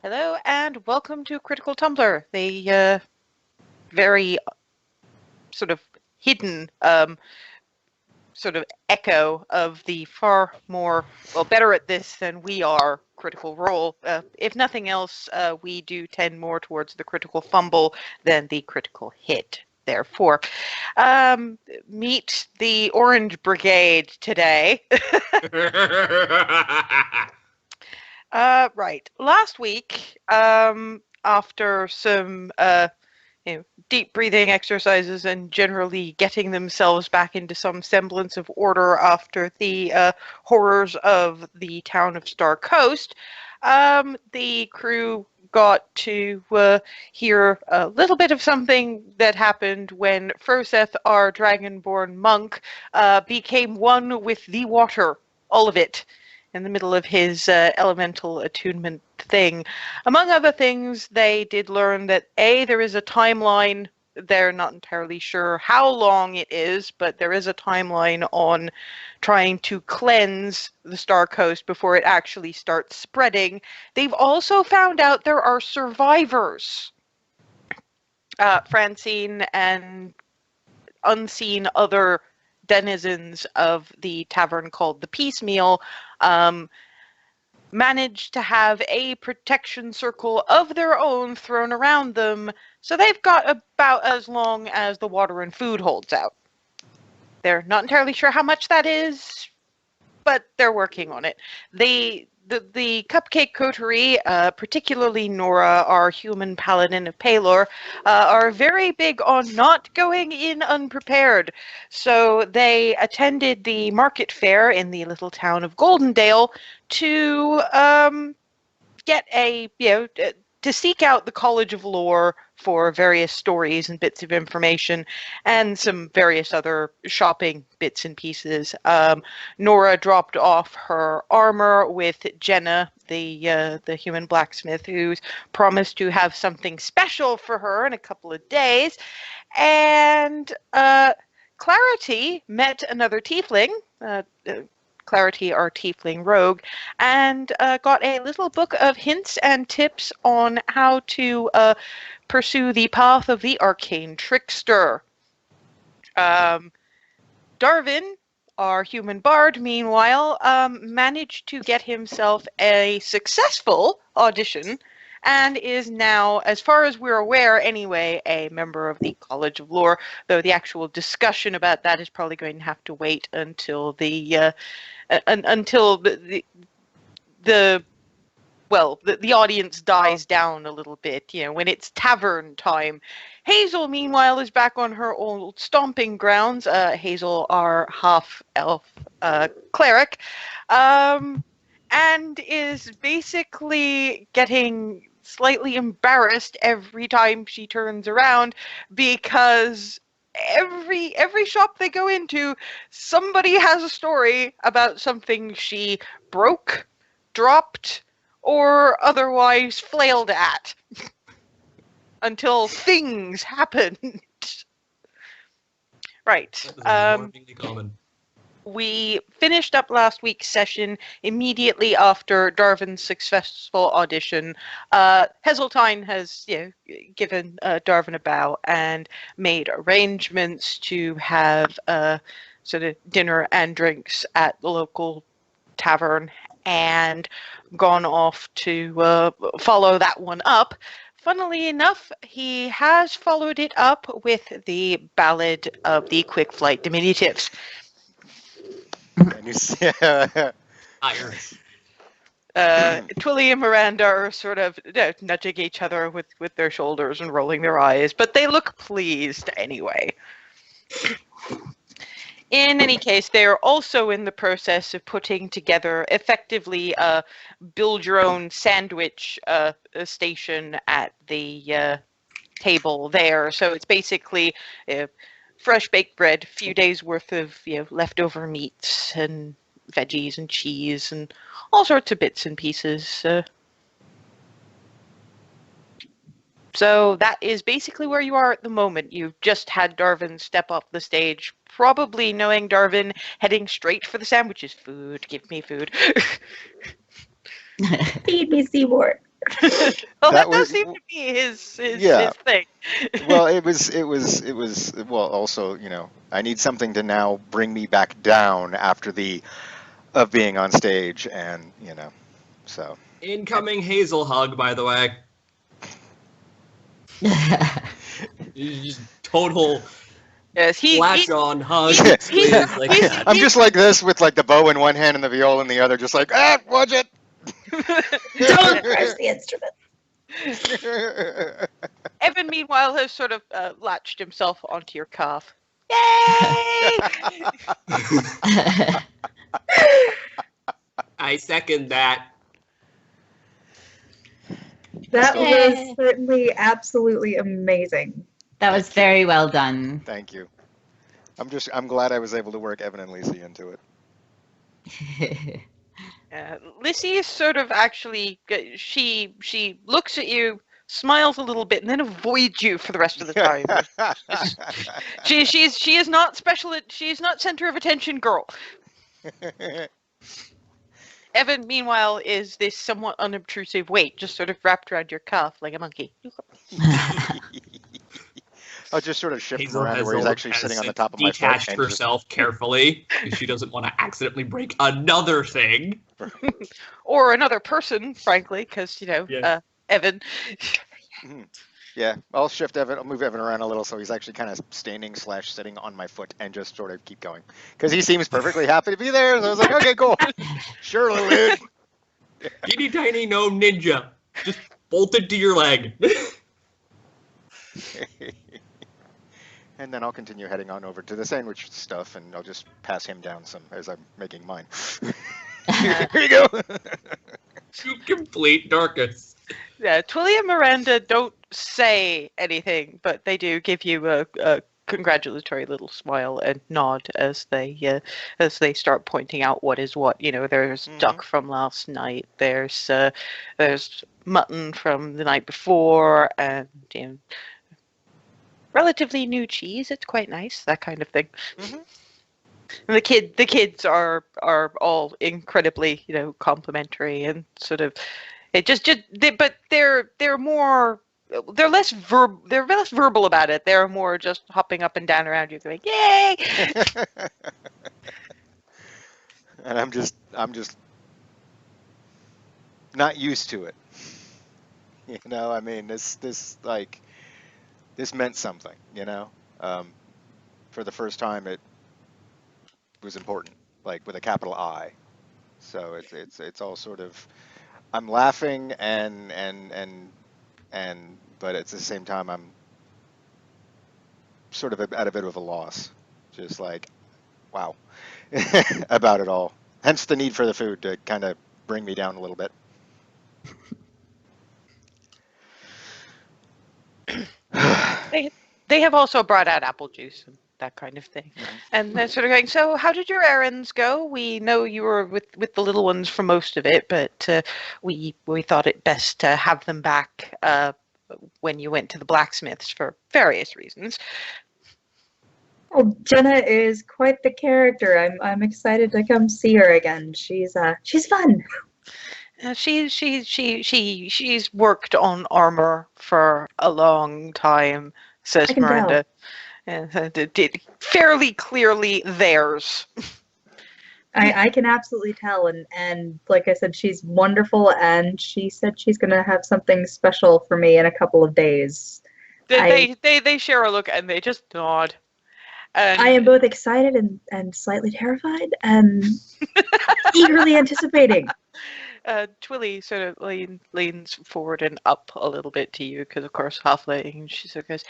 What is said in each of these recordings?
Hello and welcome to Critical Tumblr, the very sort of hidden sort of echo of the far more, better at this than we are Critical Role. If nothing else, we do tend more towards the critical fumble than the critical hit. Therefore, meet the Orange Brigade today. Right. Last week, after some deep breathing exercises and generally getting themselves back into some semblance of order after the horrors of the town of Star Coast, the crew got to hear a little bit of something that happened when Froseth, our dragonborn monk, became one with the water, all of it, in the middle of his elemental attunement thing. Among other things, they did learn that there is a timeline. They're not entirely sure how long it is, but there is a timeline on trying to cleanse the Star Coast before it actually starts spreading. They've also found out there are survivors. Francine and unseen other denizens of the tavern called the Piecemeal managed to have a protection circle of their own thrown around them, so they've got about as long as the water and food holds out. They're not entirely sure how much that is, but they're working on it. The Cupcake Coterie, particularly Nora, our human paladin of Palor, are very big on not going in unprepared. So they attended the market fair in the little town of Goldendale to get to seek out the College of Lore for various stories and bits of information and some various other shopping bits and pieces. Nora dropped off her armor with Jenna, the human blacksmith, who's promised to have something special for her in a couple of days. And Clarity met another tiefling, Clarity, our tiefling rogue, and got a little book of hints and tips on how to pursue the path of the arcane trickster. Darvin, our human bard, meanwhile, managed to get himself a successful audition and is now, as far as we're aware anyway, a member of the College of Lore, though the actual discussion about that is probably going to have to wait until the audience dies down a little bit, when it's tavern time. Hazel, meanwhile, is back on her old stomping grounds. Hazel, our half-elf cleric, and is basically getting slightly embarrassed every time she turns around because every shop they go into, somebody has a story about something she broke, dropped, or otherwise flailed at until things happened. Right. Common. We finished up last week's session immediately after Darvin's successful audition. Heseltine has given Darvin a bow and made arrangements to have sort of dinner and drinks at the local tavern and gone off to follow that one up. Funnily enough, he has followed it up with the Ballad of the Quick Flight Diminutives. Irish. Twilly and Miranda are sort of nudging each other with their shoulders and rolling their eyes, but they look pleased anyway. In any case, they are also in the process of putting together effectively a build-your-own sandwich station at the table there. So it's basically fresh baked bread, a few days worth of leftover meats and veggies and cheese and all sorts of bits and pieces. So that is basically where you are at the moment. You've just had Darvin step off the stage, probably knowing Darvin heading straight for the sandwiches. Food, give me food. Feed me, Seymour. Well, that does was seem to be his yeah. thing. Well, well, also, I need something to now bring me back down after the of being on stage, and so Incoming Hazel hug, by the way. Just total Yes, latch on hug, he squeeze. Like, I'm just like this with like the bow in one hand and the viola in the other, just like watch it. Don't crush the instrument. Evan, meanwhile, has sort of latched himself onto your calf. Yay! I second that. That Still- was certainly absolutely amazing. That was very well done. Thank you. I'm glad I was able to work Evan and Lacey into it. Lissy is sort of actually she looks at you, smiles a little bit, and then avoids you for the rest of the time. She is not special. She is not center of attention girl. Evan, meanwhile, is this somewhat unobtrusive weight just sort of wrapped around your calf like a monkey. I'll just sort of shift him Hazel around to where he's has actually sitting on the top of my foot. detached and just- herself carefully because she doesn't want to accidentally break another thing. Or another person, frankly, because, Yeah. Evan. Yeah, I'll shift Evan. I'll move Evan around a little so he's actually kind of standing / sitting on my foot and just sort of keep going because he seems perfectly happy to be there. So I was like, okay, cool, sure, Lily. Teeny tiny gnome ninja, just bolted to your leg. And then I'll continue heading on over to the sandwich stuff, and I'll just pass him down some as I'm making mine. Here you go. To complete darkness. Yeah, Twilly and Miranda don't say anything, but they do give you a congratulatory little smile and nod as they start pointing out what is what. There's duck from last night. There's mutton from the night before, and relatively new cheese. It's quite nice, that kind of thing. Mm-hmm. And the kids are all incredibly complimentary and sort of but they're less verbal about it. They're more just hopping up and down around you going yay. And I'm just not used to it. I mean, this meant something. For the first time, it was important, like with a capital I. So it's all sort of, I'm laughing and but at the same time I'm sort of at a bit of a loss, just like wow about it all. Hence the need for the food to kind of bring me down a little bit. They have also brought out apple juice and that kind of thing. Mm-hmm. And they're sort of going, so how did your errands go? We know you were with the little ones for most of it, but we thought it best to have them back when you went to the blacksmith's for various reasons. Well, Jenna is quite the character. I'm excited to come see her again. She's fun. She's worked on armor for a long time, says I can Miranda. Did fairly clearly theirs. I can absolutely tell, and like I said, she's wonderful, and she said she's gonna have something special for me in a couple of days. They share a look and they just nod. And I am both excited and slightly terrified and eagerly anticipating. Twilly sort of leans forward and up a little bit to you because, of course, halfling. She sort of goes,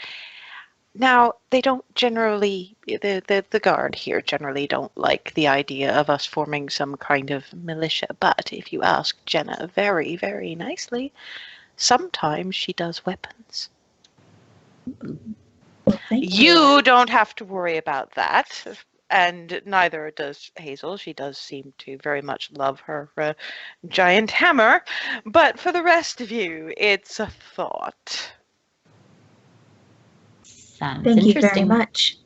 now, they don't generally, the guard here generally don't like the idea of us forming some kind of militia, but if you ask Jenna very, very nicely, sometimes she does weapons. Well, thank You don't have to worry about that, and neither does Hazel. She does seem to very much love her giant hammer, but for the rest of you, it's a thought. Sounds Thank you very interesting. much.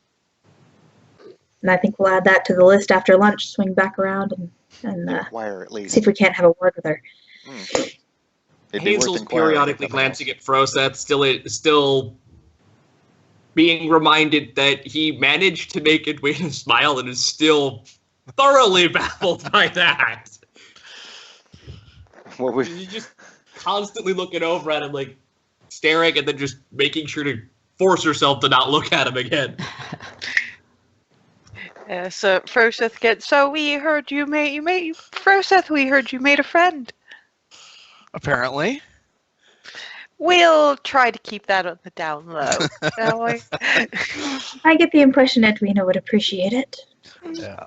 And I think we'll add that to the list after lunch. Swing back around and Inquire at least. see if we can't have a word with her. It'd be worth Hazel's inquiring with periodically someone else. glancing at Froseth, still being reminded that he managed to make Edwina smile and is still thoroughly baffled by that. What would She's just constantly looking over at him, like staring, and then just making sure to force herself to not look at him again. So Froseth gets. So we heard you made Froseth. We heard you made a friend. Apparently. We'll try to keep that on the down low, shall we? I get the impression Edwina would appreciate it. Yeah.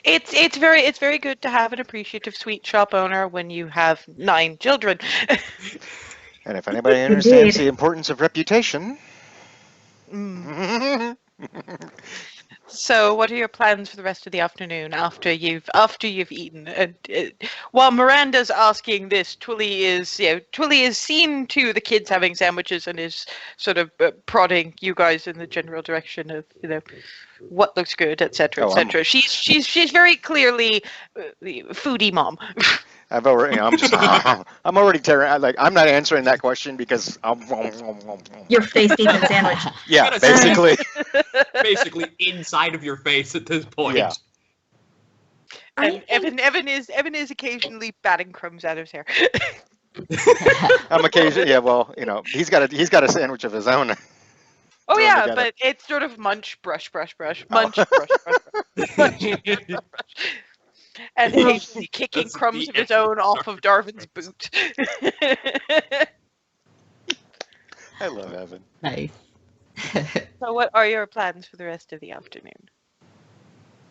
It's very good to have an appreciative sweet shop owner when you have 9 children. And if anybody understands Indeed. the importance of reputation. Mm. So, what are your plans for the rest of the afternoon after you've eaten? And while Miranda's asking this, Twilly is seen to the kids having sandwiches and is sort of prodding you guys in the general direction of what looks good, etc., Oh, etc. She's very clearly the foodie mom. I'm already tearing. Like, I'm not answering that question because Your face deep in sandwich. yeah, Gotta say- basically. Basically inside of your face at this point. Yeah. And Evan is occasionally batting crumbs out of his hair. I'm occasionally. Yeah, well, he's got a sandwich of his own. Oh Thrown yeah, together. but it's sort of munch, brush, brush, brush, Oh. munch, brush, brush, brush, munch, brush, brush, brush. And occasionally kicking That's crumbs the of his essence own of off of Darvin's boot. I love Evan. Nice. So what are your plans for the rest of the afternoon?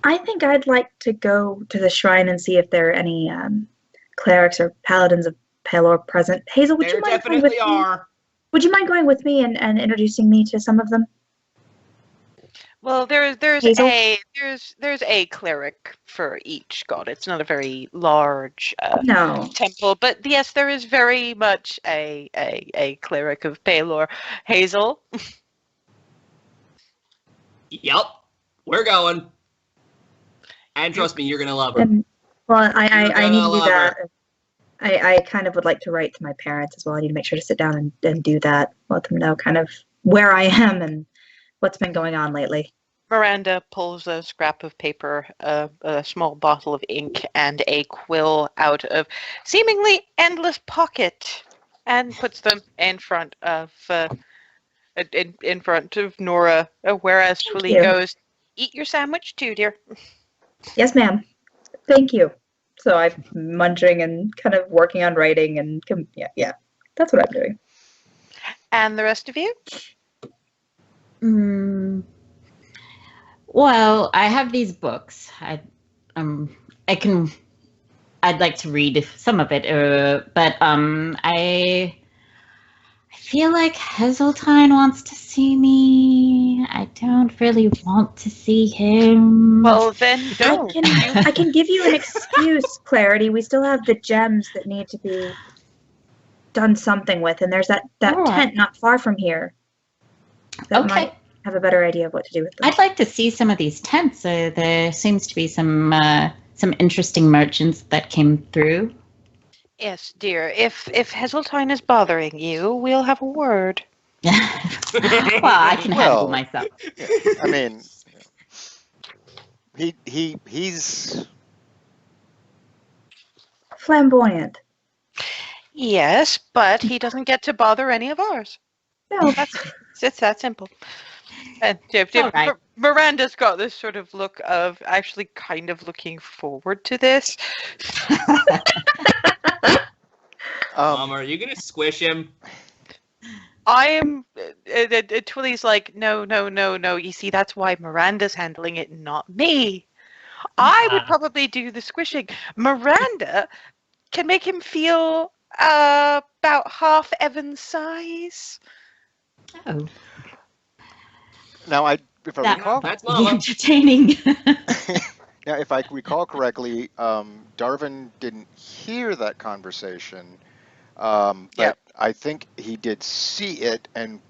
I think I'd like to go to the shrine and see if there are any clerics or paladins of Pelor present. Hazel, would There you mind going with definitely me? are. Would you mind going with me and introducing me to some of them? Well, there's Hazel? there's a cleric for each god. It's not a very large No. temple, but yes, there is very much a cleric of Pelor. Hazel. Yup. We're going. And trust me, you're gonna love her. And, well, I You're need gonna to do love that. I kind of would like to write to my parents as well. I need to make sure to sit down and do that. Let them know kind of where I am and what's been going on lately. Miranda pulls a scrap of paper, a small bottle of ink, and a quill out of seemingly endless pocket, and puts them in front of in front of Nora. Whereas Thank Twilly you. goes, "Eat your sandwich too, dear." Yes, ma'am. Thank you. So I'm munching and kind of working on writing and yeah. That's what I'm doing. And the rest of you? Well, I have these books. I'd like to read some of it, but I feel like Heseltine wants to see me. I don't really want to see him. Well, then don't. I can give you an excuse, Clarity. We still have the gems that need to be done something with, and there's that All right. tent not far from here that Okay. might have a better idea of what to do with them. I'd like to see some of these tents. There seems to be some interesting merchants that came through. Yes, dear. If Heseltine is bothering you, we'll have a word. Well, I can handle Well, myself. Yeah, I mean, he's Flamboyant. Yes, but he doesn't get to bother any of ours. No, It's that simple. And All right. Miranda's got this sort of look of actually kind of looking forward to this. Mom, are you gonna squish him? I am. Twilly's like, no. You see, that's why Miranda's handling it, not me. I would probably do the squishing. Miranda can make him feel about half Evan's size. Oh, now if I That- recall That's be Mama. entertaining. now if I recall correctly, Darvin didn't hear that conversation, but Yep. I think he did see it, and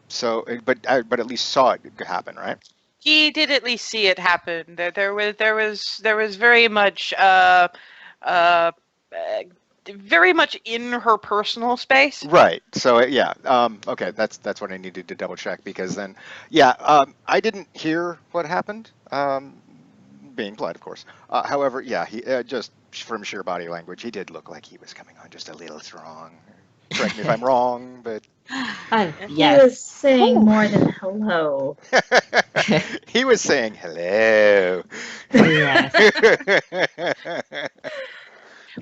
so but at least saw it happen, right? He did at least see it happen. There was very much very much in her personal space. Right. So yeah. Okay. That's what I needed to double check because then, yeah. I didn't hear what happened. Being polite, of course. However, yeah. He just from sheer body language, he did look like he was coming on just a little strong. Correct me if I'm wrong, but He Yes. was saying more than hello. he was saying hello. Yes.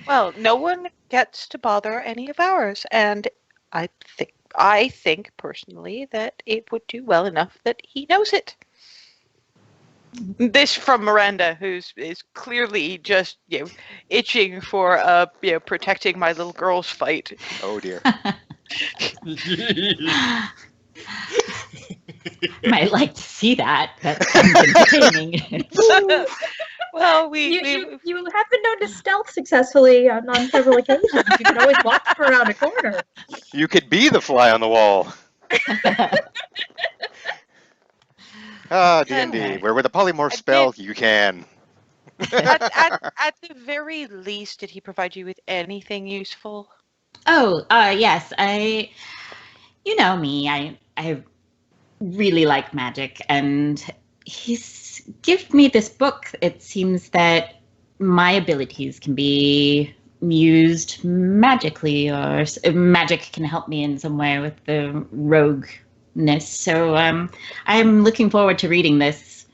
Well, no one gets to bother any of ours, and I think personally that it would do well enough that he knows it. This from Miranda, is clearly just itching for protecting my little girl's fight. Oh dear. Might like to see that. That sounds entertaining. Well, You have been known to stealth successfully on several occasions. You can always watch from around a corner. You could be the fly on the wall. D&D, where with a polymorph spell, you can. at the very least, did he provide you with anything useful? Oh, yes. You know me. I really like magic, and he's given me this book. It seems that my abilities can be used magically, or magic can help me in some way with the rogueness. So I'm looking forward to reading this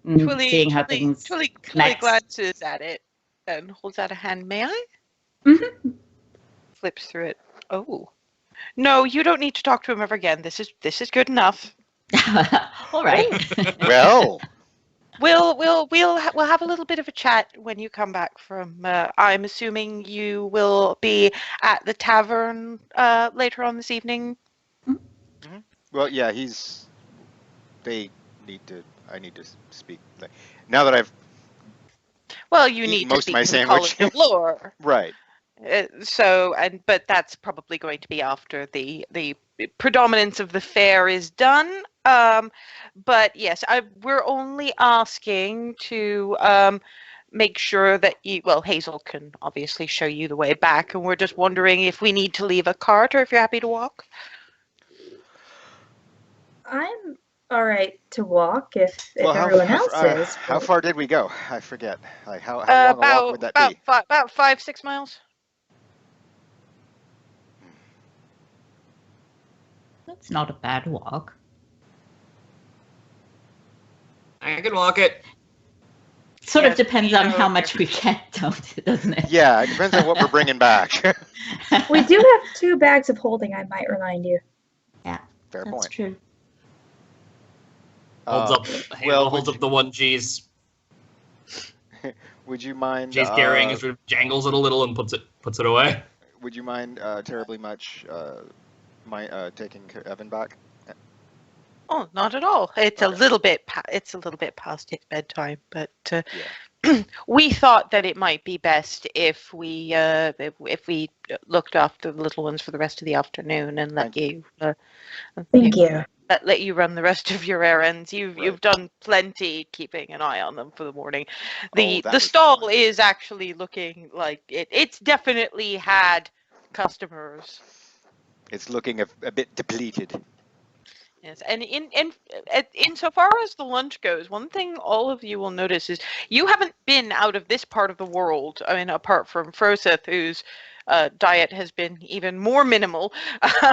and seeing how things Twilly connect. glances at it and holds out a hand. May I? Mhm. Flips through it. Oh, no, you don't need to talk to him ever again. This is good enough. All right. Well, We'll have a little bit of a chat when you come back from. I'm assuming you will be at the tavern later on this evening. well, yeah, I need to speak. Now that I've Well, you eaten need to most of speak my to the College sandwich. of Lore. Right. But that's probably going to be after the predominance of the fair is done. But yes, we're only asking to make sure that Hazel can obviously show you the way back, and we're just wondering if we need to leave a cart or if you're happy to walk. I'm all right to walk if Well, everyone else is. how far did we go? I forget. Like how long a walk would that be? About 5-6 miles. That's not a bad walk. I can walk it. Sort Yes, of depends we on know how if much we get, doesn't it? Yeah, it depends on what we're bringing back. We do have 2 bags of holding, I might remind you. Yeah, Fair that's point. true. Hazel holds up the one G's. Would you mind? She's carrying it, sort of jangles it a little and puts it away. Would you mind terribly much taking Evan back? Oh, not at all. It's Okay. a little bit. It's a little bit past his bedtime, but Yeah. we thought that it might be best if we looked after the little ones for the rest of the afternoon and let Thank you Thank you. let you run the rest of your errands. You've Right. done plenty keeping an eye on them for the morning. Oh, The that the was stall fun. is actually looking like it's definitely had customers. It's looking a bit depleted. Yes, and insofar as the lunch goes, one thing all of you will notice is you haven't been out of this part of the world. I mean, apart from Froseth, whose diet has been even more minimal,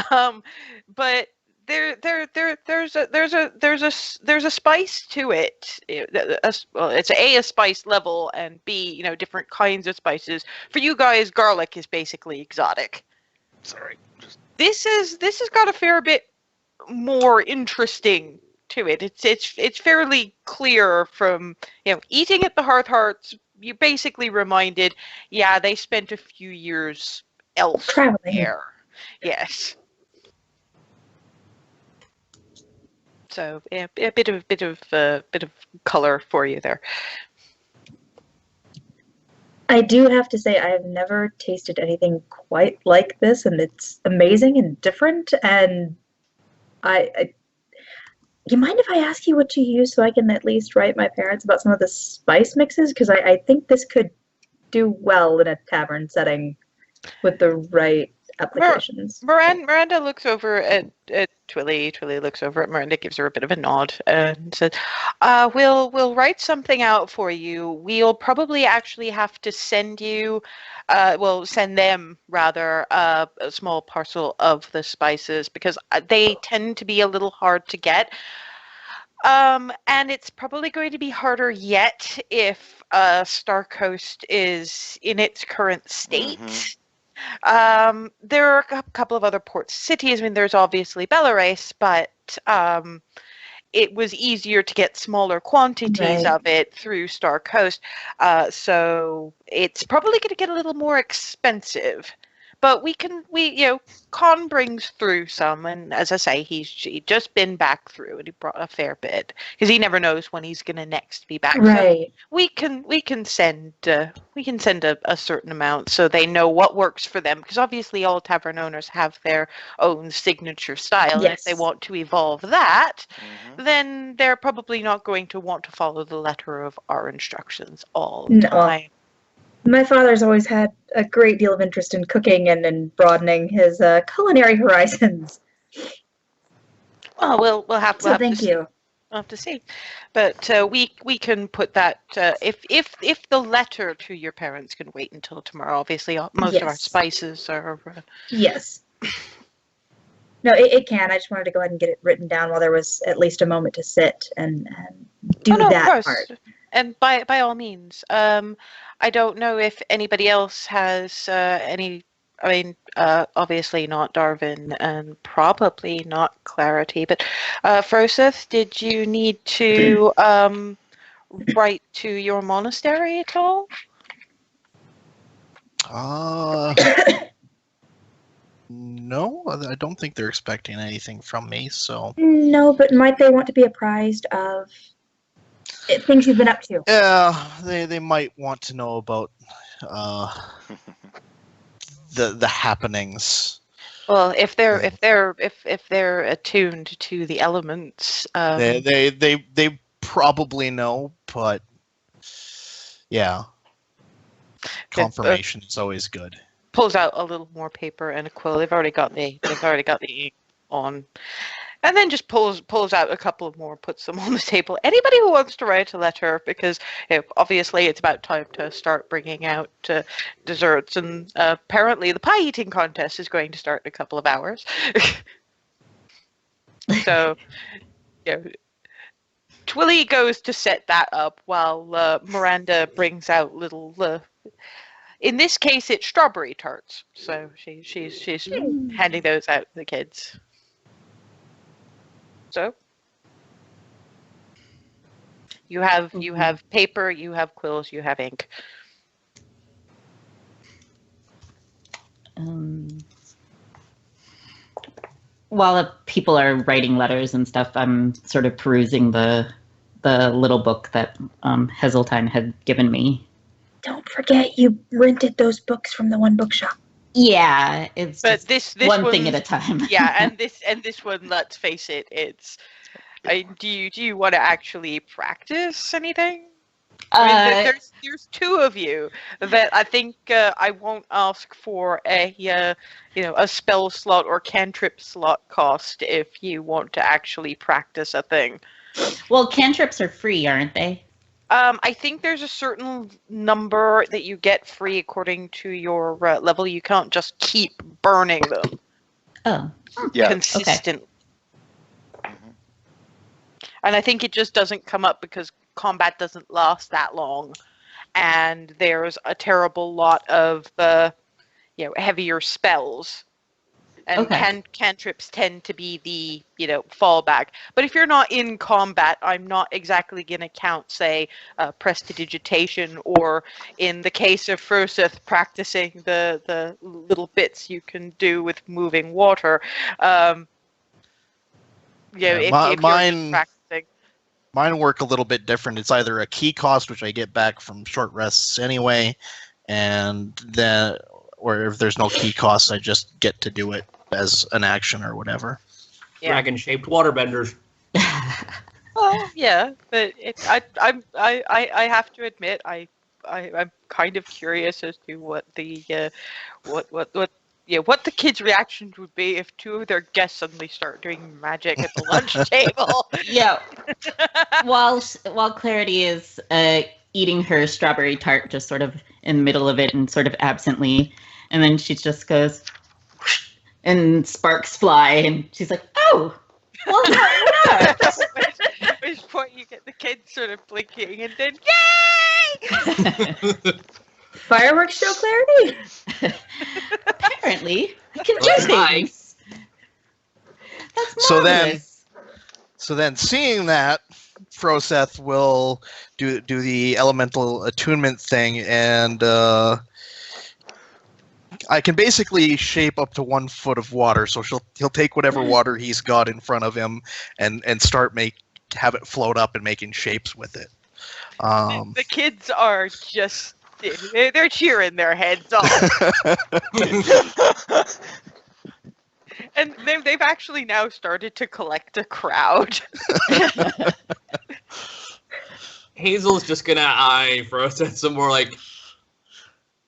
but there's a spice to it. Well, it's a spice level, and B, different kinds of spices. For you guys, garlic is basically exotic. Sorry. Just This has got a fair bit more interesting to it. It's fairly clear from eating at the Hearth Hearts. You basically reminded, yeah, they spent a few years Traveling. elsewhere. Yes. So yeah, a bit of color for you there. I do have to say I've never tasted anything quite like this, and it's amazing and different. And you mind if I ask you what you use so I can at least write my parents about some of the spice mixes? Because I think this could do well in a tavern setting. with the right applications. Miranda looks over at Twilly. Twilly looks over at Miranda, gives her a bit of a nod, and says, we'll write something out for you. We'll probably actually have to send you, send them rather, a small parcel of the spices because they tend to be a little hard to get. And it's probably going to be harder yet if Star Coast is in its current state. There are a couple of other port cities. I mean, there's obviously Belarus, but it was easier to get smaller quantities of it through Star Coast. So it's probably going to get a little more expensive. But Con brings through some, and as I say, he's just been back through, and he brought a fair bit because he never knows when he's gonna next be back. Right. So we can send a certain amount so they know what works for them because obviously all tavern owners have their own signature style. And if they want to evolve that, then they're probably not going to want to follow the letter of our instructions all the time. My father's always had a great deal of interest in cooking and broadening his culinary horizons. Well, we'll have to thank you. We'll have to see, but we can put that if the letter to your parents can wait until tomorrow. Obviously, most of our spices are. Yes. No, it can. I just wanted to go ahead and get it written down while there was at least a moment to sit and do that part. And by all means, I don't know if anybody else has any. I mean, obviously not Darwin and probably not Clarity, but Froseth, did you need to write to your monastery at all? No, I don't think they're expecting anything from me, so. No, but might they want to be apprised of things you've been up to? Yeah, they might want to know about the happenings. Well, if they're attuned to the elements, they probably know, but yeah, confirmation is always good. Pulls out a little more paper and a quill. They've already got the ink on, and then just pulls out a couple of more, puts them on the table. Anybody who wants to write a letter, because obviously it's about time to start bringing out desserts, and apparently the pie eating contest is going to start in a couple of hours. So, Twilly goes to set that up while Miranda brings out little. In this case, it's strawberry tarts. So she's handing those out to the kids. So you have paper, you have quills, you have ink. While the people are writing letters and stuff, I'm sort of perusing the little book that Heseltine had given me. Don't forget you rented those books from the one bookshop. Yeah, it's but just this one thing at a time. Yeah, and this one, let's face it, it's. Do you want to actually practice anything? I mean, there's two of you that I think I won't ask for a spell slot or cantrip slot cost if you want to actually practice a thing. Well, cantrips are free, aren't they? I think there's a certain number that you get free according to your level. You can't just keep burning them. Oh. Yeah. Consistently. Okay. And I think it just doesn't come up because combat doesn't last that long, and there's a terrible lot of heavier spells. And cantrips tend to be the fallback. But if you're not in combat, I'm not exactly going to count, say, prestidigitation, or in the case of Froseth, practicing the little bits you can do with moving water. If you're practicing. Mine work a little bit different. It's either a key cost, which I get back from short rests anyway, and then, or if there's no key cost, I just get to do it as an action or whatever. Yeah. Dragon-shaped waterbenders. Well, yeah, but I have to admit I'm kind of curious as to what the what the kids' reactions would be if two of their guests suddenly start doing magic at the lunch table. Yeah. While Clarity is eating her strawberry tart, just sort of in the middle of it and sort of absently, and then she just goes, and sparks fly, and she's like, "Oh, well, that worked." At which point you get the kids sort of blinking, and then yay! Fireworks show, Clarity? Apparently, I can do Looks like. things. That's So then- marvelous. So then, seeing that, Froseth will do the elemental attunement thing, and I can basically shape up to 1 foot of water. So he'll take whatever water he's got in front of him and start have it float up and making shapes with it. The kids are just they're cheering their heads off. And they've actually now started to collect a crowd. Hazel's just gonna eye Froseth some more like,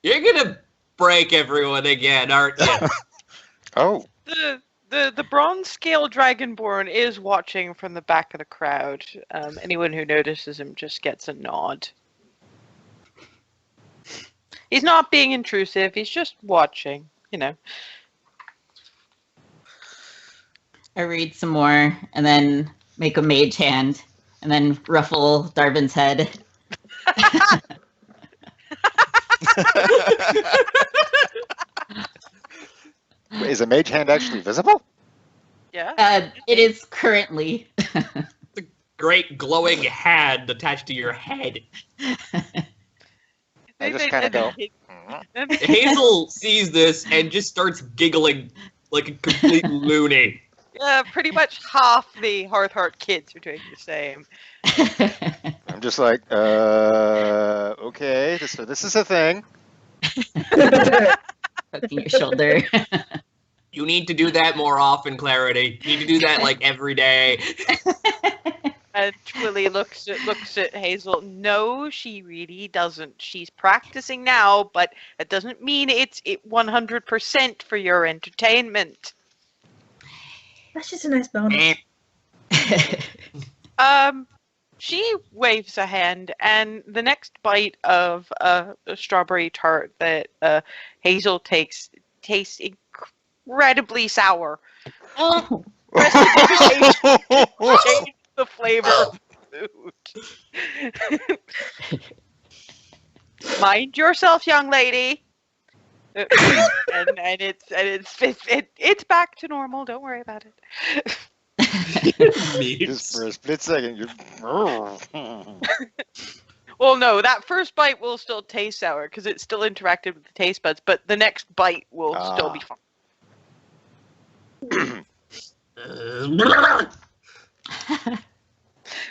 you're gonna break everyone again, aren't you? Oh, The bronze scale dragonborn is watching from the back of the crowd. Anyone who notices him just gets a nod. He's not being intrusive, he's just watching, you know. I read some more, and then make a mage hand, and then ruffle Darvin's head. is a mage hand actually visible? Yeah. It is currently. Great glowing hand attached to your head. I just kind of go. Hazel sees this and just starts giggling like a complete loony. Pretty much half the Hearth kids are doing the same. I'm just like, okay, so this is a thing. Poking your shoulder. You need to do that more often, Clarity. You need to do that like every day. And Twilly looks at Hazel. No, she really doesn't. She's practicing now, but it doesn't mean it's 100% for your entertainment. That's just a nice bonus. She waves a hand, and the next bite of a strawberry tart that Hazel takes tastes incredibly sour. Oh. Change the flavor of the food. Mind yourself, young lady. and it's back to normal. Don't worry about it. Just for a split second, you're. Well, no, that first bite will still taste sour because it's still interacted with the taste buds, but the next bite will still be fine.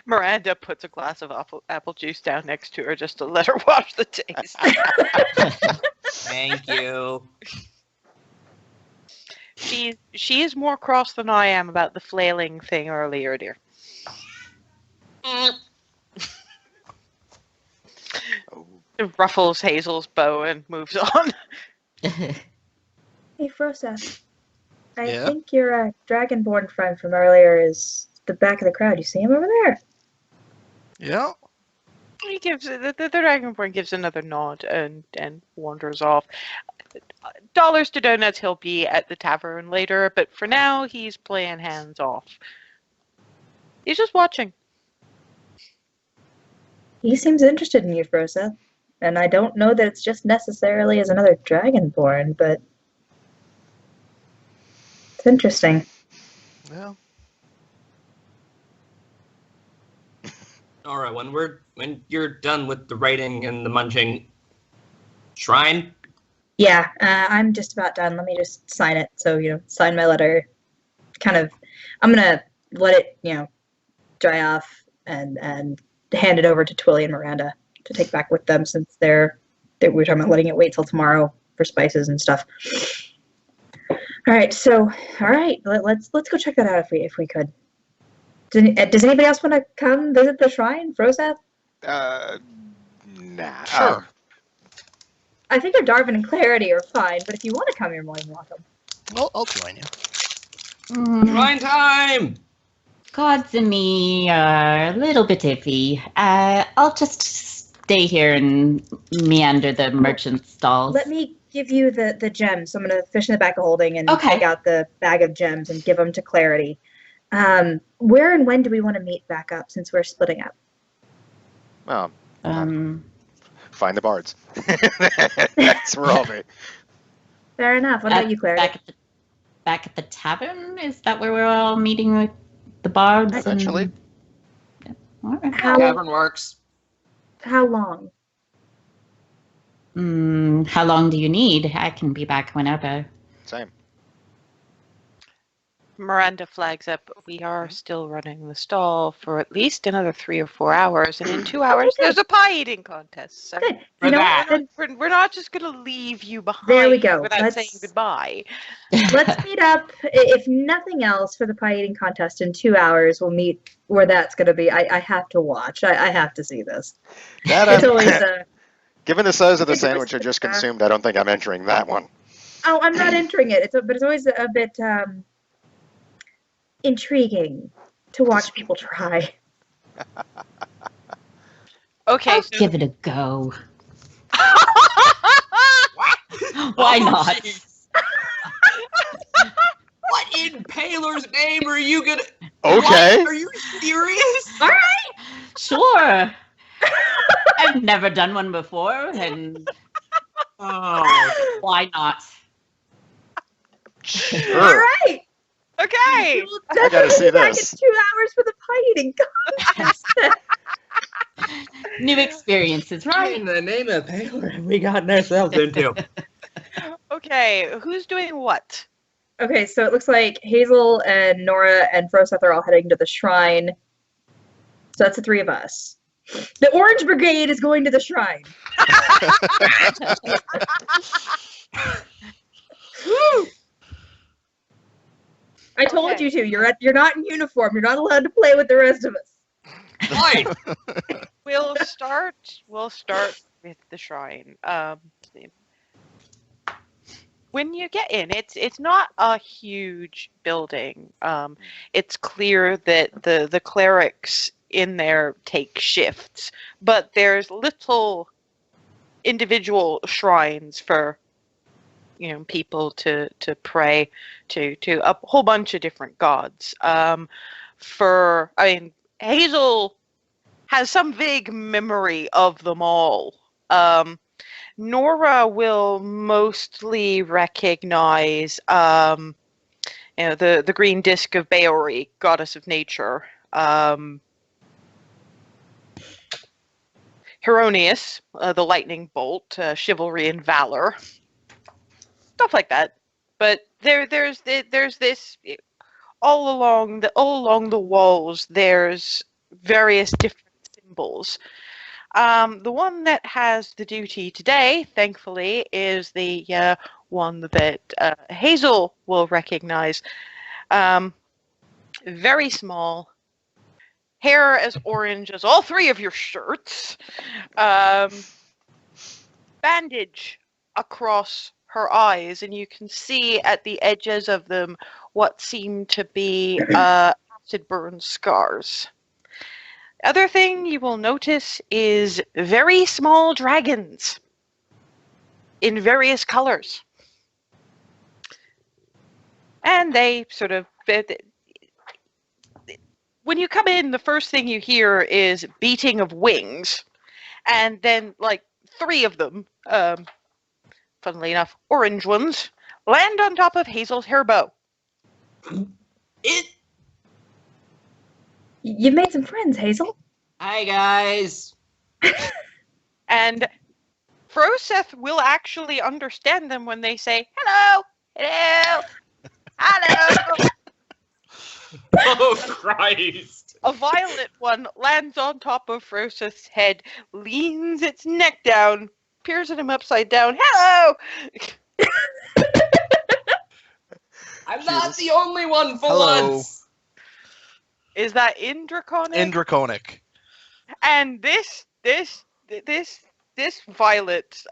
Miranda puts a glass of apple juice down next to her just to let her wash the taste. Thank you. She is more cross than I am about the flailing thing earlier, dear. Ruffles Hazel's bow and moves on. Hey, Froseth. I Yeah? think your dragonborn friend from earlier is the back of the crowd. You see him over there? Yeah. He gives the dragonborn gives another nod and wanders off. Dollars to donuts, he'll be at the tavern later, but for now he's playing hands off. He's just watching. He seems interested in you, Froseth. And I don't know that it's just necessarily as another dragonborn, but it's interesting. Yeah. All right, when you're done with the writing and the munching, shrine. Yeah, I'm just about done. Let me just sign it. So, sign my letter. I'm going to let it, dry off and hand it over to Twilly and Miranda to take back with them since we were talking about letting it wait till tomorrow for spices and stuff. All right, let's go check that out if we could. Does anybody else want to come visit the shrine, Froseth? Nah. Sure. I think Darvin and Clarity are fine, but if you want to come, you're more than welcome. I'll join you. Shrine time! Gods and me are a little bit iffy. I'll just stay here and meander the merchant stalls. Let me give you the gems. So I'm going to fish in the back of holding and Okay. take out the bag of gems and give them to Clarity. Where and when do we want to meet back up since we're splitting up? Well, Um, find the bards. That's where I'll be. Fair enough. What about you, Clarity? back at the tavern? Is that where we're all meeting with the bards? Eventually. All right. How Tavern works. long? How long do you need? I can be back whenever. Same. Miranda flags up. We are still running the stall for at least another 3 or 4 hours, and in 2 hours good. there's a pie eating contest. So Good. For You know that. what? we're not just gonna leave you behind There we go. without saying Let's- goodbye. Let's meet up, if nothing else, for the pie eating contest in 2 hours. We'll meet where that's going to be. I have to watch. I have to see this. That, It's always a. given the size of the It's always sandwich I just like that. consumed, I don't think I'm entering that one. Oh, I'm not entering it. But it's always a bit intriguing to watch people try. Okay, I'll so give it a go. Why Oh, not? jeez. What in Paler's name are you gonna... Okay. What? Are you serious? All right. Sure. I've never done one before, and Oh, why not? All Sure. right. okay. We'll I gotta see definitely be back this. in 2 hours for the pie eating contest. New experiences, right? in the name of Paler have we gotten ourselves into? Okay, who's doing what? Okay, so it looks like Hazel and Nora and Froseth are all heading to the shrine. So that's the 3 of us. The Orange Brigade is going to the shrine. I told Okay. you to. You're not in uniform. You're not allowed to play with the rest of us. Fine. We'll start with the shrine. When you get in, it's not a huge building. It's clear that the clerics in there take shifts, but there's little individual shrines for people to pray to a whole bunch of different gods. Hazel has some vague memory of them all. Nora will mostly recognize, the green disc of faerie, goddess of nature. Hieronius, the lightning bolt, chivalry and valor, stuff like that. But there's this all along the walls. There's various different symbols. The one that has the duty today, thankfully, is the one that Hazel will recognize. Very small, hair as orange as all 3 of your shirts, bandage across her eyes, and you can see at the edges of them what seem to be acid burn scars. Other thing you will notice is very small dragons in various colors. And they sort of... When you come in, the first thing you hear is beating of wings. And then, 3 of them, funnily enough, orange ones, land on top of Hazel's hair bow. You've made some friends, Hazel. Hi, guys. And Froseth will actually understand them when they say, hello, hello, hello. Oh, Christ. A violet one lands on top of Froseth's head, leans its neck down, peers at him upside down. Hello! I'm not the only one for Hello. once. Is that in Draconic? In Draconic. And this violet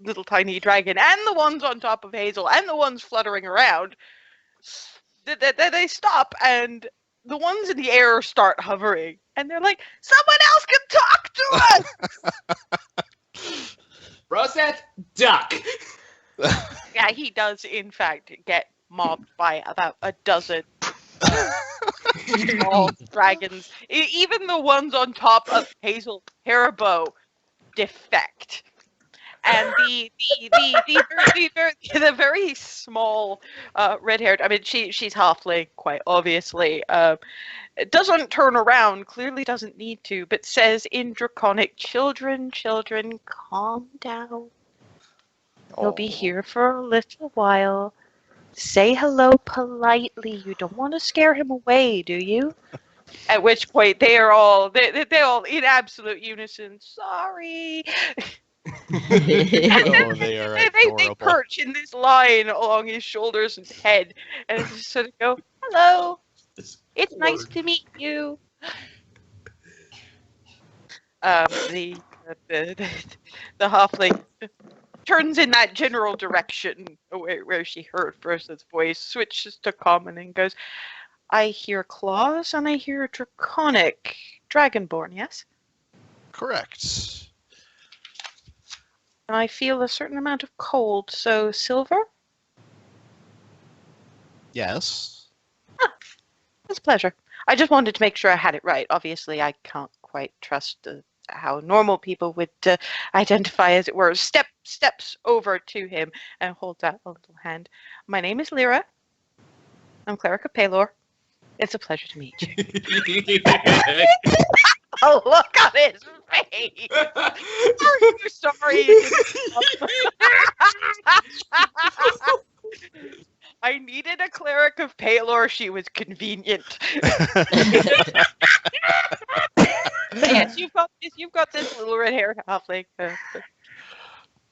little tiny dragon and the ones on top of Hazel and the ones fluttering around, they stop, and the ones in the air start hovering, and they're like, someone else can talk to us! Rosette, duck. Yeah, he does, in fact, get mobbed by about a dozen small dragons. Even the ones on top of Hazel Haribo defect. And the very small red-haired, I mean, she's halfling, quite obviously, doesn't turn around, clearly doesn't need to, but says in Draconic, children, calm down. He'll be here for a little while. Say hello politely. You don't want to scare him away, do you? At which point they all in absolute unison. Sorry. Oh, they are They adorable. perch in this line along his shoulders and head, and just sort of go, "Hello, it's nice to meet you." The halfling turns in that general direction where she heard Frosta's voice, switches to common, and goes, "I hear claws and I hear draconic, dragonborn, yes? Correct. And I feel a certain amount of cold, so silver? Yes. It's a pleasure. I just wanted to make sure I had it right. Obviously, I can't quite trust how normal people would identify, as it were. Steps over to him and holds out a little hand. My name is Lyra. I'm Cleric of Palor. It's a pleasure to meet you. Oh, look on his face! I'm sorry. I needed a Cleric of Palor. She was convenient. Yes, you've got this little red-haired halfling.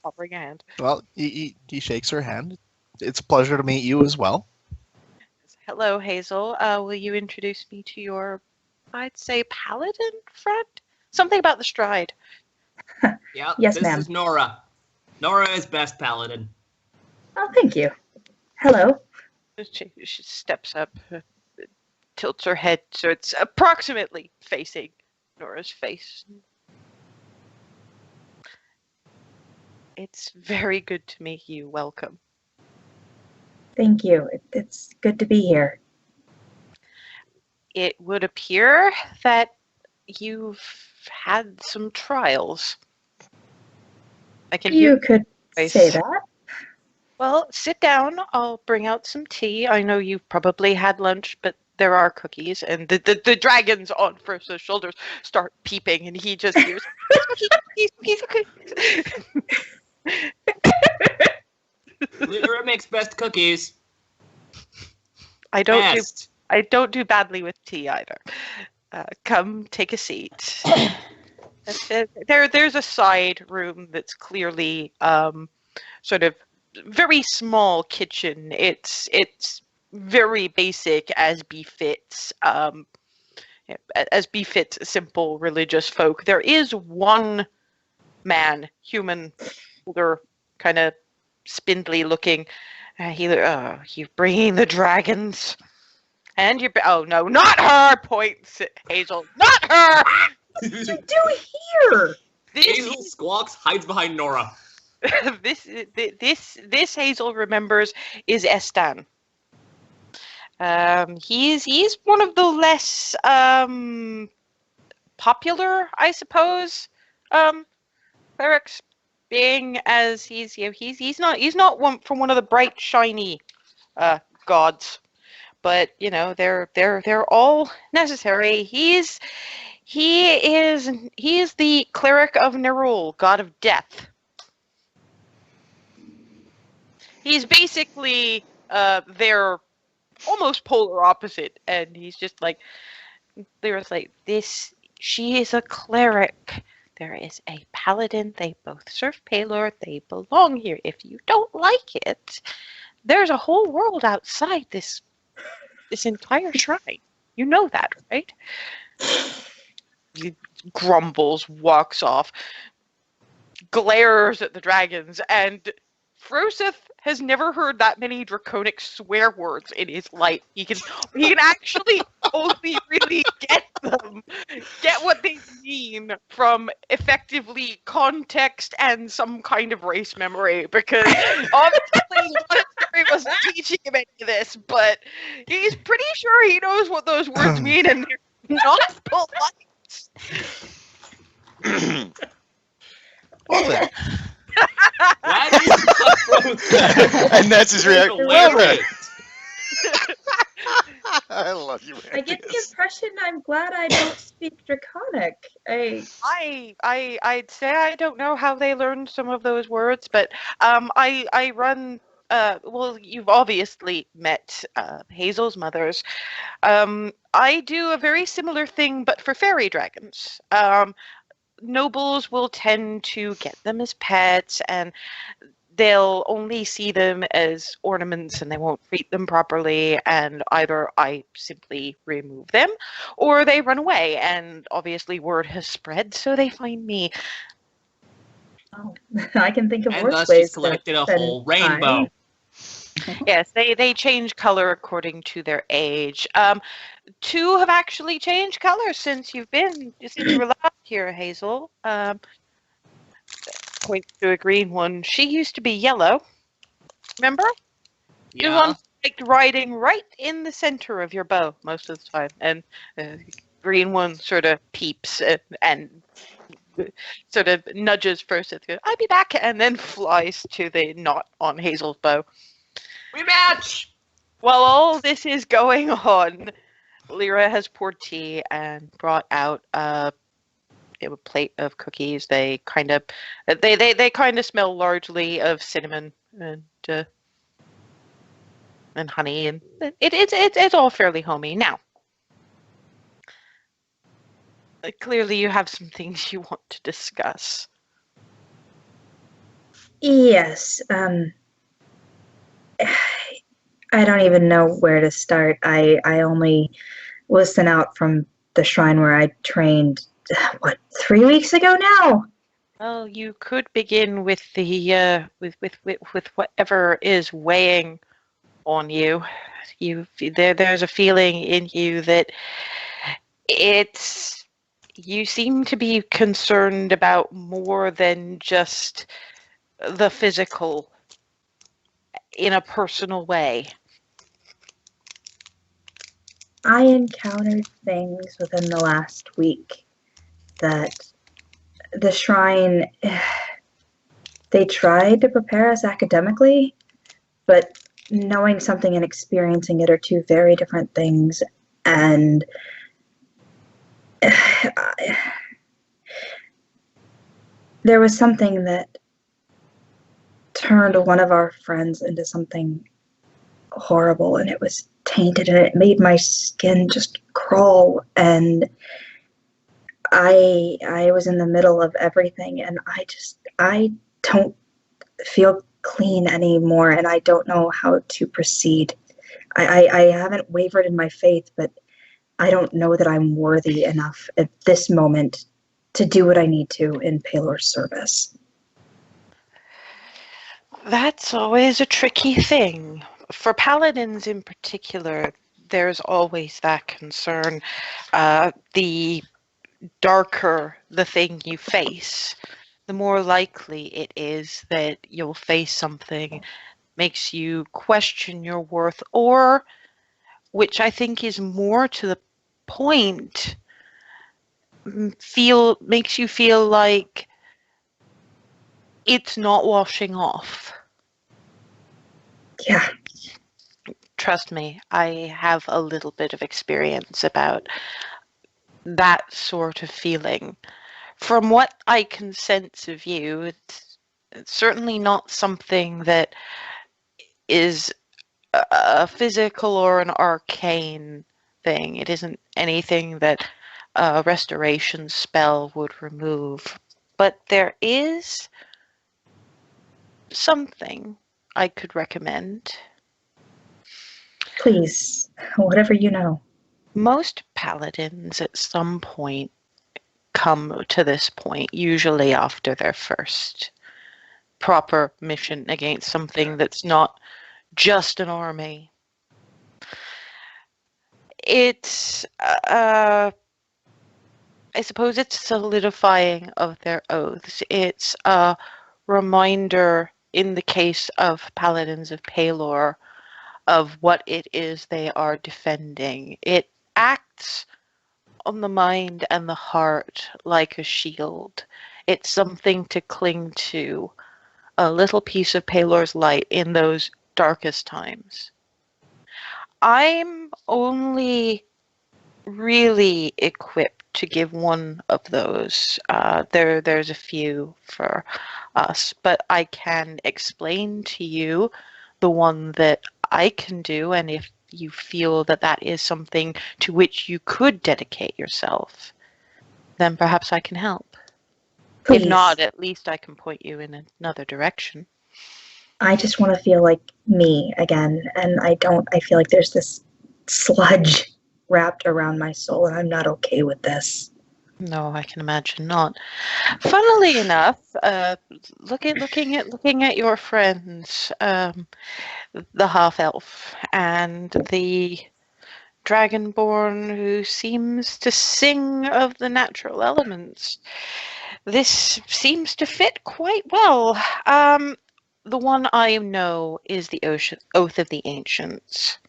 Offering a hand. Well, he shakes her hand. It's a pleasure to meet you as well. Hello, Hazel. Will you introduce me to your, I'd say, paladin friend? Something about the stride. Yeah, Yes, this ma'am. is Nora. Nora is best paladin. Oh, thank you. Hello. She steps up, tilts her head so it's approximately facing Nora's face. It's very good to meet you. Welcome. Thank you. It's good to be here. It would appear that you've had some trials. I can hear You could your say voice. that. Well, sit down. I'll bring out some tea. I know you've probably had lunch, but there are cookies. And the dragons on Frosta's shoulders start peeping, and he just hears, cookies. Lyra makes best cookies. I don't Best. do badly with tea either. Come, take a seat. There's a side room that's clearly sort of very small kitchen. It's very basic, as befits simple religious folk. There is one man, human, older, kind of spindly looking. You bringing the dragons, and you. Oh no, not her! Points at Hazel. Not her. What did you do here? Hazel squawks, hides behind Nora. This Hazel remembers is Estan. He's one of the less popular, I suppose, clerics, being as he's not one from one of the bright shiny gods, but they're all necessary. He is the cleric of Nerul, god of death. He's basically their almost polar opposite, and he's just like, Lyra's like, she is a cleric. There is a paladin. They both serve Palor. They belong here. If you don't like it, there's a whole world outside this entire shrine. You know that, right? He grumbles, walks off, glares at the dragons, and Froseth has never heard that many draconic swear words in his life. He can actually only really get them, get what they mean from effectively context and some kind of race memory, because obviously Monastery wasn't teaching him any of this, but he's pretty sure he knows what those words mean, and they're not polite. Well then. That is And that's his reaction. hilarious. I love you, I get the Angus. impression I'm glad I don't speak Draconic. I'd say I don't know how they learned some of those words, but I run. Well, you've obviously met Hazel's mothers. I do a very similar thing, but for fairy dragons. Nobles will tend to get them as pets, and they'll only see them as ornaments, and they won't treat them properly, and either I simply remove them or they run away, and obviously word has spread, so they find me. Oh, I can think of And worse thus ways he's collected a to spend whole rainbow. Yes, they change color according to their age. Two have actually changed color since you were last here, Hazel. Points to a green one. She used to be yellow. Remember? The Yeah. one liked riding right in the center of your bow most of the time, and green one sort of peeps and sort of nudges first at the, I'll be back, and then flies to the knot on Hazel's bow. We match! While all this is going on, Lyra has poured tea and brought out a plate of cookies. They kind of smell largely of cinnamon and honey, and it's all fairly homey. Now, clearly you have some things you want to discuss. Yes. I don't even know where to start. I only was sent out from the shrine where I trained, 3 weeks ago now? Well, you could begin with the with whatever is weighing on you. There's a feeling in you that you seem to be concerned about more than just the physical in a personal way. I encountered things within the last week that the shrine, they tried to prepare us academically, but knowing something and experiencing it are two very different things. And there was something that turned one of our friends into something horrible, and it was tainted, and it made my skin just crawl, and I was in the middle of everything, and I don't feel clean anymore, and I don't know how to proceed. I haven't wavered in my faith, but I don't know that I'm worthy enough at this moment to do what I need to in Palor's service. That's always a tricky thing. For paladins in particular, there's always that concern. The darker the thing you face, the more likely it is that you'll face something makes you question your worth, or, which I think is more to the point, makes you feel like it's not washing off. Yeah. Trust me, I have a little bit of experience about that sort of feeling. From what I can sense of you, it's certainly not something that is a physical or an arcane thing. It isn't anything that a restoration spell would remove. But there is something I could recommend. Please, whatever you know. Most paladins at some point come to this point, usually after their first proper mission against something that's not just an army. It's, I suppose it's solidifying of their oaths. It's a reminder, in the case of Paladins of Palor, of what it is they are defending. It acts on the mind and the heart like a shield. It's something to cling to, a little piece of Palor's light in those darkest times. I'm only really equipped to give one of those. There's a few for us, but I can explain to you the one that I can do, and if you feel that that is something to which you could dedicate yourself, then perhaps I can help. Please. If not, at least I can point you in another direction. I just want to feel like me again, and I feel like there's this sludge wrapped around my soul, and I'm not okay with this. No, I can imagine not. Funnily enough, looking at your friends, the half elf and the dragonborn who seems to sing of the natural elements, this seems to fit quite well. The one I know is the Oath of the Ancients.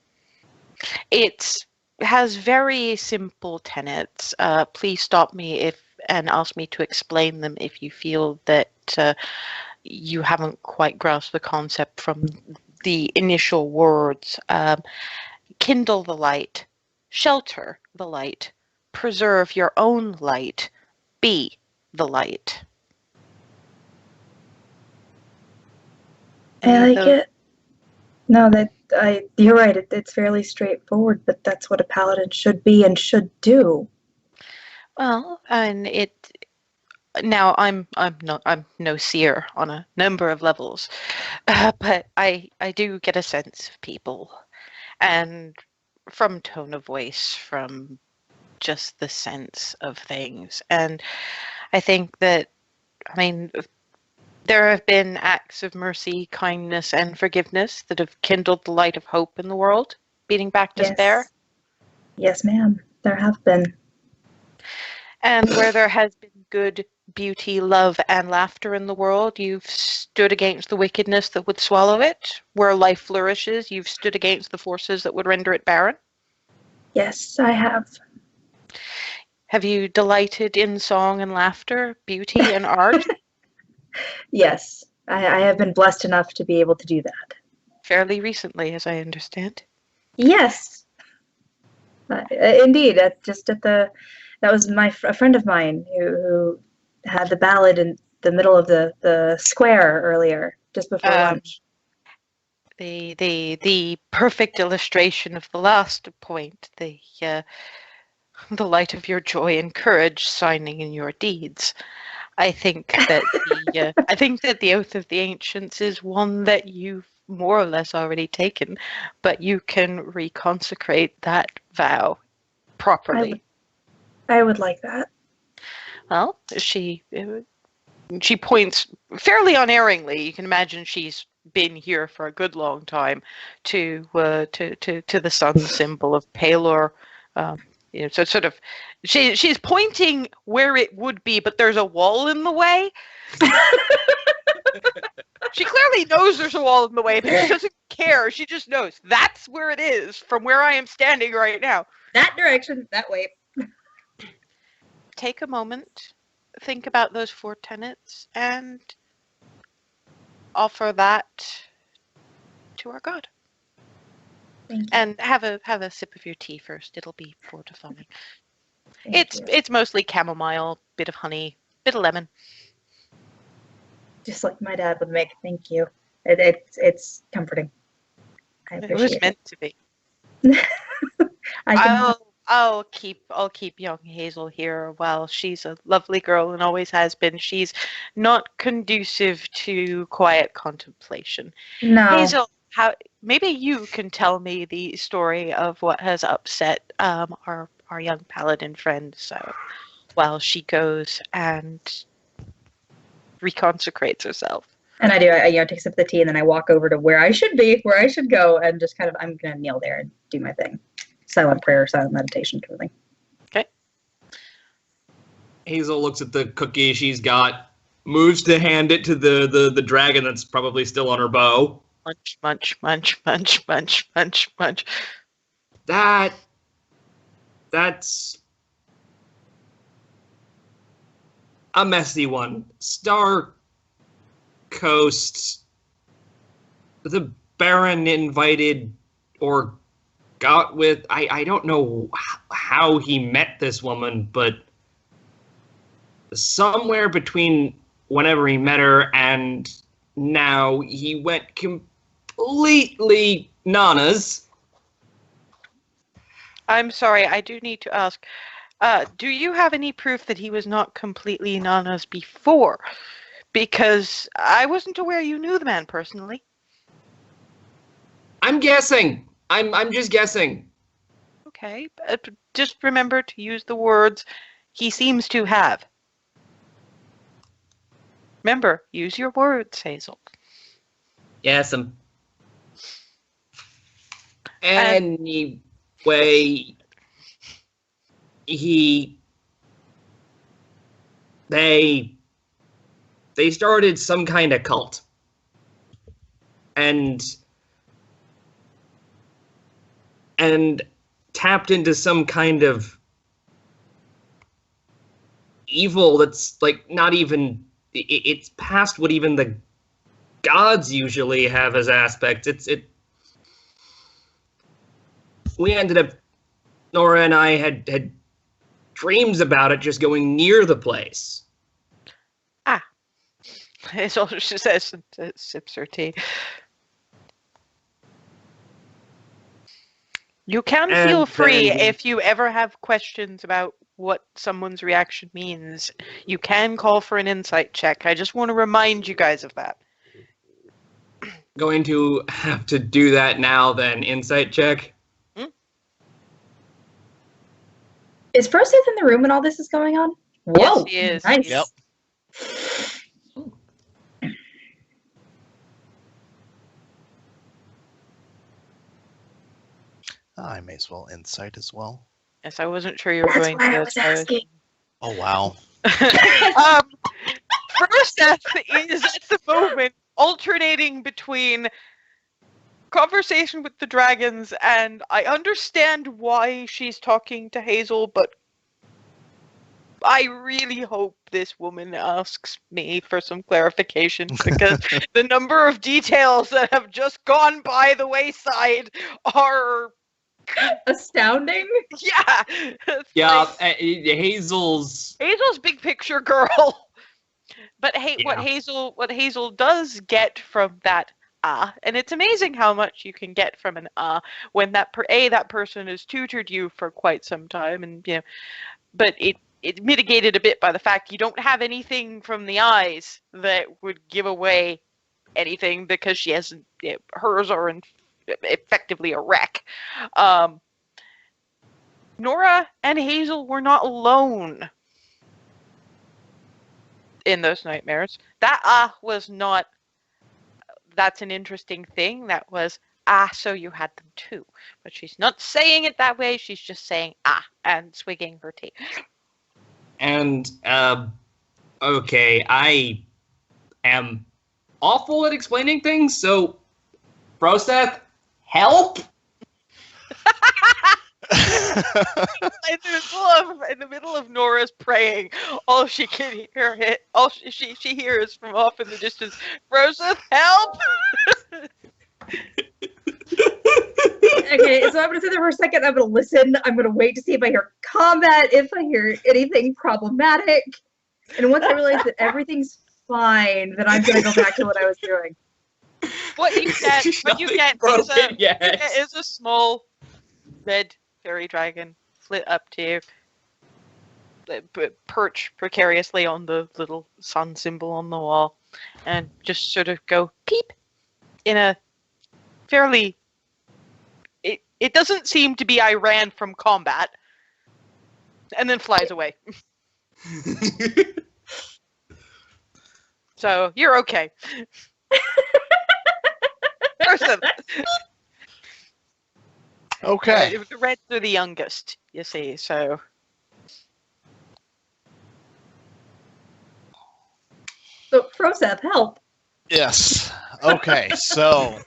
It has very simple tenets. Please stop me and ask me to explain them if you feel that you haven't quite grasped the concept from the initial words. Kindle the light, shelter the light, preserve your own light, be the light. I like it. No, you're right. It's fairly straightforward, but that's what a paladin should be and should do. Well, and now I'm no seer on a number of levels, but I do get a sense of people, and from tone of voice, from just the sense of things, and I think that, I mean, there have been acts of mercy, kindness, and forgiveness that have kindled the light of hope in the world, beating back despair. Yes, ma'am. There have been. And where there has been good, beauty, love, and laughter in the world, you've stood against the wickedness that would swallow it. Where life flourishes, you've stood against the forces that would render it barren. Yes, I have. Have you delighted in song and laughter, beauty and art? Yes, I have been blessed enough to be able to do that. Fairly recently, as I understand. Yes. Indeed, that was a friend of mine who had the ballad in the middle of the square earlier, just before lunch. The perfect illustration of the last point, the light of your joy and courage shining in your deeds. I think that the Oath of the Ancients is one that you've more or less already taken, but you can reconsecrate that vow properly. I would like that. Well, she points fairly unerringly. You can imagine she's been here for a good long time to the sun symbol of Palor. So sort of, she's pointing where it would be, but there's a wall in the way. She clearly knows there's a wall in the way, but she doesn't care. She just knows that's where it is from where I am standing right now. That direction, that way. Take a moment, think about those 4 tenets, and offer that to our god. Thank you. And have a sip of your tea first. It'll be fortifying. Thank you. It's mostly chamomile, bit of honey, bit of lemon. Just like my dad would make. Thank you. It's comforting. I appreciate It was meant to be. I'll keep young Hazel here while she's a lovely girl and always has been. She's not conducive to quiet contemplation. No. Hazel, maybe you can tell me the story of what has upset our young paladin friend. So while she goes and reconsecrates herself. And I do. I take a sip of the tea, and then I walk over to where I should be, where I should go, and just kind of, I'm gonna kneel there and do my thing. Silent prayer, silent meditation, kind of thing. Okay. Hazel looks at the cookie she's got, moves to hand it to the dragon that's probably still on her bow. Munch, munch, munch, munch, munch, munch, munch. That's a messy one. Star Coast, the Baron invited or got with, I don't know how he met this woman, but somewhere between whenever he met her and now, he went completely nanas. I'm sorry, I do need to ask. Do you have any proof that he was not completely nanas before? Because I wasn't aware you knew the man personally. I'm guessing. I'm just guessing. Okay, but just remember to use the words he seems to have. Remember, use your words, Hazel. Yes. Anyway, they started some kind of cult. And tapped into some kind of evil that's like not even, it's past what even the gods usually have as aspects. We ended up, Nora and I had dreams about it just going near the place. It's all she says and sips her tea. You can feel free if you ever have questions about what someone's reaction means. You can call for an insight check. I just want to remind you guys of that. Going to have to do that now then. Insight check. Is Proceth in the room when all this is going on? Whoa, yes, he is. Nice. Yep. I may as well insight as well. Yes, I wasn't sure you were That's going why to. I was asking. Oh, wow. Proceth is at the moment alternating between conversation with the dragons and I understand why she's talking to Hazel, but I really hope this woman asks me for some clarification because the number of details that have just gone by the wayside are Astounding. yeah. Yeah, Like, Hazel's big picture girl. But what Yeah. Hazel does get from that and it's amazing how much you can get from an when that person has tutored you for quite some time, and but it's mitigated a bit by the fact you don't have anything from the eyes that would give away anything because she hasn't. Hers are effectively a wreck. Nora and Hazel were not alone in those nightmares. That was not. That's an interesting thing. That was so you had them too. But she's not saying it that way. She's just saying and swigging her tea. and okay, I am awful at explaining things, so Proceth, help. In the middle of Nora's praying, all she can hear she hears from off in the distance, Proceth, help! Okay, so I'm gonna sit there for a second. I'm gonna listen. I'm gonna wait to see if I hear combat, if I hear anything problematic. And once I realize that everything's fine, then I'm gonna go back to what I was doing. What you get is a small red fairy dragon flit up to you, perch precariously on the little sun symbol on the wall, and just sort of go peep in a fairly. It doesn't seem to be I ran from combat, and then flies away. So you're okay. Person. Okay. The Reds are the youngest, you see, so. So, Frosep, help. Yes. Okay. So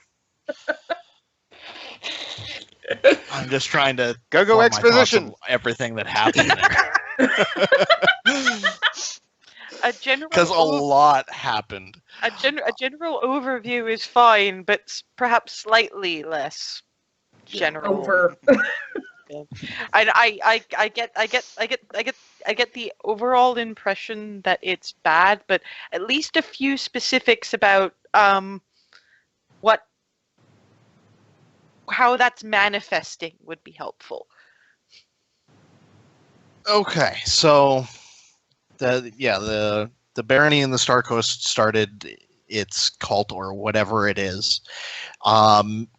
I'm just trying to Go form my thoughts exposition. of everything that happened there. A general Because a lot happened. a general overview is fine, but perhaps slightly less general. Over. I get the overall impression that it's bad, but at least a few specifics about how that's manifesting would be helpful. Okay, so the barony in the Star Coast started its cult or whatever it is.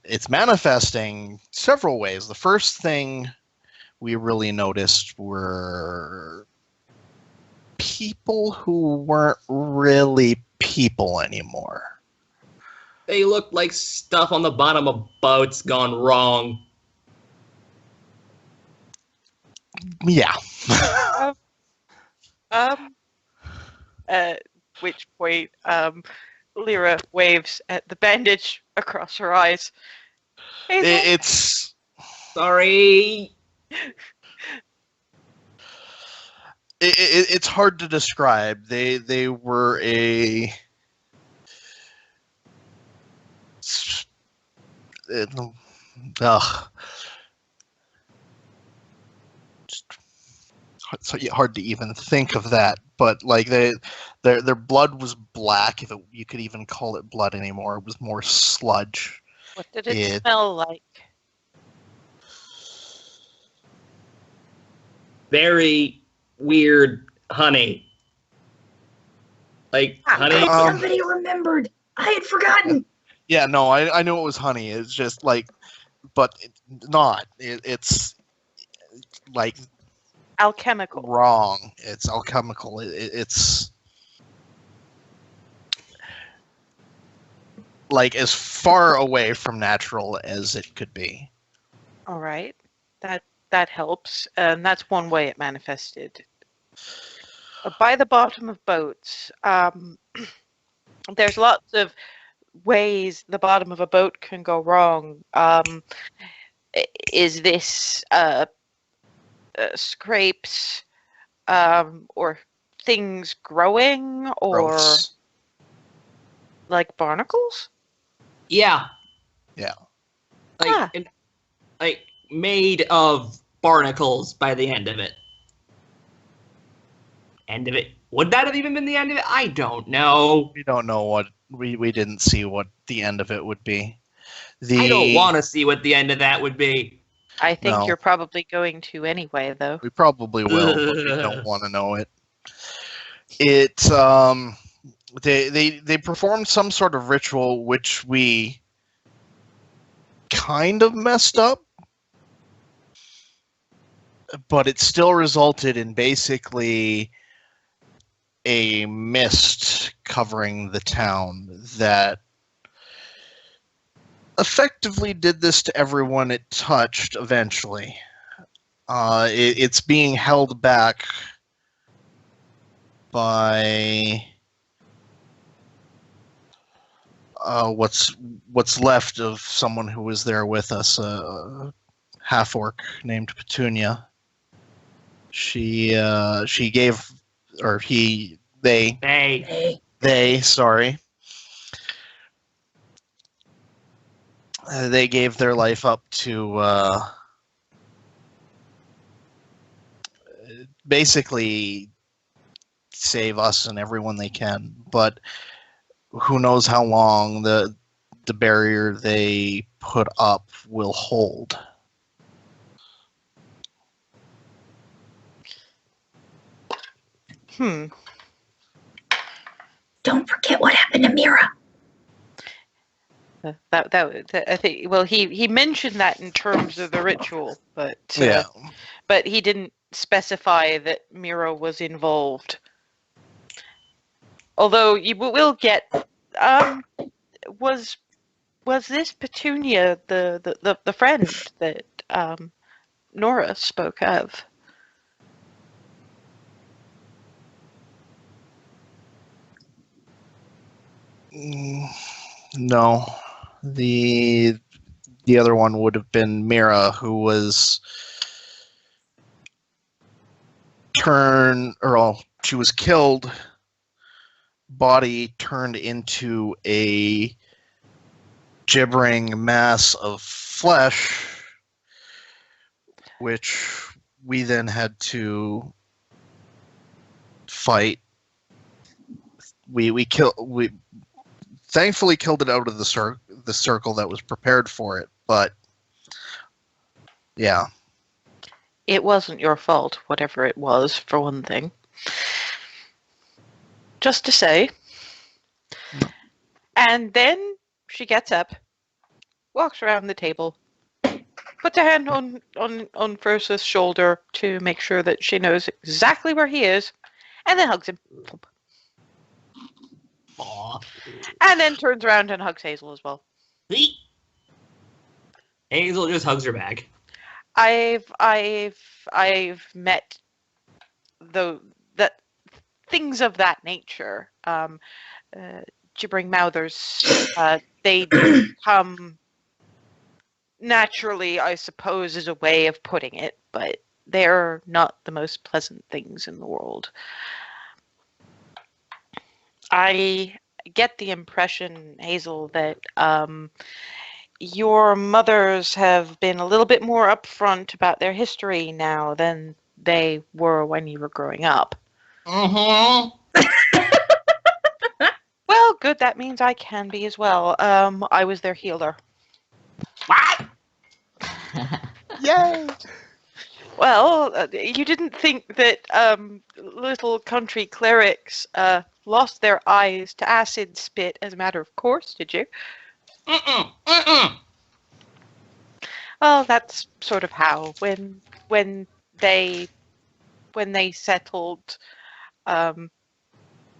It's manifesting several ways. The first thing we really noticed were people who weren't really people anymore. They look like stuff on the bottom of boats gone wrong. Yeah. At which point, Lyra waves at the bandage across her eyes. Hazel? It's Sorry. it's hard to describe. They were a ugh. It's hard to even think of that, but like their blood was black, if you could even call it blood anymore. It was more sludge. What did it smell like? Very weird honey. Like honey. Somebody remembered. I had forgotten. Yeah, no, I knew it was honey. It's just like, but not. It's like Alchemical. wrong. It's alchemical. It's like as far away from natural as it could be. All right, that helps, and that's one way it manifested. By the bottom of boats, there's lots of ways the bottom of a boat can go wrong. Is this scrapes or things growing or Gross. like barnacles? Yeah. Yeah. Like made of barnacles by the end of it. End of it. Would that have even been the end of it? I don't know. We don't know what we didn't see what the end of it would be. I don't want to see what the end of that would be. I think No. you're probably going to anyway, though. We probably will, but we don't want to know it. They performed some sort of ritual which we kind of messed up, but it still resulted in basically a mist covering the town that effectively did this to everyone it touched eventually. It's being held back by what's left of someone who was there with us, a half-orc named Petunia. They gave their life up to basically save us and everyone they can, but who knows how long the barrier they put up will hold. Don't forget what happened to Mira. That I think. Well, he mentioned that in terms of the ritual, but Yeah. but he didn't specify that Mira was involved. Although you will get, was this Petunia the friend that Nora spoke of? No, the other one would have been Mira, who was she was killed, body turned into a gibbering mass of flesh, which we then had to fight. We thankfully killed it out of the circle that was prepared for it, but yeah. It wasn't your fault, whatever it was, for one thing. Just to say. And then she gets up, walks around the table, puts her hand on Versa's shoulder to make sure that she knows exactly where he is, and then hugs him. Aw. And then turns around and hugs Hazel as well. Hazel just hugs her back. I've met the things of that nature. Gibbering mouthers. They come naturally, I suppose, is a way of putting it, but they're not the most pleasant things in the world. I get the impression, Hazel, that your mothers have been a little bit more upfront about their history now than they were when you were growing up. Mm-hmm. Well, good, that means I can be as well. I was their healer. What? Yay! Well, you didn't think that little country clerics lost their eyes to acid spit as a matter of course, did you? Mm-mm. Mm-mm. Well, that's sort of how when they settled,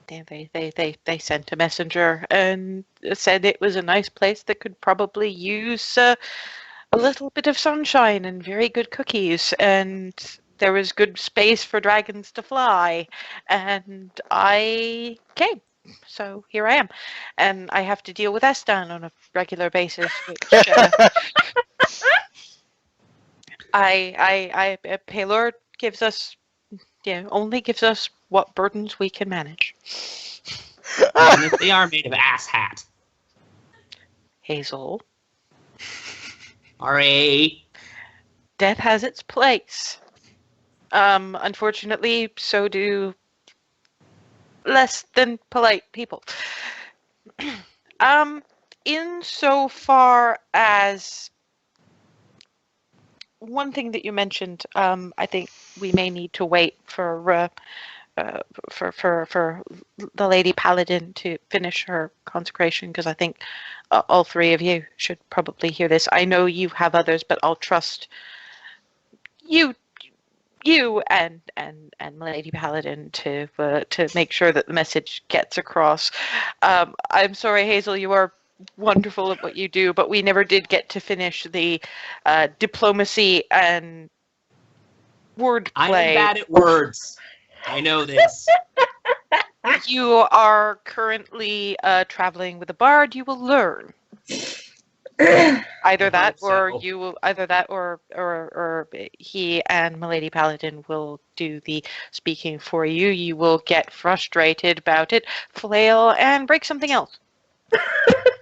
they sent a messenger and said it was a nice place that could probably use a little bit of sunshine and very good cookies, and there was good space for dragons to fly, and I came. So here I am, and I have to deal with Estan on a regular basis, which Paylor gives us, only gives us what burdens we can manage. Even if they are made of ass hat. Hazel, R.A. death has its place. Unfortunately, so do less than polite people. Insofar as one thing that you mentioned, I think we may need to wait for the Lady Paladin to finish her consecration, because I think all three of you should probably hear this. I know you have others, but I'll trust you and Lady Paladin to make sure that the message gets across. I'm sorry, Hazel, you are wonderful at what you do, but we never did get to finish the diplomacy and wordplay. I am bad at words. I know this. You are currently traveling with a bard. You will learn. Either that, or so. you will or he and Milady Paladin will do the speaking for you. You will get frustrated about it, flail, and break something else.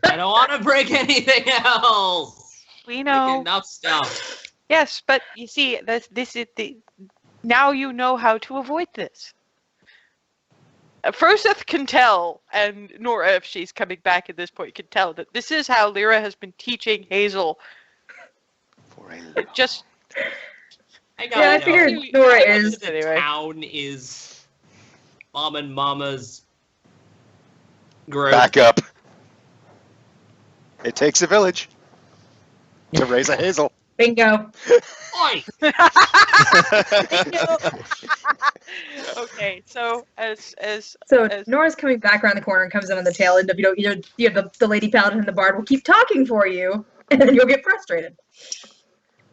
I don't want to break anything else. We know. Break enough stuff. Yes, but you see, this is the. Now you know how to avoid this. Froseth can tell, and Nora, if she's coming back at this point, can tell that this is how Lyra has been teaching Hazel. For a Just Yeah, I figured Nora is. The Anyway. town is Mom and Mama's group. back up. It takes a village to raise a Hazel. Bingo. Oi! Okay, so as So as Nora's coming back around the corner and comes in on the tail end of, the lady paladin and the bard will keep talking for you, and then you'll get frustrated.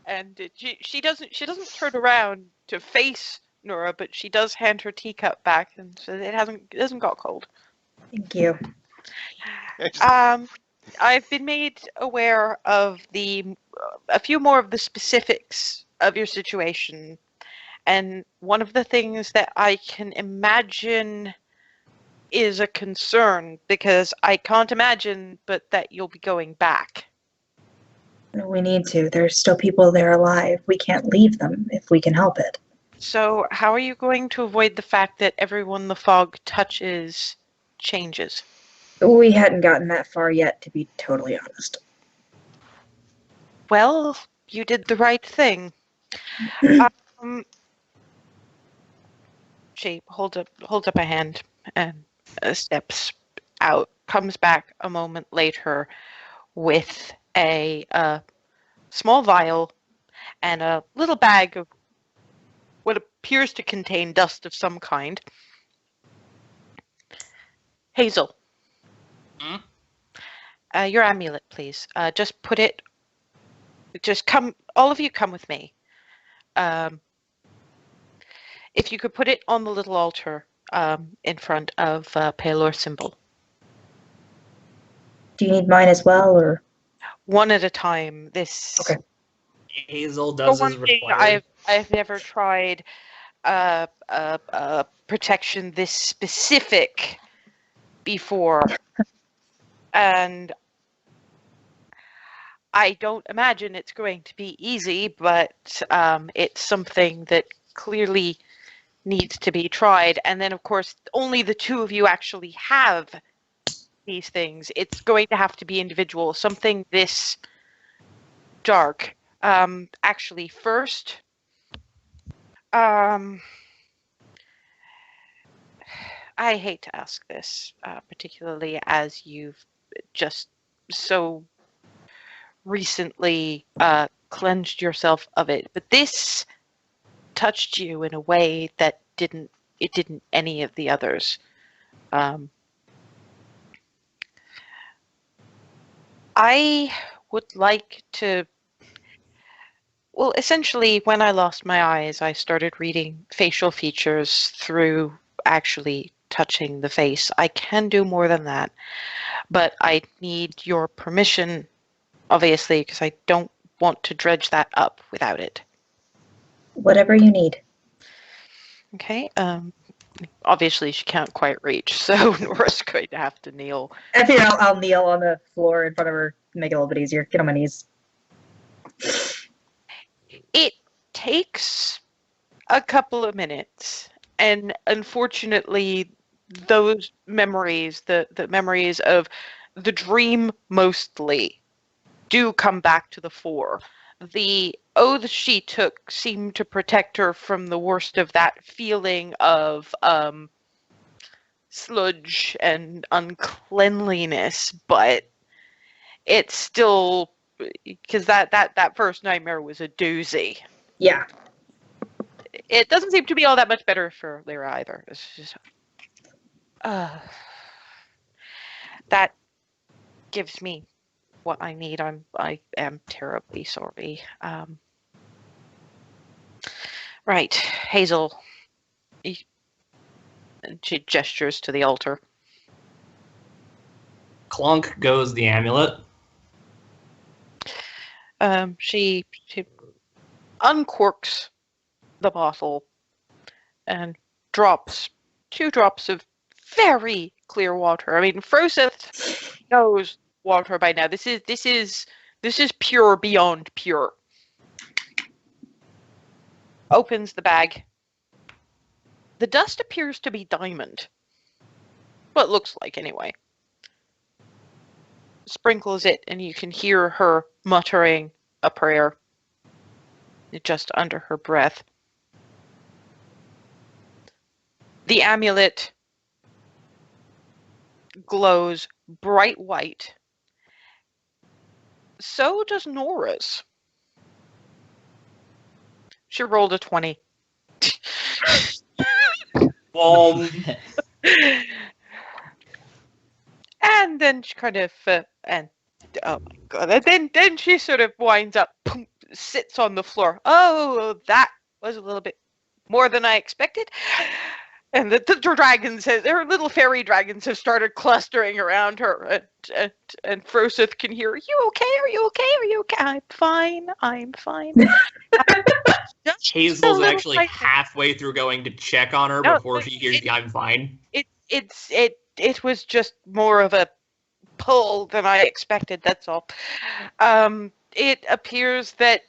and she doesn't turn around to face Nora, but she does hand her teacup back, and so it hasn't got cold. Thank you. I've been made aware of a few more of the specifics of your situation, and one of the things that I can imagine is a concern, because I can't imagine but that you'll be going back. We need to. There's still people there alive. We can't leave them if we can help it. So how are you going to avoid the fact that everyone the fog touches changes? We hadn't gotten that far yet, to be totally honest. Well, you did the right thing. Um, she holds up a hand and steps out, comes back a moment later with a small vial and a little bag of what appears to contain dust of some kind. Hazel. Hmm? Your amulet, please. Just put it. Just come. All of you, come with me. If you could put it on the little altar in front of Paelor's symbol. Do you need mine as well, or? One at a time. This. Okay. Hazel For does one as thing, required. I've never tried protection this specific before, and I don't imagine it's going to be easy, but it's something that clearly needs to be tried. And then, of course, only the two of you actually have these things. It's going to have to be individual. Something this dark. Actually, first, I hate to ask this, particularly as you've just so recently cleansed yourself of it, but this touched you in a way that didn't any of the others. I would like to. Well, essentially, when I lost my eyes, I started reading facial features through actually touching the face. I can do more than that, but I need your permission, obviously, because I don't want to dredge that up without it. Whatever you need. Okay. Obviously, she can't quite reach, so Nora's going to have to kneel. I figure I'll kneel on the floor in front of her, make it a little bit easier. Get on my knees. It takes a couple of minutes, and unfortunately, those memories, the memories of the dream mostly, do come back to the fore. The oath she took seemed to protect her from the worst of that feeling of sludge and uncleanliness, but it's still, because that first nightmare was a doozy. Yeah. It doesn't seem to be all that much better for Lyra either. It's just, that gives me what I need. I am terribly sorry. Right, Hazel. She gestures to the altar. Clunk goes the amulet. She uncorks the bottle and drops 2 drops of very clear water. I mean, Froseth knows water by now. This is pure beyond pure. Opens the bag. The dust appears to be diamond. What it looks like, anyway. Sprinkles it, and you can hear her muttering a prayer just under her breath. The amulet glows bright white. So does Nora's. She rolled a 20. Boom. And then she kind of, and oh my god, and then she sort of winds up, boom, sits on the floor. Oh, that was a little bit more than I expected. And the dragons, their little fairy dragons have started clustering around her. And Froseth can hear, are you okay? Are you okay? Are you okay? I'm fine. I'm fine. Just a Hazel's little actually frightened. halfway through going to check on her No, before she hears the I'm fine. It was just more of a pull than I expected, that's all. It appears that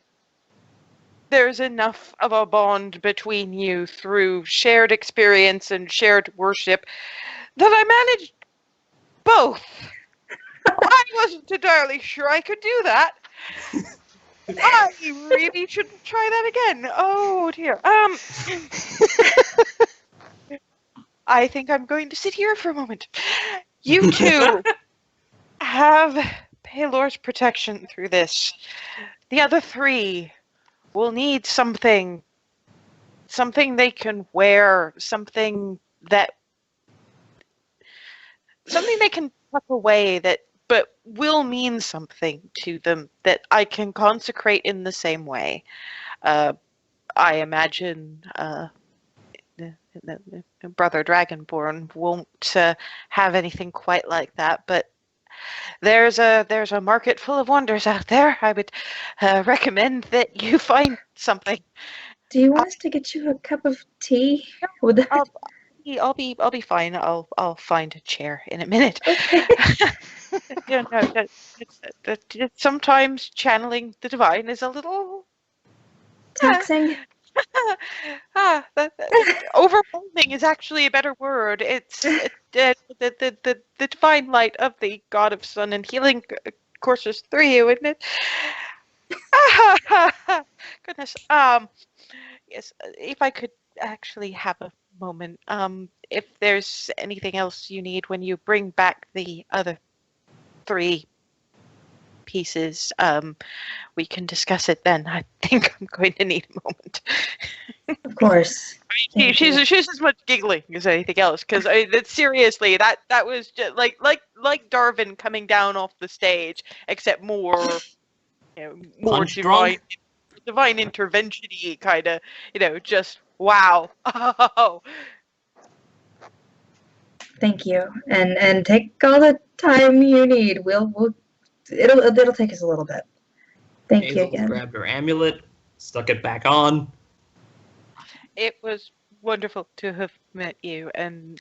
there's enough of a bond between you through shared experience and shared worship that I managed both. I wasn't entirely sure I could do that. I really shouldn't try that again. Oh dear. I think I'm going to sit here for a moment. You two have Paylor's protection through this. The other three will need something they can wear, something they can tuck away that but will mean something to them that I can consecrate in the same way. I imagine the Brother Dragonborn won't have anything quite like that, but there's a market full of wonders out there. I would recommend that you find something. Do you want us to get you a cup of tea? Would that... I'll be fine. I'll find a chair in a minute. Okay. Sometimes channeling the divine is a little Taxing. overwhelming is actually a better word. It's the divine light of the God of Sun and Healing courses through you, isn't it? Goodness. Yes. If I could actually have a moment. If there's anything else you need when you bring back the other 3 pieces, we can discuss it then. I think I'm going to need a moment. Of course. She's as much giggling as anything else, because seriously, that was just like Darvin coming down off the stage, except more more Punch drunk? divine intervention-y kind of, just wow. Oh. Thank you, and take all the time you need. It'll take us a little bit. Thank you Hazel again. grabbed her amulet, stuck it back on. It was wonderful to have met you, and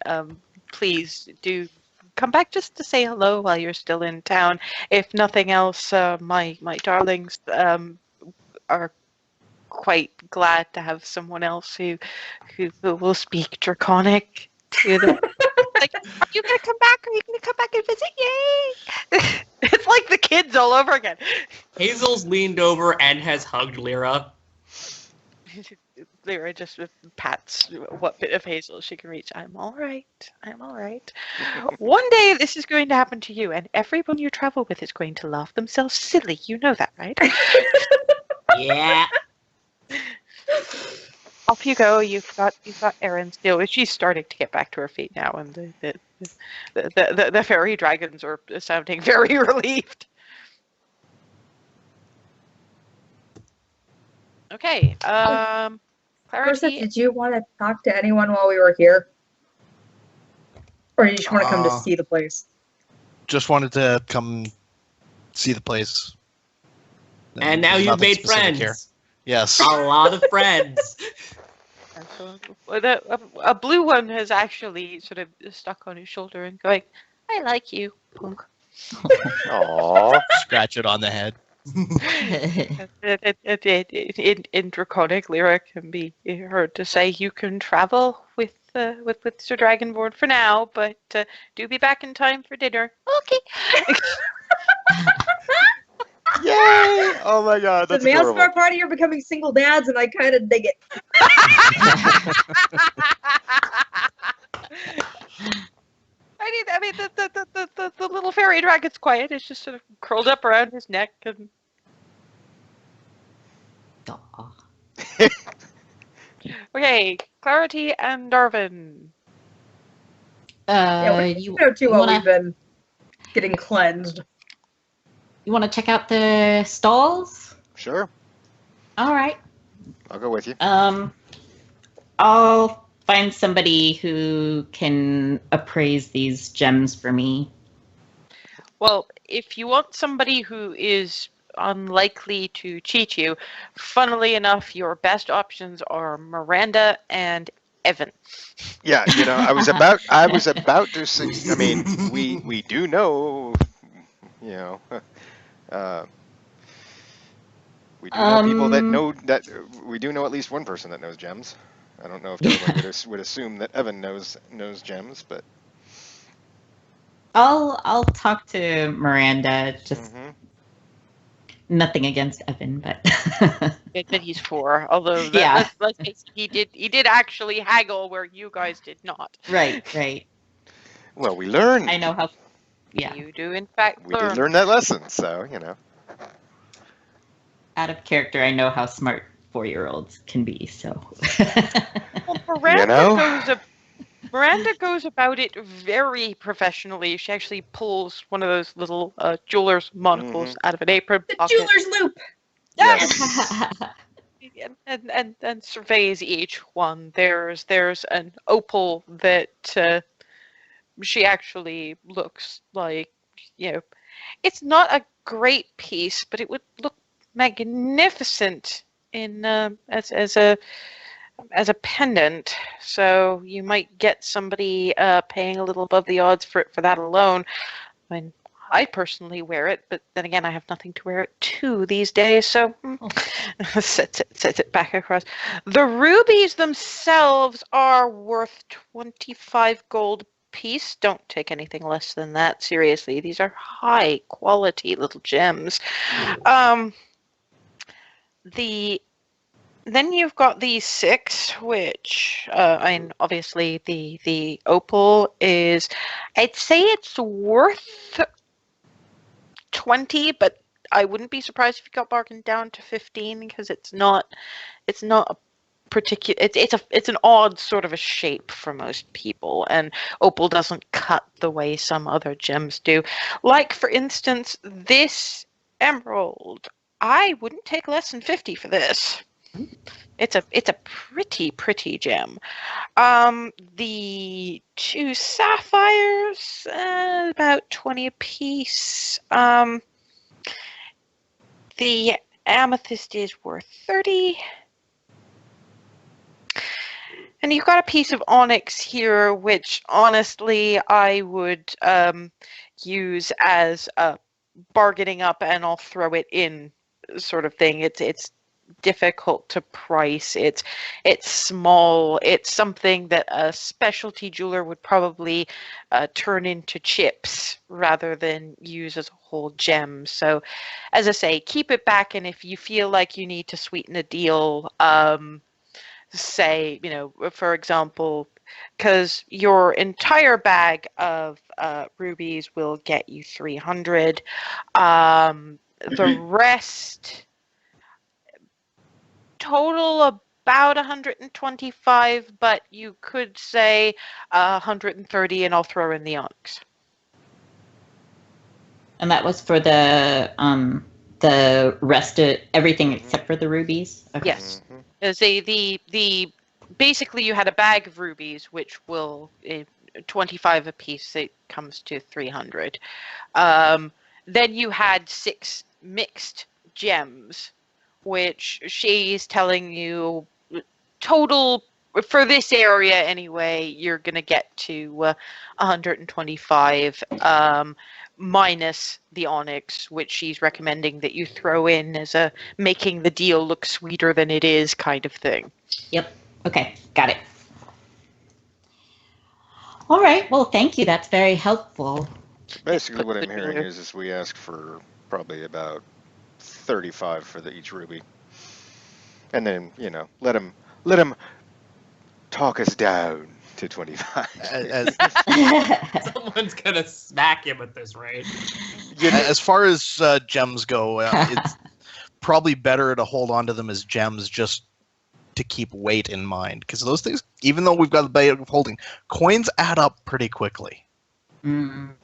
please do come back just to say hello while you're still in town. If nothing else, my darlings are quite glad to have someone else who will speak Draconic to them. Like, are you gonna come back? Are you gonna come back and visit? Yay! It's like the kids all over again. Hazel's leaned over and has hugged Lyra. Lyra just pats what bit of Hazel she can reach. I'm all right. I'm all right. One day this is going to happen to you, and everyone you travel with is going to laugh themselves silly. You know that, right? Yeah. Off you go. You've got errands to deal with. She's starting to get back to her feet now, and the fairy dragons are sounding very relieved. Okay. Corsa, Clarity. did you want to talk to anyone while we were here? Or you just want to come to see the place? Just wanted to come see the place. And now you've Nothing made specific friends. here. Yes. A lot of friends. A blue one has actually sort of stuck on his shoulder and going, I like you, punk. Aww. Scratch it on the head. In Draconic, Lyra can be heard to say, you can travel with Sir Dragonborn for now, but do be back in time for dinner. Okay. Yay! Oh my god, The that's male adorable. star party are becoming single dads, and I kind of dig it. I mean, the little fairy dragon's quiet. It's just sort of curled up around his neck, and Aw. Okay, Clarity and Darvin. Yeah, we You know too while wanna we've been getting cleansed. check out the stalls? Sure, All right. I'll go with you. I'll find somebody who can appraise these gems for me. Well, if you want somebody who is unlikely to cheat you, funnily enough, your best options are Miranda and Evan. Yeah, I was about to I mean, we do know, you know, uh, we do know people that know that we do know at least one person that knows gems. I don't know if Darwin would assume that Evan knows gems, but I'll talk to Miranda. Just mhm. nothing against Evan, but That he's for. Although Yeah. let's face it, he did actually haggle where you guys did not. right. Well, we learned. I know how. Yeah. You do in fact We did learn. learn that lesson, so Out of character, I know how smart 4-year-olds can be. So. Well, Miranda know. Miranda goes about it very professionally. She actually pulls one of those little jeweler's monocles out of an apron The pocket. jeweler's loop. Yes. And surveys each one. There's an opal that she actually looks like, it's not a great piece, but it would look magnificent in as a pendant. So you might get somebody paying a little above the odds for that alone. I mean, I personally wear it, but then again, I have nothing to wear it to these days, so sets it back across. The rubies themselves are worth 25 gold piece. Don't take anything less than that seriously. These are high quality little gems. Then you've got these 6, which I mean, obviously the opal is, I'd say it's worth 20, but I wouldn't be surprised if it got bargained down to 15 because it's not a particular, it's an odd sort of a shape for most people, and opal doesn't cut the way some other gems do. Like, for instance, this emerald, I wouldn't take less than 50 for this. It's a pretty gem. The 2 sapphires, about 20 a piece. The amethyst is worth 30. And you've got a piece of onyx here, which honestly I would use as a bargaining up and I'll throw it in sort of thing. It's difficult to price. It's small. It's something that a specialty jeweler would probably turn into chips rather than use as a whole gem. So, as I say, keep it back, and if you feel like you need to sweeten a deal, say, for example, because your entire bag of rubies will get you 300. The rest total about 125, but you could say 130, and I'll throw in the onyx. And that was for the rest of everything except for the rubies. Okay. Yes. The basically you had a bag of rubies, which will 25 a piece. It comes to 300. Then you had 6 mixed gems, which she's telling you total for this area anyway, you're going to get to 125 minus the onyx, which she's recommending that you throw in as a making the deal look sweeter than it is kind of thing. Yep. Okay. Got it. All right. Well, thank you. That's very helpful. Basically, what I'm hearing is we ask for probably about 35 for each ruby, and then let him talk us down to 25. Someone's gonna smack him at this rate. As far as gems go, it's probably better to hold on to them as gems just to keep weight in mind, because those things, even though we've got the bag of holding, coins add up pretty quickly. Mm.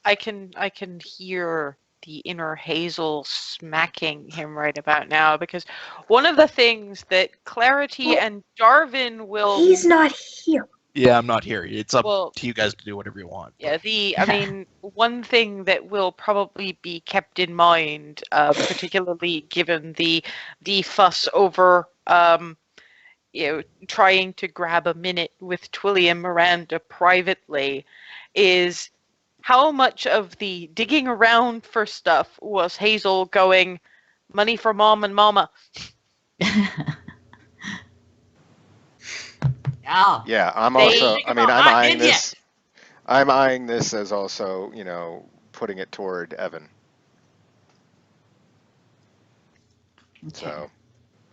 I can hear the inner Hazel smacking him right about now, because one of the things that Clarity and Darvin will He's not here. Yeah, I'm not here. It's up well to you guys to do whatever you want. yeah I mean, one thing that will probably be kept in mind, particularly given the fuss over trying to grab a minute with Twilly and Miranda privately, is how much of the digging around for stuff was Hazel going, money for mom and mama. Yeah. Yeah, I'm They- also. I mean, I'm Not eyeing in yet. this. I'm eyeing this as also, putting it toward Evan. So,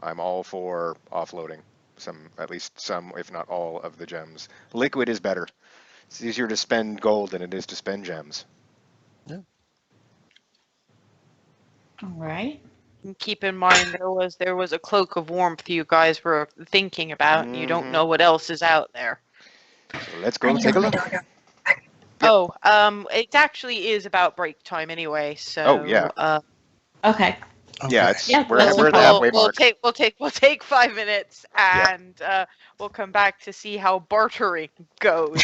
I'm all for offloading at least some, if not all, of the gems. Liquid is better. It's easier to spend gold than it is to spend gems. All right. Keep in mind there was a cloak of warmth you guys were thinking about, and you don't know what else is out there. So let's I go need to take a let my look. dog out. Oh, it actually is about break time anyway, so Oh, yeah. Okay. Yeah, Okay. it's Yeah, we're that's we're at the fine. halfway we'll mark. take 5 minutes, Yeah. and we'll come back to see how bartering goes.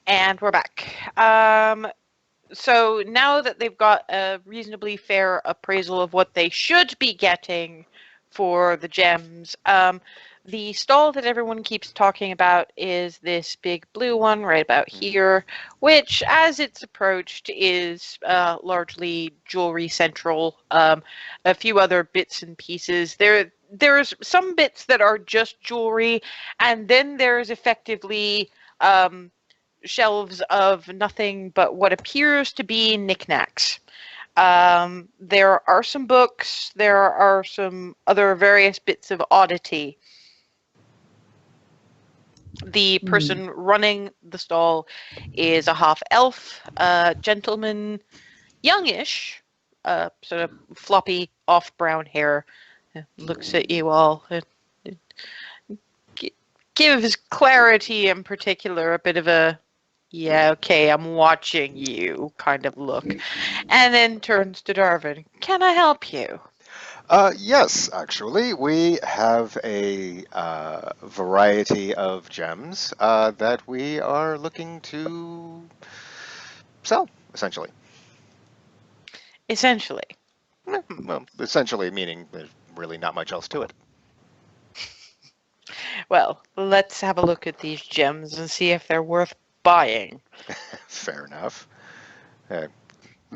And we're back. So now that they've got a reasonably fair appraisal of what they should be getting for the gems, the stall that everyone keeps talking about is this big blue one right about here, which, as it's approached, is largely jewelry central. A few other bits and pieces. There's some bits that are just jewelry, and then there's effectively shelves of nothing but what appears to be knickknacks. There are some books. There are some other various bits of oddity. The person running the stall is a half elf, gentleman, youngish, sort of floppy, off brown hair. Looks at you all and gives Clarity in particular a bit of a, yeah, okay, I'm watching you kind of look. And then turns to Darvin. Can I help you? Yes, actually, we have a variety of gems that we are looking to sell, essentially. Essentially. Well, essentially meaning there's really not much else to it. Well, let's have a look at these gems and see if they're worth buying. Fair enough.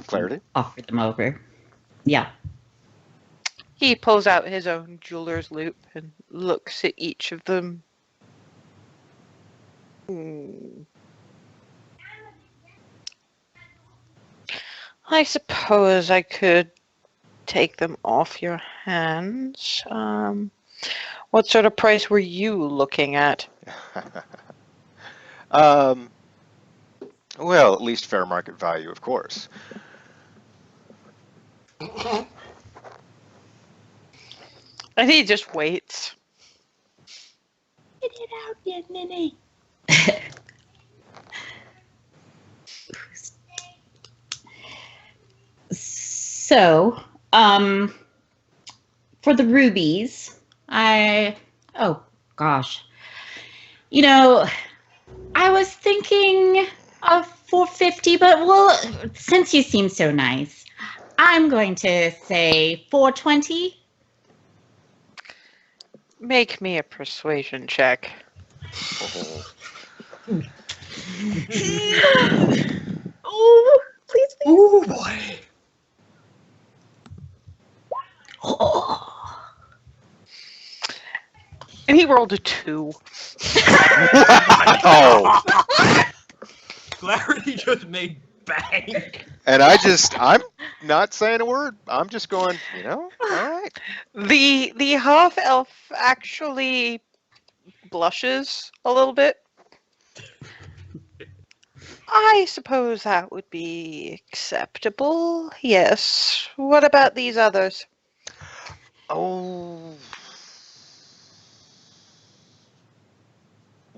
Clarity? Offer them over. Yeah. He pulls out his own jeweler's loupe and looks at each of them. I suppose I could take them off your hands. What sort of price were you looking at? Well, at least fair market value, of course. And he just waits. Get it out, you ninny. So, for the rubies, oh gosh. You know, I was thinking of 450, but well, since you seem so nice, I'm going to say 420. Make me a persuasion check. Oh, please, please. Oh boy. Oh. And he rolled a 2. Oh, Clarity just made bank. and I'm not saying a word. I'm just going, all right. The half elf actually blushes a little bit. I suppose that would be acceptable. Yes. What about these others? Oh.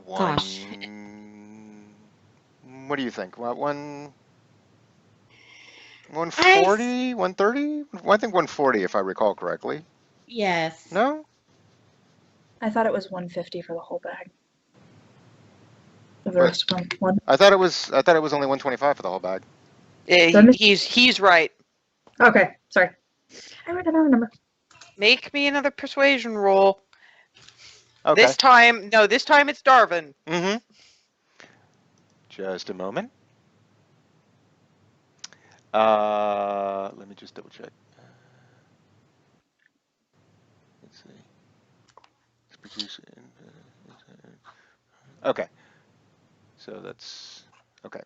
Gosh. What do you think? What, 140? 130? Well, I think 140 if I recall correctly. Yes. No? I thought it was 150 for the whole bag. The What? rest one. I thought it was only 125 for the whole bag. He's right. Okay, sorry. I read another number. Make me another persuasion roll. Okay. This time it's Darvin. Mm-hmm. Just a moment. Let me just double check. Let's see. Okay. So that's okay.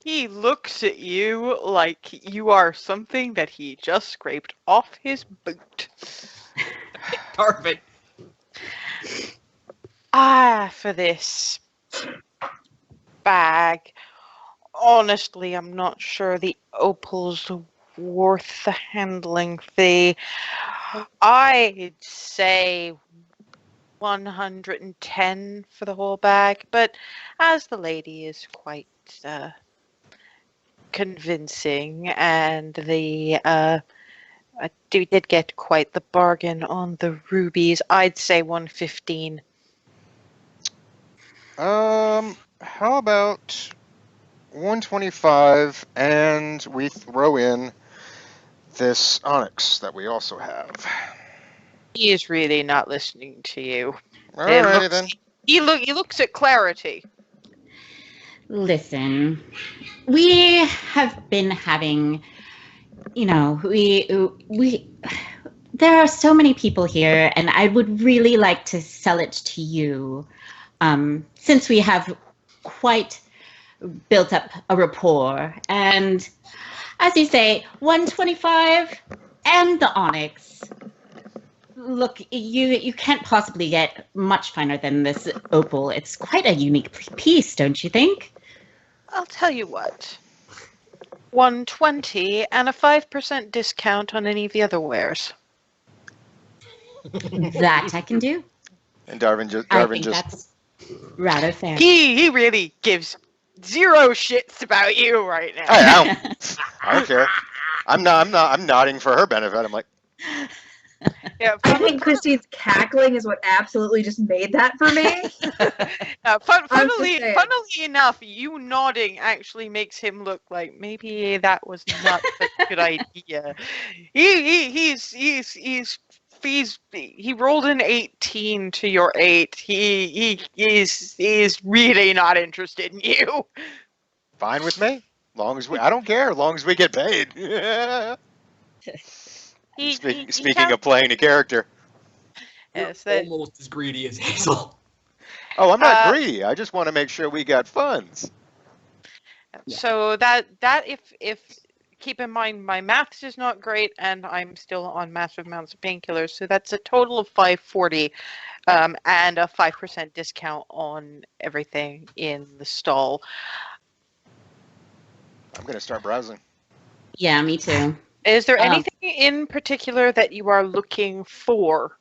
He looks at you like you are something that he just scraped off his boot. Perfect. For this bag, honestly, I'm not sure the opal's worth the handling fee. I'd say 110 for the whole bag, but as the lady is quite convincing, and I did get quite the bargain on the rubies, I'd say 115. How about 125 and we throw in this onyx that we also have. He is really not listening to you. Alrighty then. He looks at Clarity. Listen, we have been having, there are so many people here, and I would really like to sell it to you, since we have quite built up a rapport. And as you say, 125 and the onyx. Look, you can't possibly get much finer than this opal. It's quite a unique piece, don't you think? I'll tell you what. 120 and a 5% discount on any of the other wares. That I can do. And Darvin I think just that's rather fair. He really gives zero shits about you right now. I don't care. I'm nodding for her benefit. I'm like, Yeah, I think Christine's cackling is what absolutely just made that for me. I'm just funnily saying. enough, you nodding actually makes him look like maybe that was not a good idea. He rolled an 18 to your 8. He's really not interested in you. Fine with me. I don't care. As long as we get paid. Speaking of playing a character. You're Yes, that, almost as greedy as Hazel. Oh, I'm not Uh, greedy. I just want to make sure we got funds. so that if keep in mind my maths is not great and I'm still on massive amounts of painkillers, so that's a total of 540, and a 5% discount on everything in the stall. I'm gonna start browsing. Yeah, me too. Is there Um, anything in particular that you are looking for?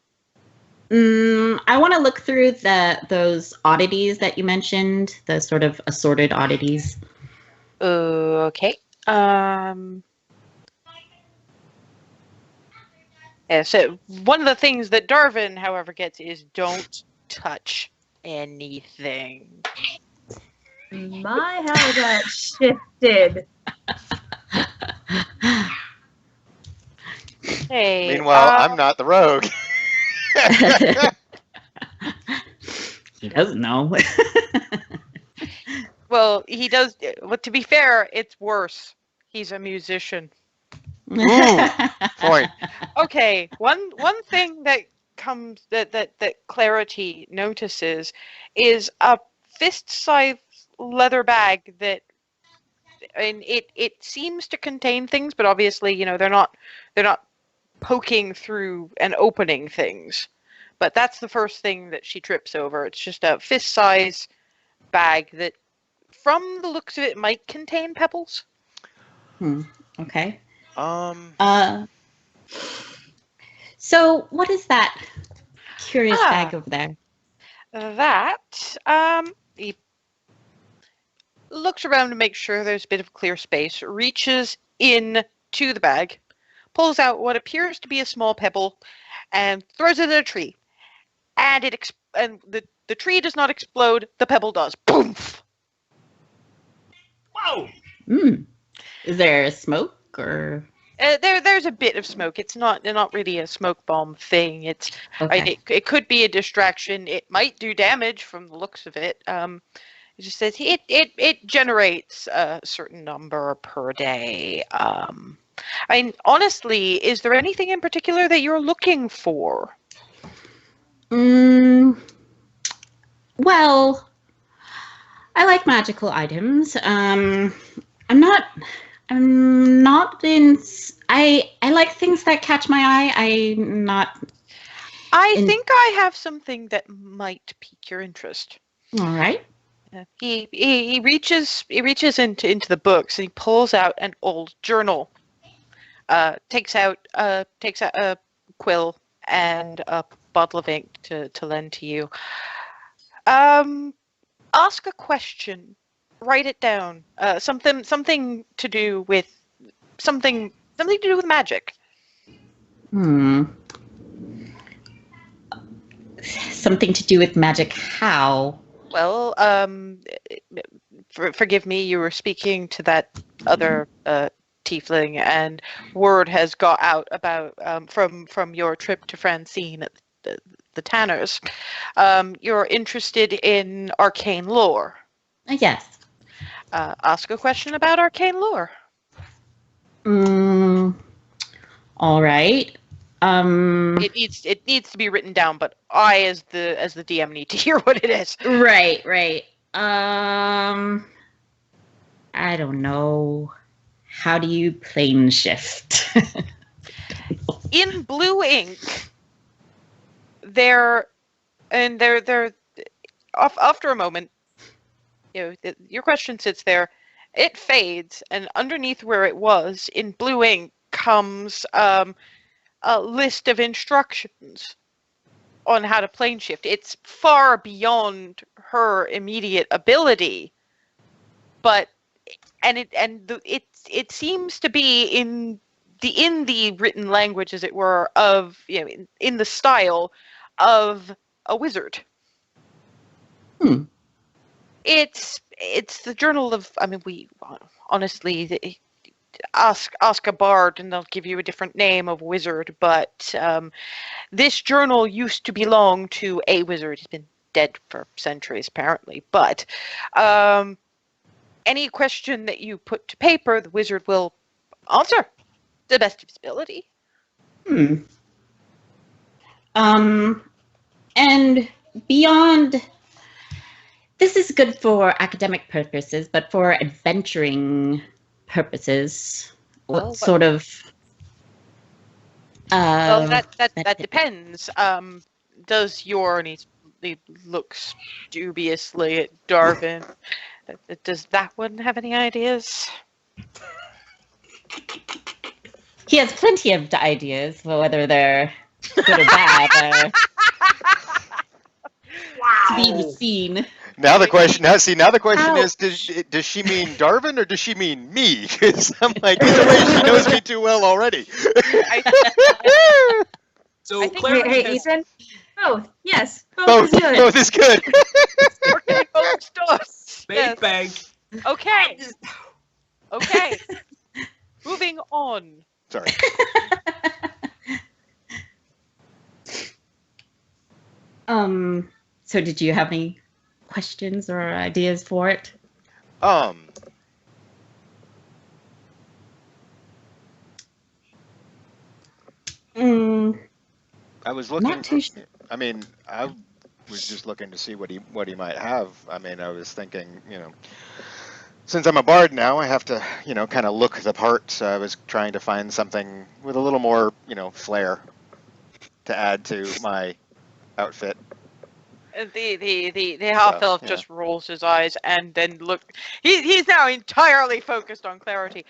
I want to look through those oddities that you mentioned, the sort of assorted oddities. Okay. Yeah, so one of the things that Darwin, however, gets is don't touch anything. My, how that shifted. Hey. Meanwhile, I'm not the rogue. He doesn't know. Well, he does. But to be fair, it's worse. He's a musician. Point. Okay, one thing that comes that Clarity notices is a fist-sized leather bag that, and it seems to contain things, but obviously, they're not poking through and opening things. But that's the first thing that she trips over. It's just a fist-sized bag that, from the looks of it, might contain pebbles. Okay. Um. So what is that curious Ah. bag over there? That, he looks around to make sure there's a bit of clear space, reaches in to the bag, pulls out what appears to be a small pebble, and throws it at a tree. And the tree does not explode. The pebble does. Boom! Whoa! Is there smoke or? There's a bit of smoke. It's not really a smoke bomb thing. It's Okay. it could be a distraction. It might do damage from the looks of it. It just says it generates a certain number per day. I mean, honestly, is there anything in particular that you're looking for? Well, I like magical items. I'm not in. I like things that catch my eye. I'm not. I think I have something that might pique your interest. All right. He reaches into the books and he pulls out an old journal. Takes out a quill and a bottle of ink to lend to you. Ask a question. Write it down. Something to do with something to do with magic. Something to do with magic. How? Well, forgive me. You were speaking to that other tiefling, and word has got out about from your trip to Francine at the Tanners. You're interested in arcane lore. Yes. Ask a question about arcane lore. All right. It needs to be written down, but I, as the DM, need to hear what it is. Right. I don't know. How do you plane shift? In blue ink, after a moment, your question sits there. It fades, and underneath where it was in blue ink comes a list of instructions on how to plane shift. It's far beyond her immediate ability, but it seems to be in in the written language, as it were, of in the style of a wizard. Hmm. It's the journal of. I mean, we honestly ask a bard, and they'll give you a different name of wizard. But this journal used to belong to a wizard. He's been dead for centuries, apparently. But any question that you put to paper, the wizard will answer to the best of his ability. Hmm. And beyond, this is good for academic purposes, but for adventuring purposes, Well, what sort of? Well, that depends. Does your and he looks dubiously at Darvin. Does that one have any ideas? He has plenty of ideas, but whether they're good or bad to be seen. Now the question is, Ouch. does she mean Darvin or does she mean me? Because I'm like, either way, she knows me too well already. So I think- Clarity Hey, has Ethan. Both. Yes. Both is good. Both is good. We're getting both stores. made Yes. bank. Okay. Okay. Moving on. Sorry. So did you have any questions or ideas for it? I was looking. Not too sure. I mean, I was just looking to see what he might have. I mean, I was thinking, since I'm a bard now, I have to, kind of look the part. So I was trying to find something with a little more, flair to add to my outfit. The half elf yeah. just rolls his eyes and then look. He's now entirely focused on clarity.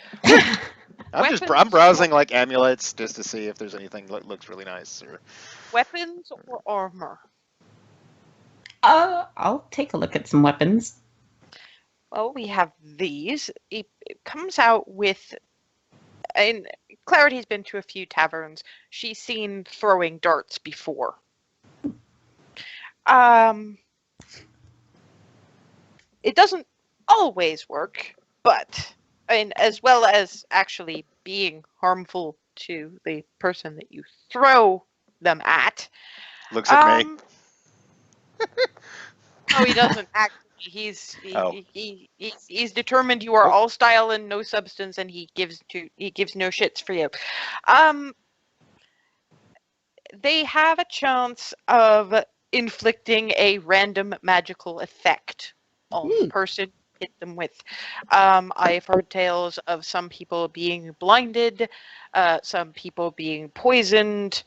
I'm Weapons browsing like amulets just to see if there's anything that looks really nice. Or... Weapons or armor? I'll take a look at some weapons. Well, we have these. It comes out with. And Clarity's been to a few taverns. She's seen throwing darts before. It doesn't always work, but as well as actually being harmful to the person that you throw them at. Looks at me. No, he doesn't actually. He's determined you are all style and no substance, and he gives no shits for you. They have a chance of inflicting a random magical effect on the person you hit them with. I've heard tales of some people being blinded, some people being poisoned,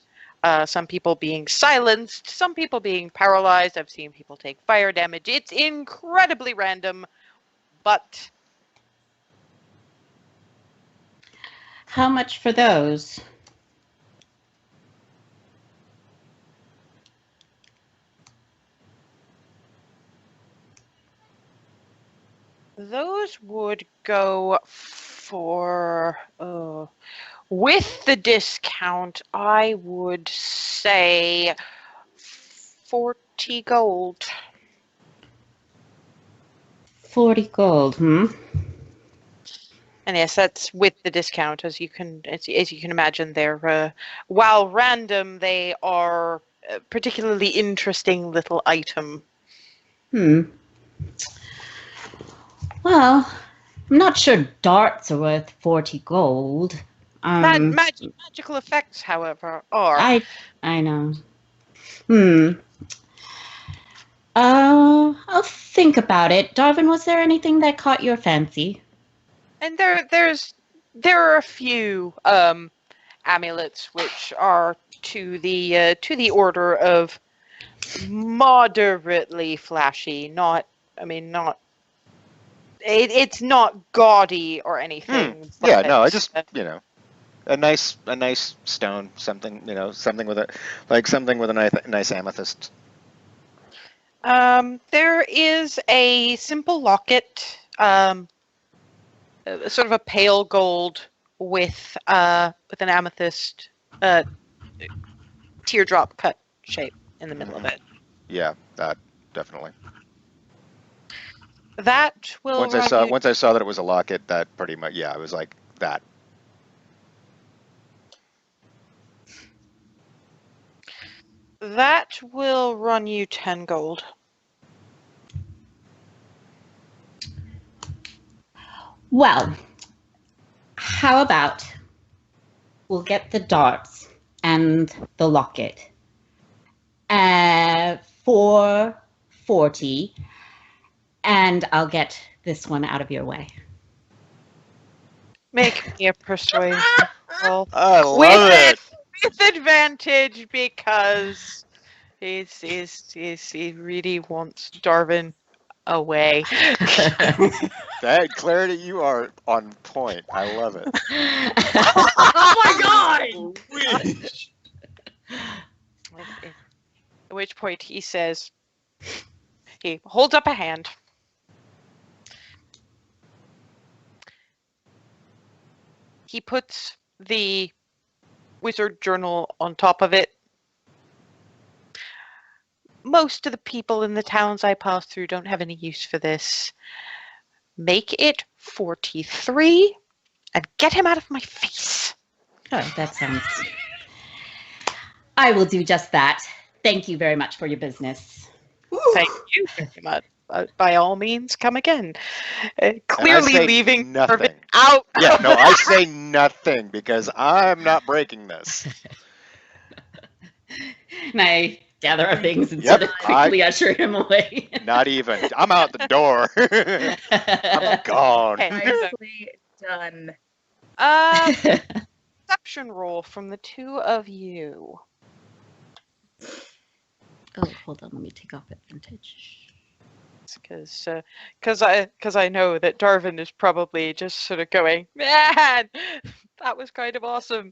some people being silenced, some people being paralyzed. I've seen people take fire damage. It's incredibly random, but... How much for those? Those would go for... with the discount, I would say 40 gold. 40 gold, And yes, that's with the discount, as you can imagine. They're while random, they are a particularly interesting little item. Well, I'm not sure darts are worth 40 gold. Magical effects, however, are. I know. I'll think about it. Darvin, was there anything that caught your fancy? And there are a few amulets which are to the order of moderately flashy. It's not gaudy or anything. Yeah, but, no, I just a nice stone, something something with a nice amethyst. There is a simple locket, sort of a pale gold with an amethyst teardrop cut shape in the middle of it. Yeah, that definitely. That will Once I run saw you. once I saw that it was a locket, that pretty much, yeah, I was like that. That will run you 10 gold. Well, how about we'll get the darts and the locket for 40, and I'll get this one out of your way. Make me a persuasion roll. I love With it. With advantage because he really wants Darwin away. That clarity, you are on point. I love it. Oh my god! Wish. At which point he says, he holds up a hand. He puts the wizard journal on top of it. Most of the people in the towns I pass through don't have any use for this. Make it 43 and get him out of my face. Oh, that sounds... I will do just that. Thank you very much for your business. Thank you very much. By all means, come again. Clearly And I say leaving nothing. Darvin out. Yeah, no, I say nothing because I'm not breaking this. And I gather our things and sort of quickly usher him away. Not even. I'm out the door. I'm gone. Okay. Nicely done. Perception roll from the two of you. Oh, hold on. Let me take off advantage. Because I know that Darvin is probably just sort of going, man, that was kind of awesome.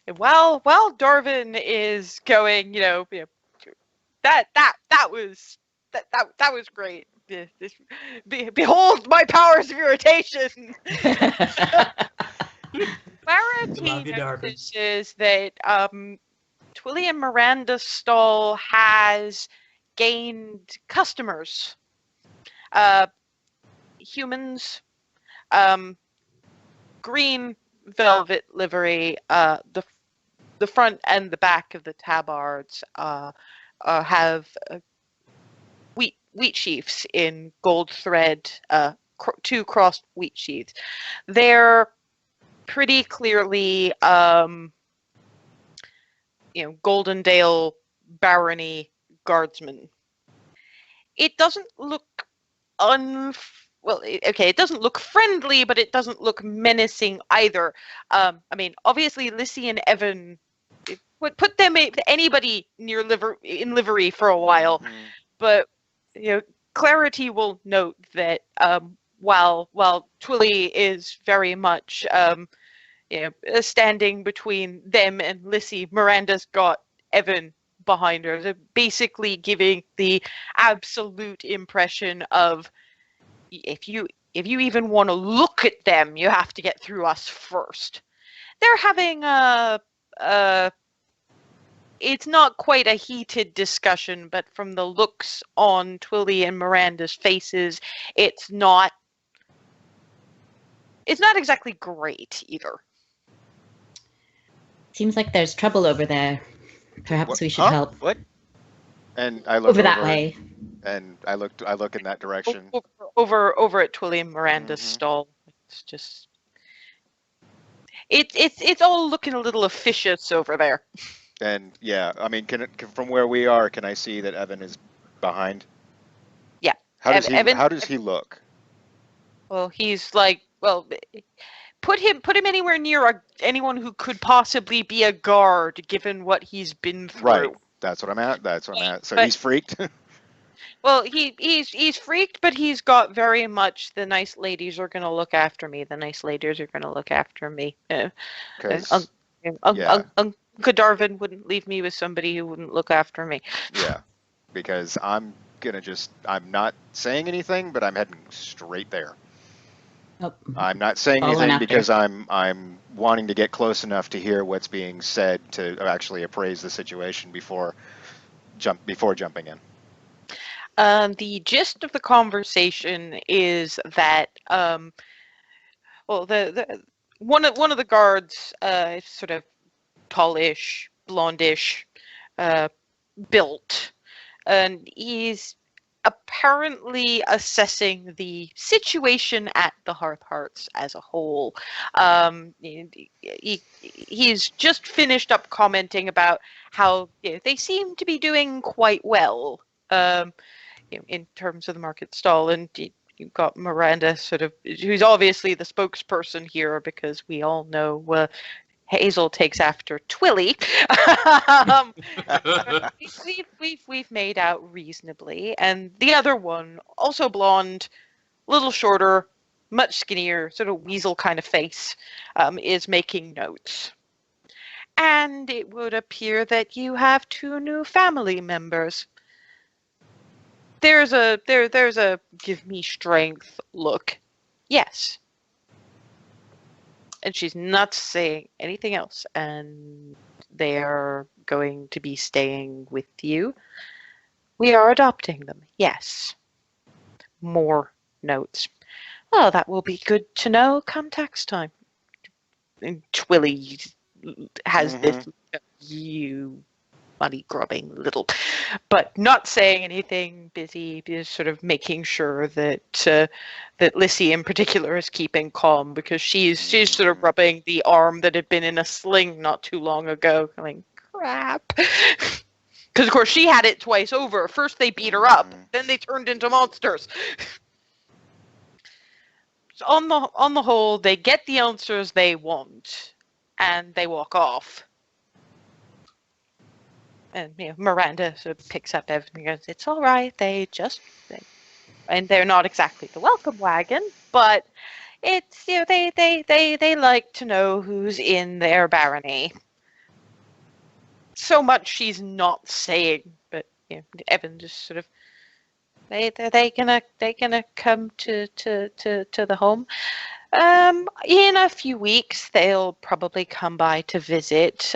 And while Darvin is going, that was great. Behold my powers of irritation. Clarity Love you, Darvin. notices that Twilly and Miranda's stall has gained customers. Humans, green velvet livery. The front and the back of the tabards have wheat sheaths in gold thread. Two crossed wheat sheaths. They're pretty clearly, Goldendale barony guardsmen. It doesn't look it doesn't look friendly, but it doesn't look menacing either. Obviously, Lissy and Evan would put them anybody in livery for a while, but Clarity will note that while Twilly is very much standing between them and Lissy, Miranda's got Evan behind her. They're basically giving the absolute impression of, if you even want to look at them, you have to get through us first. They're having it's not quite a heated discussion, but from the looks on Twilly and Miranda's faces, it's not exactly great either. Seems like there's trouble over there. Perhaps we should help. What? And I look over that way. And I look in that direction. Over at Twilly and Miranda's stall. It's just it's all looking a little officious over there. And yeah, from where we are, can I see that Evan is behind? Yeah. How does he look? Well, he's like, put him anywhere near anyone who could possibly be a guard, given what he's been through. Right. That's what I'm at. So he's freaked. Well, he's freaked, but he's got very much the nice ladies are going to look after me. The nice ladies are going to look after me. Uncle Darvin wouldn't leave me with somebody who wouldn't look after me. Yeah, because I'm gonna I'm not saying anything, but I'm heading straight there. Nope. I'm not saying Following anything after. because I'm wanting to get close enough to hear what's being said to actually appraise the situation before jumping in. The gist of the conversation is that well, the one of the guards, is sort of tallish, blondish, built, and he's apparently assessing the situation at the Hearth Hearts as a whole. He's just finished up commenting about how they seem to be doing quite well, in terms of the market stall, and you've got Miranda, sort of, who's obviously the spokesperson here because we all know Hazel takes after Twilly. um, we've made out reasonably, and the other one, also blonde, little shorter, much skinnier, sort of weasel kind of face, is making notes. And it would appear that you have 2 new family members. There's a give me strength look. Yes. And she's not saying anything else, and they're going to be staying with you. We are adopting them, yes. More notes. Well, that will be good to know come tax time. And Twilly has this, you money grubbing little, but not saying anything, busy, just sort of making sure that that Lissy in particular is keeping calm, because she's sort of rubbing the arm that had been in a sling not too long ago, going, crap. Because of course she had it twice over. First they beat her up, then they turned into monsters. So on the whole, they get the answers they want, and they walk off. And Miranda sort of picks up everything and goes, "It's all right. And they're not exactly the welcome wagon, but it's they like to know who's in their barony." So much she's not saying, but Evan just sort of, they gonna come to the home. In a few weeks they'll probably come by to visit.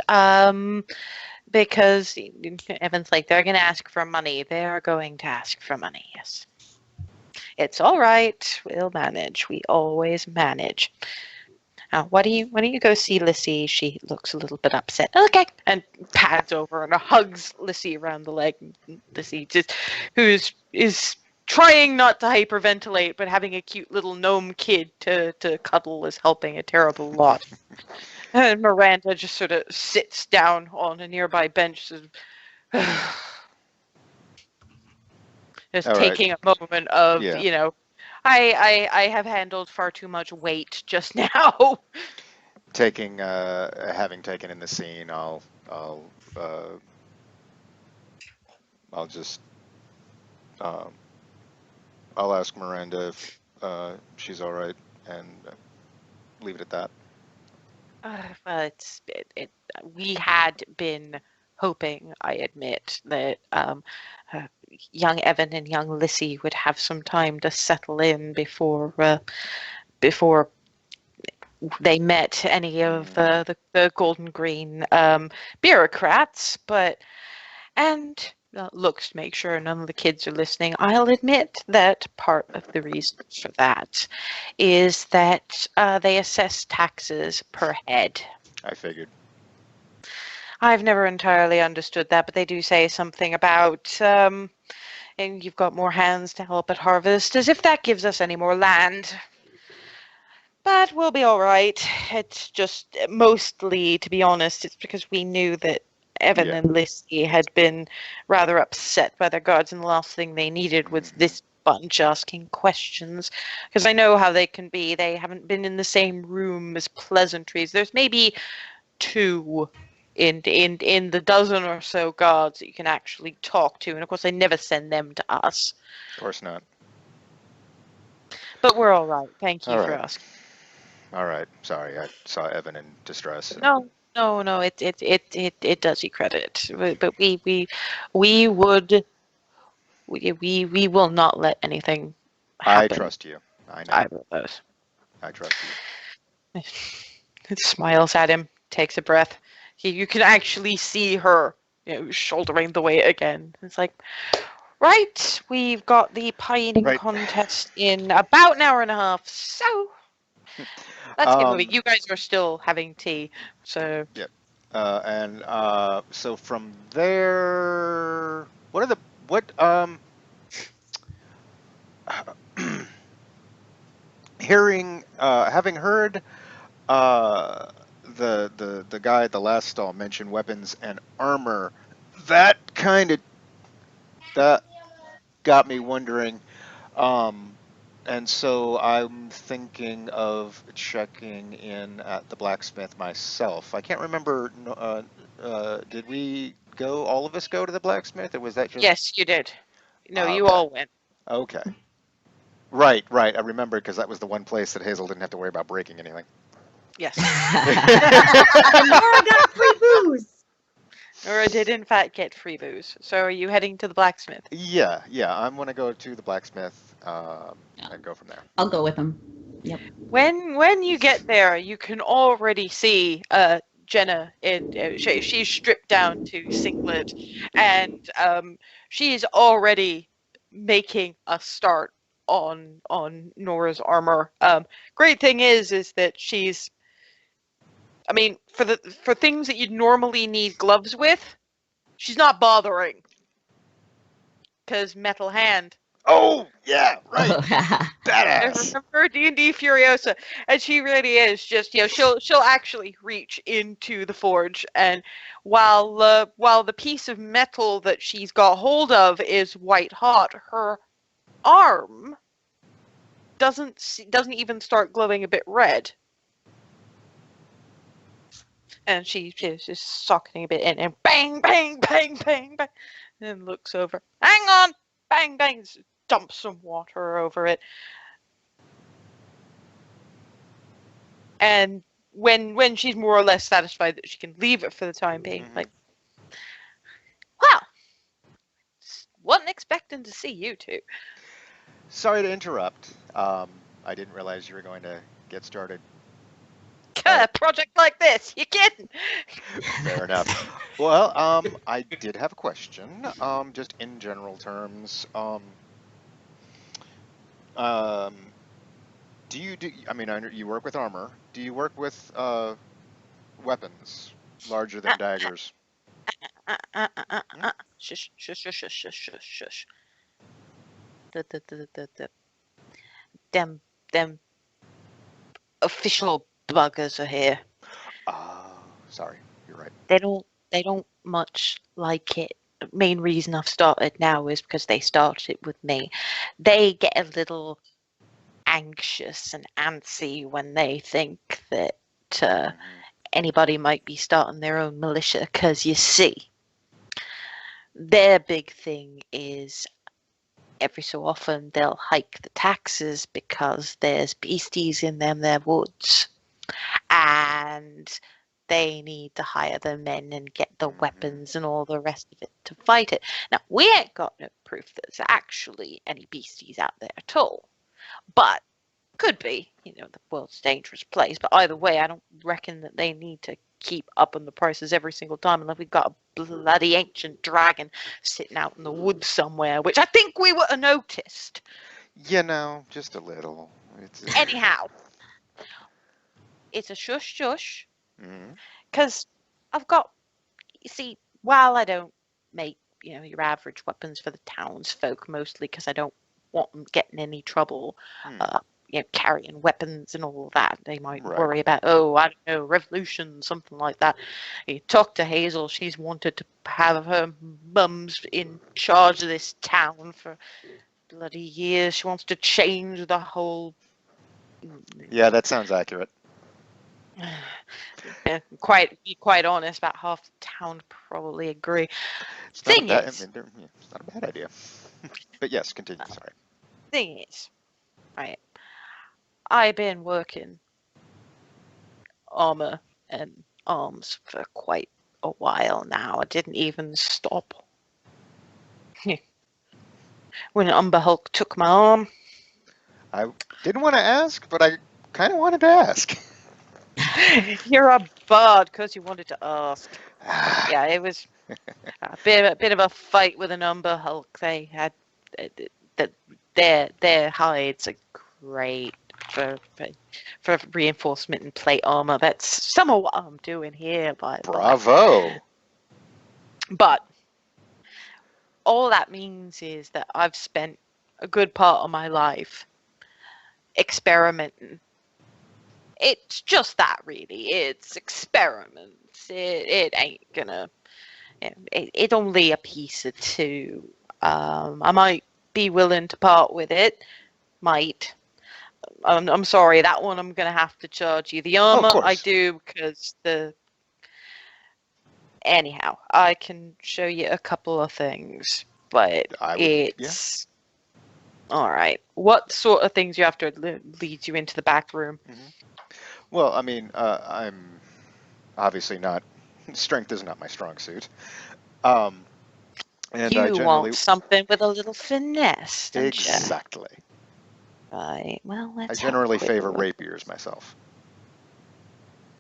Because Evan's like, they're going to ask for money. They are going to ask for money, yes. It's all right. We'll manage. We always manage. Now, why don't you go see Lissy? She looks a little bit upset. Okay. And pads over and hugs Lissy around the leg. Lissy is trying not to hyperventilate, but having a cute little gnome kid to cuddle is helping a terrible lot. And Miranda just sort of sits down on a nearby bench, just All right. taking a moment of, Yeah. I have handled far too much weight just now. Having taken in the scene, I'll just I'll ask Miranda if she's all right, and leave it at that. Well, we had been hoping, I admit, that young Evan and young Lissy would have some time to settle in before they met any of the Golden Green bureaucrats, and looks to make sure none of the kids are listening. I'll admit that part of the reason for that is that they assess taxes per head. I figured. I've never entirely understood that, but they do say something about and you've got more hands to help at harvest, as if that gives us any more land. But we'll be all right. It's just mostly, to be honest, it's because we knew that Evan and Lissy had been rather upset by their guards, and the last thing they needed was this bunch asking questions. Because I know how they can be. They haven't been in the same room as pleasantries. There's maybe 2 in the dozen or so guards that you can actually talk to, and of course I never send them to us. Of course not. But we're all right. Thank you All for right. asking. All right. Sorry, I saw Evan in distress. No. It does you credit. But we would We will not let anything I happen. trust you. I know. Either of those. I trust you. It smiles at him, takes a breath. You can actually see her, shouldering the weight again. It's like, right, we've got the pieing Right. contest in about an hour and a half, so let's get moving. You guys are still having tea, so So from there, having heard the guy at the last stall mention weapons and armor, that got me wondering. And so I'm thinking of checking in at the blacksmith myself. I can't remember. Did all of us go to the blacksmith, or was that just? yes, you did. No, you Okay. all went. Okay. Right. I remember because that was the one place that Hazel didn't have to worry about breaking anything. Yes. And Nora got free booze. Nora did in fact get free booze. So are you heading to the blacksmith? Yeah. I'm gonna go to the blacksmith and go from there. I'll go with him. Yep. When you get there, you can already see Jenna in she's stripped down to singlet, and she's already making a start on Nora's armor. Great thing is that she's, I mean, for things that you'd normally need gloves with, she's not bothering, because metal hand. Oh yeah, right. Oh, Badass. Remember D&D Furiosa, and she really is just, she'll actually reach into the forge, and while the piece of metal that she's got hold of is white hot, her arm doesn't even start glowing a bit red, and she's just socketing a bit in, and bang, bang, bang, bang, bang, and looks over. Hang on, bang, bang, dumps some water over it. And when she's more or less satisfied that she can leave it for the time being, like, wow, wasn't expecting to see you two. Sorry to interrupt. I didn't realize you were going to get started. A project like this, you kidding? Fair enough. Well, I did have a question. Just in general terms. Do you do? I mean, I know you work with armor. Do you work with weapons larger than daggers? Shush, shush, shush, shush, shush, shush, shush. The them official buggers are here. Oh, sorry. You're right. They don't much like it. The main reason I've started now is because they started with me. They get a little anxious and antsy when they think that anybody might be starting their own militia, because you see, their big thing is every so often they'll hike the taxes because there's beasties in their woods, and they need to hire the men and get the weapons and all the rest of it to fight it. Now, we ain't got no proof that there's actually any beasties out there at all, but could be. The world's a dangerous place, but either way, I don't reckon that they need to keep upping the prices every single time unless we've got a bloody ancient dragon sitting out in the woods somewhere, which I think we would have noticed. Just a little. Anyhow, it's a shush shush, Mhm. because I've got, you see, while I don't make your average weapons for the townsfolk, mostly because I don't want them getting any trouble carrying weapons and all that. They might Right. worry about, I don't know, revolution, something like that. You talk to Hazel, she's wanted to have her mums in charge of this town for bloody years. She wants to change the whole... Yeah, that sounds accurate. Be quite honest, about half the town probably agree. It's not a Thing bad, is, it's not a bad idea. But yes, continue. Sorry. thing is, right, I've been working armor and arms for quite a while now. I didn't even stop when Umber Hulk took my arm. I didn't want to ask, but I kind of wanted to ask. You're a bard because you wanted to ask. Yeah, it was a bit of a fight with an Umber Hulk. They had their hides are great for reinforcement and plate armor. That's some of what I'm doing here, by the way. Bravo. But all that means is that I've spent a good part of my life experimenting. It's just that, really. It's experiments. It ain't gonna. It's only a piece or two. I might be willing to part with it. Might. I'm sorry, that one I'm gonna have to charge you. The armor I course. do because the. Anyhow, I can show you a couple of things, but it's all right. What sort of things you have to lead you into the back room? Well, I mean, I'm obviously not. Strength is not my strong suit. And You I generally want something with a little finesse, don't you? exactly. Right. Well, I let's generally have a quick favor look. rapiers myself.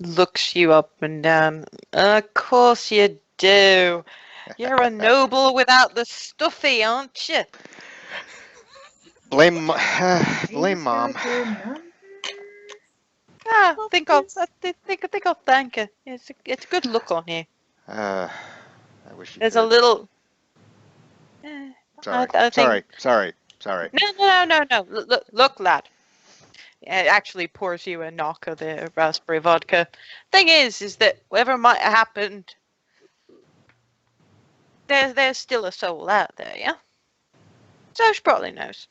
Looks you up and down. Of course you do. You're a noble without the stuffy, aren't you? Blame Please mom. got your number. Ah, Well, think I'll yes. think I'll thank her. It's a good look on you. I wish you There's could. a little. eh, Sorry. I think. Sorry. No. Look, lad. It actually pours you a knock of the raspberry vodka. Thing is that whatever might have happened, there's still a soul out there, yeah? So she probably knows.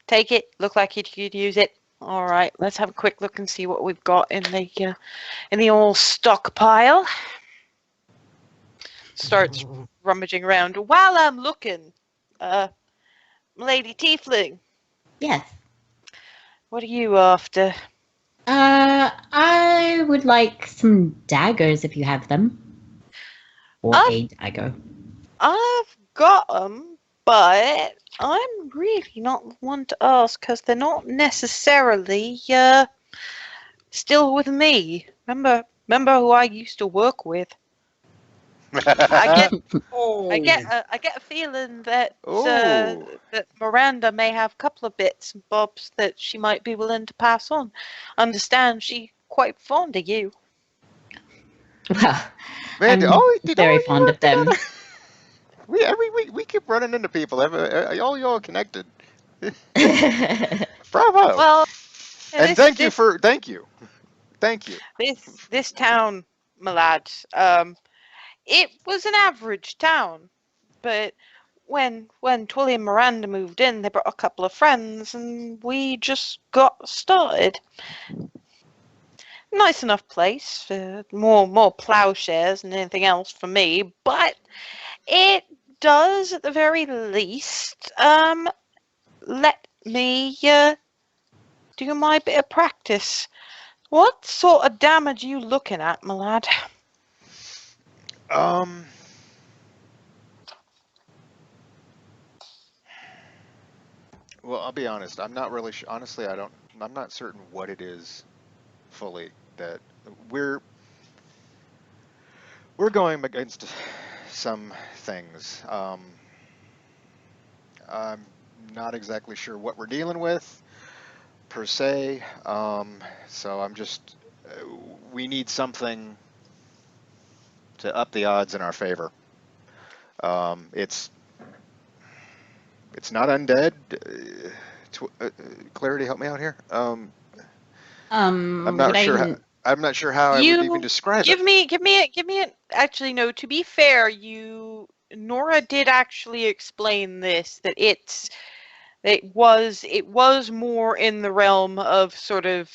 Take it. Look like you could use it. All right, let's have a quick look and see what we've got in the old stockpile. Starts rummaging around. While I'm looking, Lady Tiefling, Yes. what are you after? I would like some daggers if you have them. Or a dagger. I've got them, but I'm really not the one to ask because they're not necessarily still with me. Remember who I used to work with. I get a feeling that that Miranda may have a couple of bits and bobs that she might be willing to pass on. Understand she's quite fond of you. Well, Man, I'm very fond of them. We keep running into people. All y'all connected. Bravo. Well, and thank you. This town, my lad, it was an average town, but when Twilly and Miranda moved in, they brought a couple of friends, and we just got started. Nice enough place, more plowshares than anything else for me, but it does, at the very least, let me do my bit of practice. What sort of damage are you looking at, my lad? Well, I'll be honest. I'm not really sure. Honestly, I'm not certain what it is fully that we're going against some things. I'm not exactly sure what we're dealing with per se. So I'm just we need something to up the odds in our favor. It's not undead. Clarity, help me out here. I'm not sure. I'm not sure how I would even describe it. Give me an. Actually, no. To be fair, Nora did actually explain this, that it was more in the realm of sort of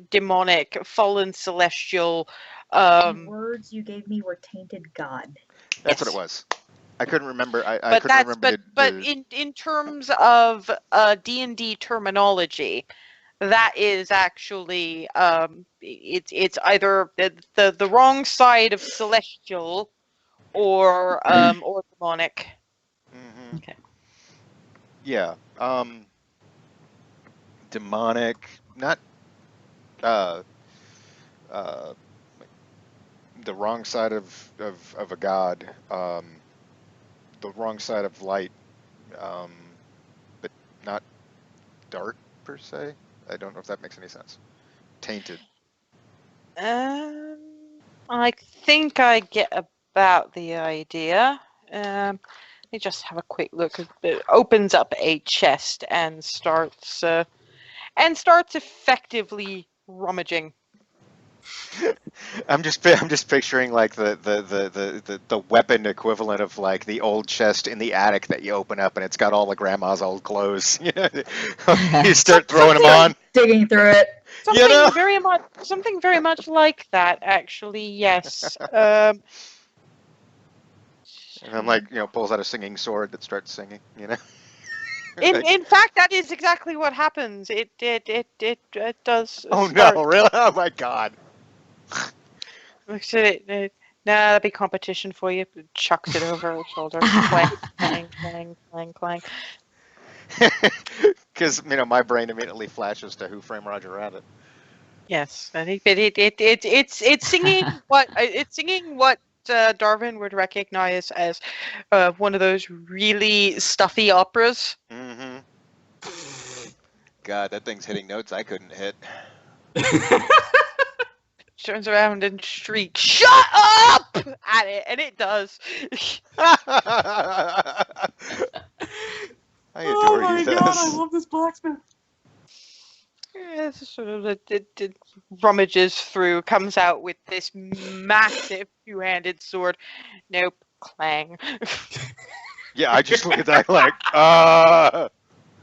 demonic, fallen celestial. The words you gave me were tainted god. That's what it was. I couldn't remember. I couldn't remember. But in terms of D&D terminology, that is actually it's either the wrong side of celestial or demonic. Mm-hmm. Okay. Yeah. Demonic, not uh, uh, the wrong side of a god, the wrong side of light, um, but not dark per se. I don't know if that makes any sense. Tainted. Um, I think I get about the idea. Let me just have a quick look. It opens up a chest and starts effectively rummaging. I'm just picturing like the weapon equivalent of like the old chest in the attic that you open up and it's got all the grandma's old clothes. You start throwing them on. Digging through it. Something You know? very much like that, actually. Yes. And I'm like, pulls out a singing sword that starts singing. In fact, that is exactly what happens. It does Oh start. no, really? Oh my god. Looks at it. Nah, that'd be competition for you. Chucks it over her shoulder. Clang, clang, clang, clang, clang. Because my brain immediately flashes to Who Framed Roger Rabbit. Yes, and it's singing what Darwin would recognize as one of those really stuffy operas. Mm-hmm. God, that thing's hitting notes I couldn't hit. Turns around and shrieks, "Shut up!" at it, and it does. I adore you, Thess. love this blacksmith. It's sort of it rummages through, comes out with this massive two-handed sword. Nope, clang. Yeah, I just look at that like,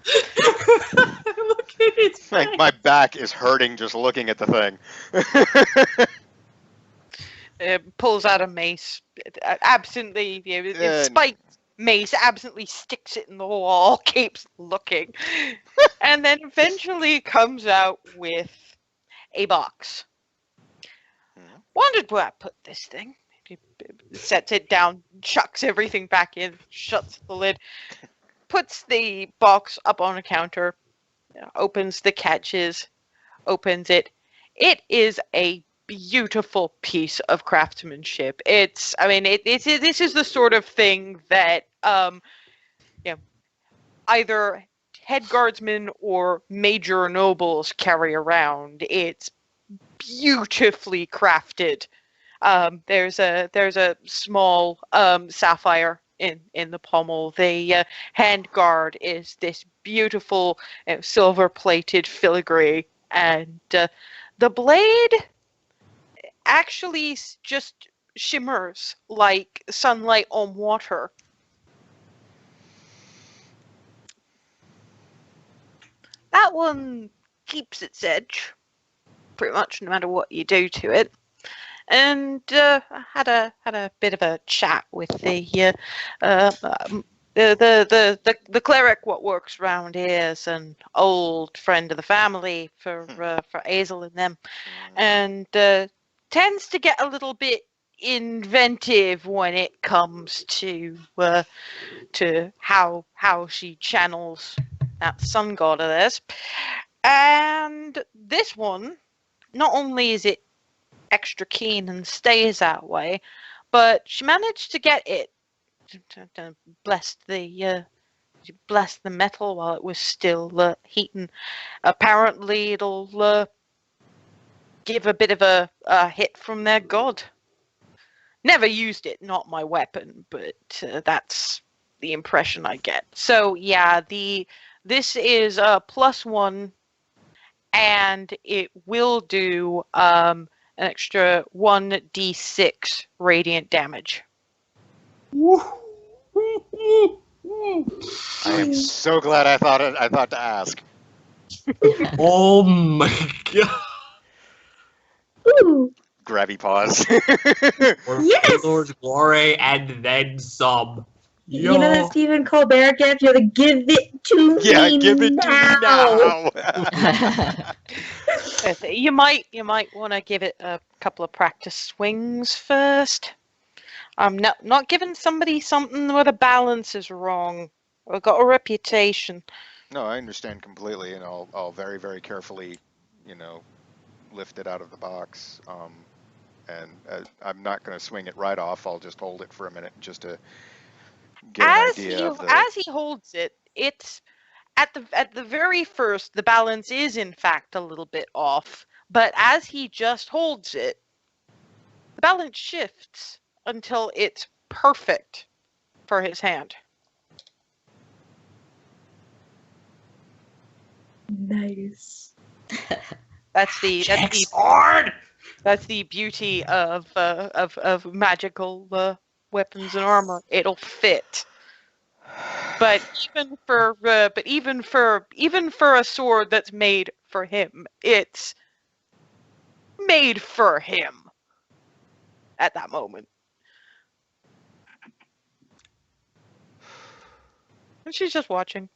Look at it. like my back is hurting just looking at the thing. Pulls out a mace, absently, spiked mace, absently sticks it in the wall, keeps looking, and then eventually comes out with a box. Wondered where I put this thing. He sets it down, chucks everything back in, shuts the lid, puts the box up on a counter, opens the catches, opens it. It is a beautiful piece of craftsmanship. This is the sort of thing that either head guardsmen or major nobles carry around. It's beautifully crafted. There's a small sapphire in the pommel. The hand guard is this beautiful silver-plated filigree, and the blade actually just shimmers like sunlight on water. That one keeps its edge, pretty much no matter what you do to it. And I had a bit of a chat with the cleric what works around here, is an old friend of the family for Hazel and them, and tends to get a little bit inventive when it comes to how she channels that sun god of theirs. And this one, not only is it extra keen and stays that way, but she managed to get it to bless the metal while it was still heating. Apparently, it'll give a bit of a hit from their god. Never used it, not my weapon, but that's the impression I get. So yeah, this is a +1, and it will do an extra 1d6 radiant damage. I am so glad I thought to ask. Oh my god. Ooh, Grabby paws. Or Yes! Lord's glory and then some. you know that Stephen Colbert gift? You're like, give it to me Yeah, give it now. to me now. You might want to give it a couple of practice swings first. I'm not giving somebody something where the balance is wrong. I've got a reputation. No, I understand completely, and I'll very, very carefully, lift it out of the box. And I'm not going to swing it right off. I'll just hold it for a minute just to get an idea of the. As he holds it, it's at the very first, the balance is in fact a little bit off. But as he just holds it, the balance shifts until it's perfect for his hand. Nice. That's the Sword! that's the beauty of magical weapons and armor. It'll fit. But even for a sword that's made for him, it's made for him at that moment. And she's just watching.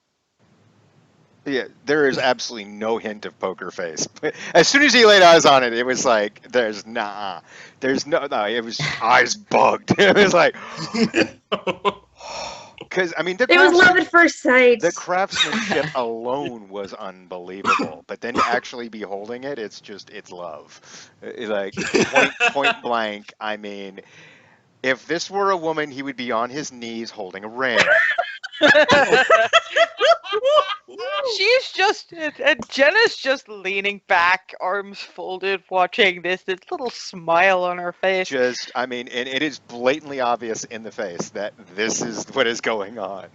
Yeah, there is absolutely no hint of poker face. But as soon as he laid eyes on it, it was like, there's no, it was eyes bugged. It was like, because, I mean, It was love at first sight. the craftsmanship alone was unbelievable. But then to actually be holding it, it's love. Like, point blank, I mean, if this were a woman, he would be on his knees holding a ring. She's just, and Jenna's just leaning back, arms folded, watching this little smile on her face. I mean, and it is blatantly obvious in the face that this is what is going on.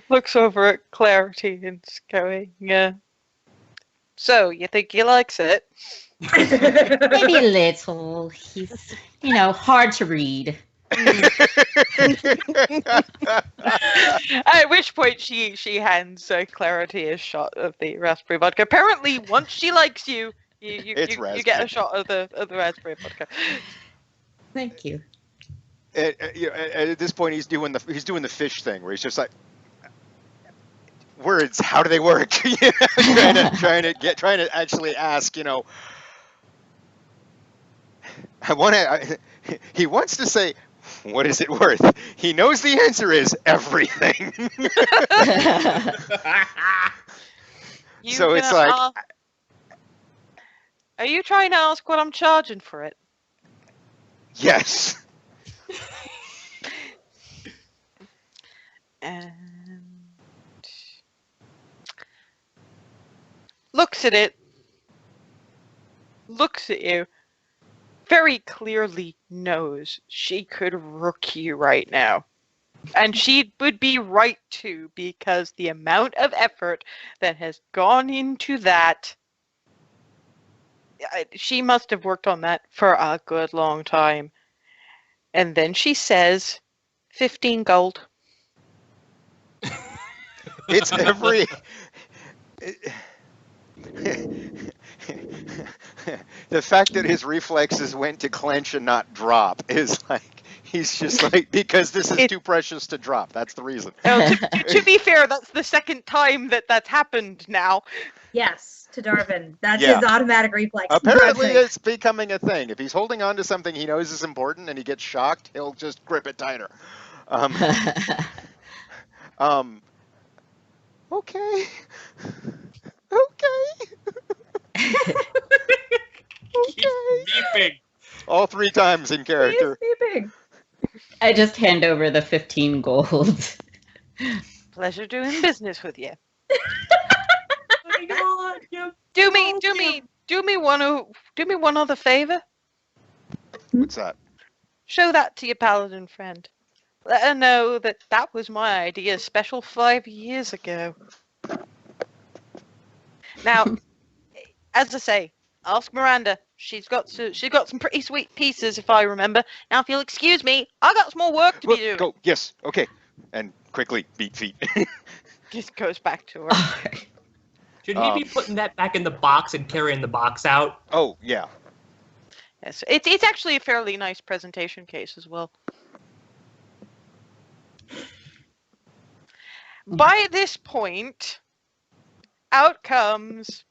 Looks over at Clarity and is going, so, you think he likes it? Maybe a little. He's, hard to read. At which point she hands Clarity a shot of the raspberry vodka. Apparently, once she likes you, you get a shot of the raspberry vodka. Thank you. At this point, he's doing the fish thing where he's just like, words, how do they work? trying to actually ask, he wants to say, what is it worth? He knows the answer is everything. So it's like, are you trying to ask what I'm charging for it? yes. And looks at it, looks at you, very clearly knows she could rook you right now. And she would be right to, because the amount of effort that has gone into that, she must have worked on that for a good long time. And then she says, 15 gold. It's every... The fact that his reflexes went to clench and not drop is like, he's just like, because this is too precious to drop. That's the reason. To be fair, that's the second time that's happened now. Yes, to Darvin. That's his automatic reflex. Apparently it's becoming a thing. If he's holding on to something he knows is important and he gets shocked, he'll just grip it tighter. Okay. Beeping. All 3 times in character. I just hand over the 15 gold. Pleasure doing business with you. Oh my god! Yep. Do me one other favor. What's that? Show that to your paladin friend. Let her know that was my idea special 5 years ago. Now, as I say, ask Miranda. She's got some pretty sweet pieces, if I remember. Now, if you'll excuse me, I got some more work to be doing. Go. Yes. Okay. And quickly beat feet. Just goes back to her. Should he be putting that back in the box and carrying the box out? Oh yeah. Yes, it's actually a fairly nice presentation case as well. By this point, out comes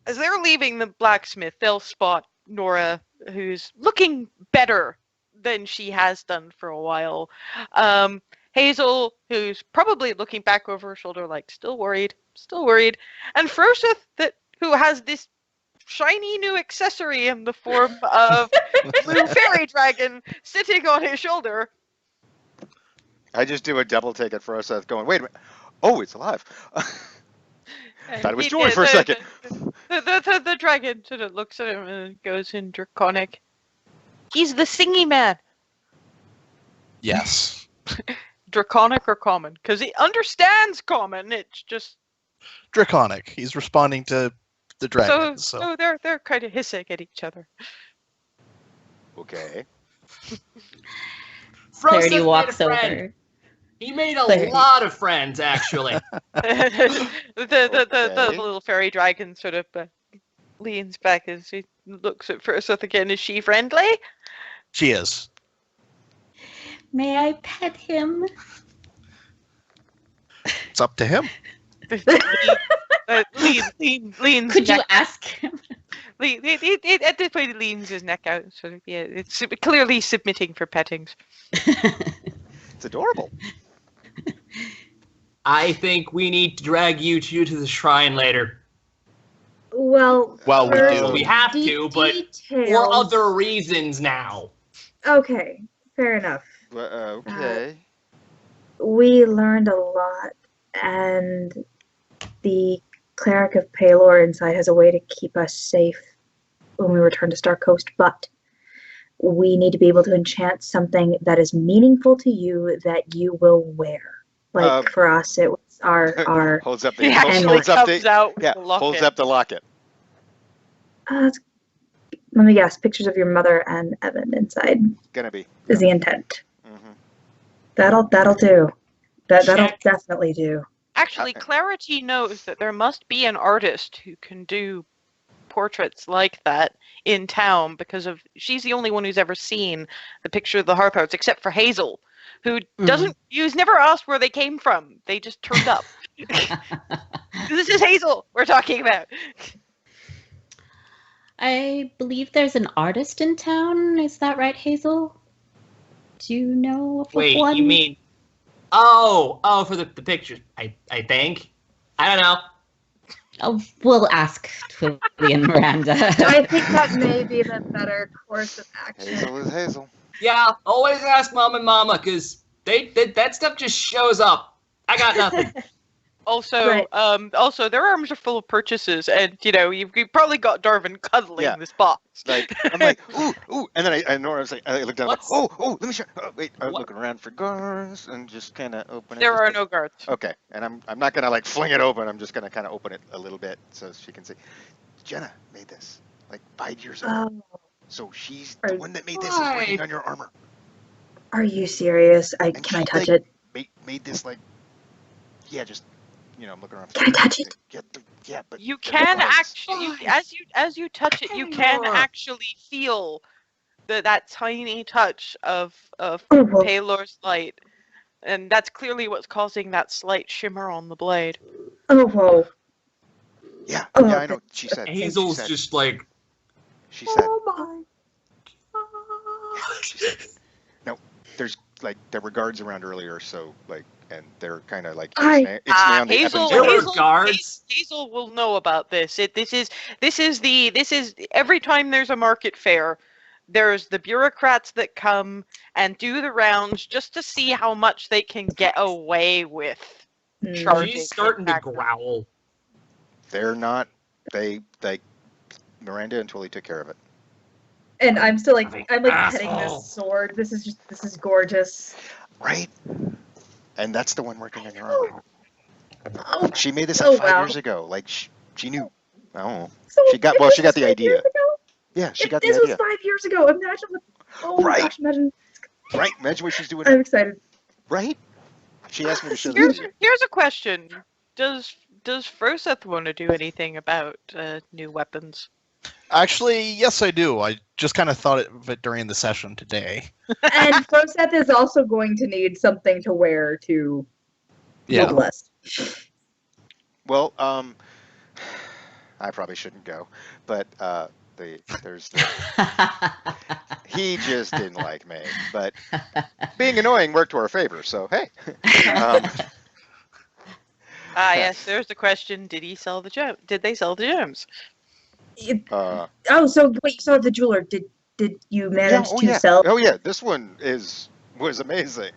as they're leaving the blacksmith, they'll spot Nora who's looking better than she has done for a while. Hazel, who's probably looking back over her shoulder, like still worried, and Froseth, who has this shiny new accessory in the form of blue fairy dragon sitting on his shoulder. I just do a double take at Froseth, going, "Wait a minute! Oh, it's alive!" Thought it was Joy for a second. The dragon sort of looks at him and goes in Draconic. He's the singy man. Yes. Draconic or common? Because he understands common. It's just Draconic. He's responding to the dragon. so they're kind of hissing at each other. Okay. Clarity Froseth made a walks friend. over. He made a Clarity. lot of friends, actually. The little fairy dragon sort of leans back as he looks at Froseth again. Is she friendly? She is. May I pet him? It's up to him. Leans. Mm, Could you neck, ask him? at this point, he leans his neck out. Sort of, yeah, it's clearly submitting for pettings. It's adorable. I think we need to drag you two to the shrine later. Well, Well, we for do. We have to, but details- for other reasons now. Okay, fair enough. Okay. We learned a lot, and the cleric of Palor inside has a way to keep us safe when we return to Star Coast, but we need to be able to enchant something that is meaningful to you that you will wear. Like for us, it was our holds up He the actually holds up comes the out with yeah the locket. holds up the locket. let me guess, pictures of your mother and Evan inside Gonna be. is the intent. Mm-hmm. That'll do. That'll Check. definitely do. Actually, Clarity knows that there must be an artist who can do portraits like that in town because she's the only one who's ever seen the picture of the Harpouts, except for Hazel, who doesn't. You've never asked where they came from. They just turned up. This is Hazel we're talking about. I believe there's an artist in town. Is that right, Hazel? Do you know of Wait, one? you mean? Oh, for the pictures. I think. I don't know. Oh, we'll ask Twilly and Miranda. I think that may be the better course of action. Hazel is Hazel. Yeah, always ask Mom and Mama, because that stuff just shows up. I got nothing. Also, Right. Also, their arms are full of purchases, and you've probably got Darvin cuddling this box. Like I'm like ooh, and then I Nora was like I looked down like What's- oh let me show. Oh, wait, I'm What? looking around for guards and just kind of open it. There just are like- no guards. Okay, and I'm not gonna like fling it open. I'm just gonna kind of open it a little bit so she can see. Jenna made this like 5 years ago, so she's the Are- one that made this. Is working Why? on your armor. Are you serious? And Can I she, touch like, it? Made this like just I'm looking around. Can I touch it? Yeah, but You the can guards- actually, as you touch it, you can actually feel that tiny touch of Oh, well, Palor's light, and that's clearly what's causing that slight shimmer on the blade. oh, whoa. Yeah, Oh, yeah, I know. She said. Hazel's she said, just like, She said. my. She said. No, there's like there were guards around earlier, so like, and they're kind of like it's on the Hazel, There were Hazel, guards? Hazel will know about this. This is every time there's a market fair, there's the bureaucrats that come and do the rounds just to see how much they can get away with. Charging she's starting to back. growl. They're not. They like Miranda and Tully took care of it. And I'm still like, I'm like petting Asshole. this sword. This is gorgeous. Right? And that's the one working on your armor. Oh, She made this Oh, like 5 wow. years ago. Like she knew. I don't know. so She got if well. this She got was the 5 idea. years ago- Yeah, she if got the this idea. was 5 years ago, imagine what. Oh my Right. gosh, imagine. Right? Imagine what she's doing. I'm excited. Right? She asked me to show Here's this. here's a question: Does Froseth want to do anything about new weapons? Actually, yes, I do. I just kind of thought of it during the session today. And Froseth is also going to need something to wear to Yeah. Bloodlust. Well, I probably shouldn't go, but He just didn't like me, but being annoying worked to our favor. So hey. Yes, there's the question. Did he sell the gem? Did they sell the gems? Oh, so wait, you saw the jeweler. Did you manage to sell? Oh yeah, this one was amazing.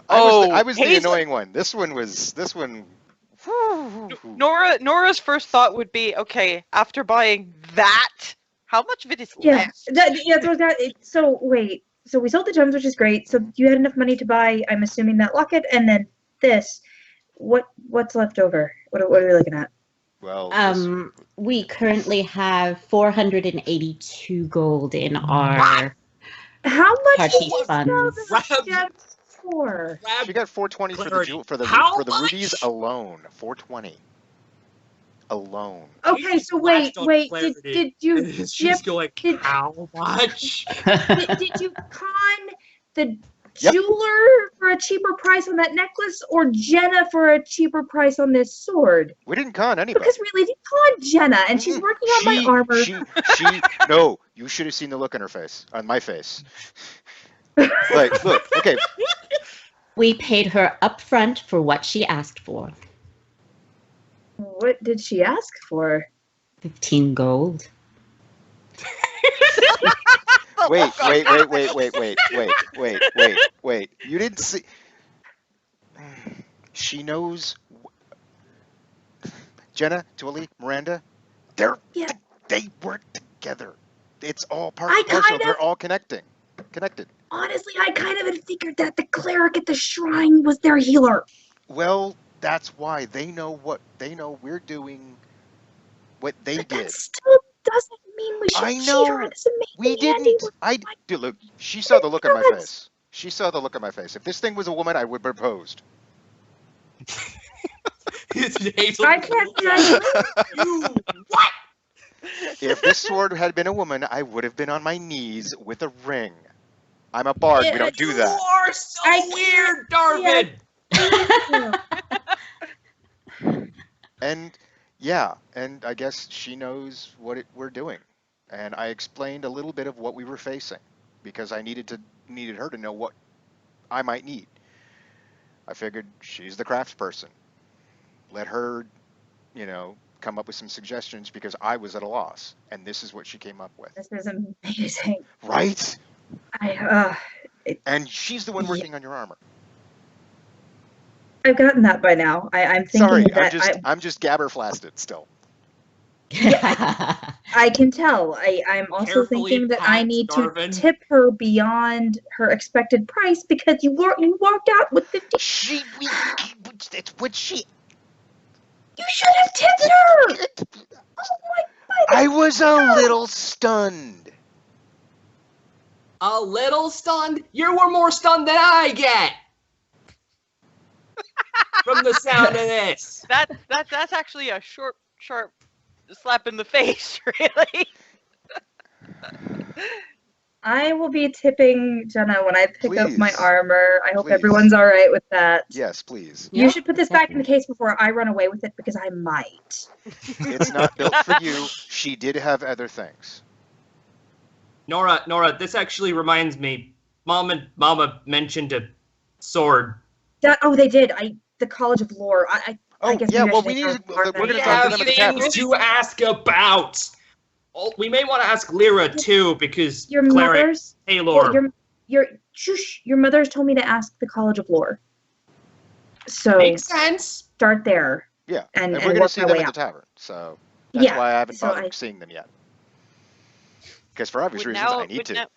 I was the Hazel- annoying one. This one. Nora's first thought would be, okay, after buying that, how much of it is Yeah, left? that's what that. So wait, so we sold the gems, which is great. So you had enough money to buy, I'm assuming, that locket, and then this. What's left over? What are we looking at? Well, We currently have 482 gold in our How much party did you sell funds. the gems for? she got 420 for the How rubies much? alone. 420 alone. Okay, so wait. Did you And she's going, how much? did you con the Yep. jeweler for a cheaper price on that necklace, or Jenna for a cheaper price on this sword? We didn't con anybody. Because really, if you con Jenna and she's working on my armor. No, you should have seen the look on her face, on my face. Like, look, okay. We paid her upfront for what she asked for. What did she ask for? 15 gold. Wait. You didn't see. She knows. Jenna, Twilly, Miranda, they work together. It's all part and parcel. They're all connected. Honestly, I kind of had figured that the cleric at the shrine was their healer. Well, that's why they know we're doing what they But did. that still doesn't mean we should I cheat know. her into some We handiwork. didn't. Dude, look, she saw the look on my face. She saw the look on my face. If this thing was a woman, I would have proposed. I can't judge. What? If this sword had been a woman, I would have been on my knees with a ring. I'm a bard. We don't do You that. are so weird, Darvin. And and I guess she knows what we're doing. And I explained a little bit of what we were facing because I needed her to know what I might need. I figured she's the craftsperson. Let her, come up with some suggestions because I was at a loss, and this is what she came up with. This is amazing. Right? And she's the one Yeah. working on your armor. I've gotten that by now. I'm thinking Sorry, that I'm just gabberflasted still. I can tell. I'm also Carefully thinking that I packed, need Darvin. to tip her beyond her expected price because you walked out with 50. That's what she. You should have tipped her. Oh my! I was a little stunned. A little stunned? You were more stunned than I get. From the sound of this. That's actually a short, sharp slap in the face, really. I will be tipping Jenna when I pick up my Please. armor. I hope Please. everyone's all right with that. Yes, please. You should put this back in the case before I run away with it because I might. It's not built for you. She did have other things. Nora, this actually reminds me. Mama mentioned a sword. They did. The College of Lore. I guess yeah. maybe I Well, should we need. have We're that. going to We talk to have them at the tavern. things to ask about. Oh, we may want to ask Lyra too, because Your cleric mother's. Taylor. Well, your mother's told me to ask the College of Lore. So Makes sense. start there. Yeah, And we're going to work see my them way at out. the tavern. So that's why I haven't so bothered seeing them yet. Because for obvious reasons, I need to.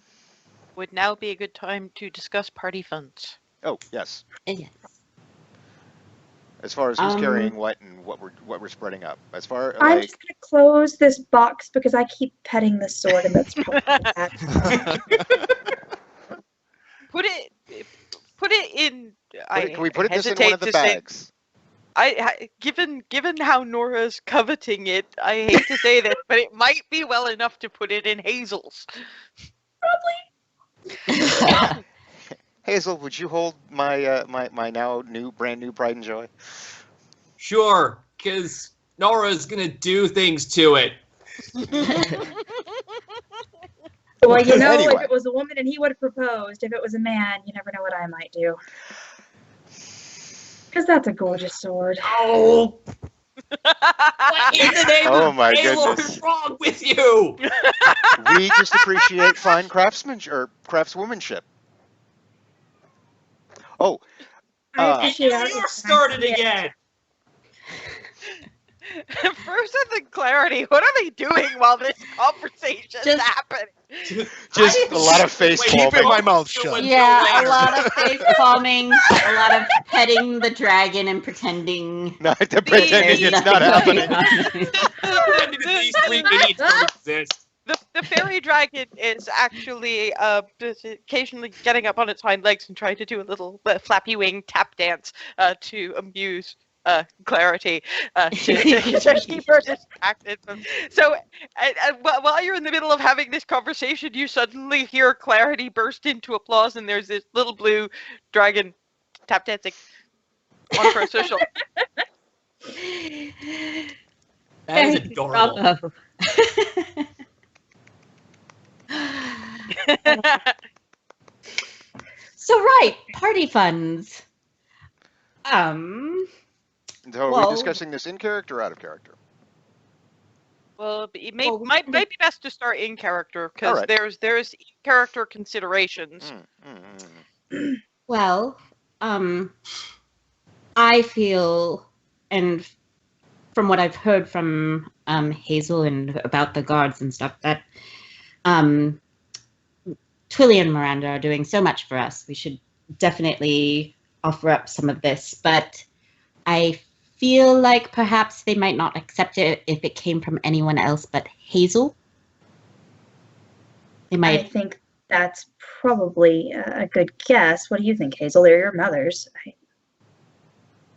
Would now be a good time to discuss party funds. Oh yes. Yes. As far as who's carrying what and what we're spreading up. As far I'm just gonna close this box because I keep petting the sword and that's probably bad. Put it in. can we put this in hesitate one of the to say- bags? Given how Nora's coveting it, I hate to say this, but it might be well enough to put it in Hazel's. Hazel, would you hold my my now brand new pride and joy? Sure, because Nora's gonna do things to it. Well, you know, Anyway. if it was a woman and he would have proposed, if it was a man, you never know what I might do. Because that's a gorgeous sword. Oh, what in the name Oh of my Taylor goodness. is wrong with you? We just appreciate fine craftsmanship or craftswomanship. Oh, I Uh, appreciate Now our you're started again. Further than clarity, what are they doing while this conversation is Just- happening? just a lot of face Wait, palming. Keeping my mouth shut. Yeah, a lot of face palming, a lot of petting the dragon and pretending Not there's pretending it's not nothing happening. Pretending that these three idiots don't exist. The fairy dragon is actually just occasionally getting up on its hind legs and trying to do a little flappy wing tap dance to amuse Clarity to keep her distracted. So while you're in the middle of having this conversation, you suddenly hear Clarity burst into applause, and there's this little blue dragon tap dancing on her social. That is adorable. Bravo. So right, party funds. So are we Well- discussing this in character or out of character? Well, it Well, might be best to start in character because Alright. there's character considerations. Well, I feel, and from what I've heard from Hazel and about the guards and stuff, that Twilly and Miranda are doing so much for us. We should definitely offer up some of this, but I feel like perhaps they might not accept it if it came from anyone else but Hazel. They I might. think that's probably a good guess. What do you think, Hazel? They're your mothers.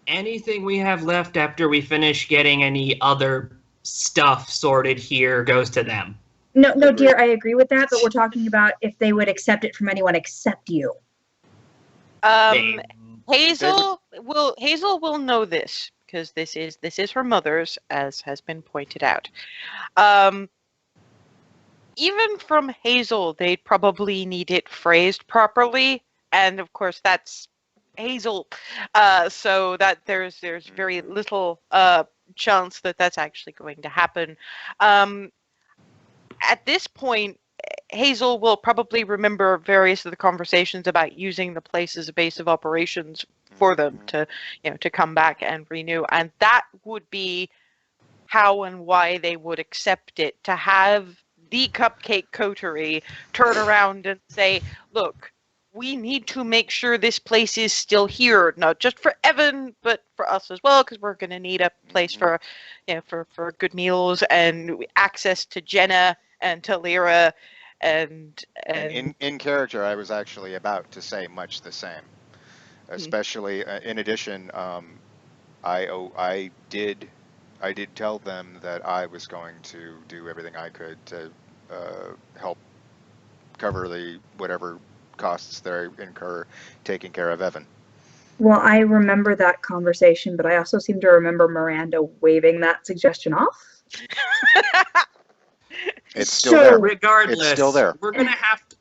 Anything we have left after we finish getting any other stuff sorted here goes to them. No, dear, I agree with that, but we're talking about if they would accept it from anyone except you. Hazel will know this because this is her mother's, as has been pointed out. Even from Hazel, they'd probably need it phrased properly, and of course that's Hazel, so that there's very little chance that that's actually going to happen. At this point, Hazel will probably remember various of the conversations about using the place as a base of operations for them to come back and renew, and that would be how and why they would accept it, to have the Cupcake Coterie turn around and say, look, we need to make sure this place is still here, not just for Evan, but for us as well, because we're going to need a place for good meals and access to Jenna and to Lyra. And in character, I was actually about to say much the same. Especially, in addition, I did tell them that I was going to do everything I could to help cover the whatever costs they incur taking care of Evan. Well, I remember that conversation, but I also seem to remember Miranda waving that suggestion off. It's still So- there. Regardless, It's still there. we're gonna have to.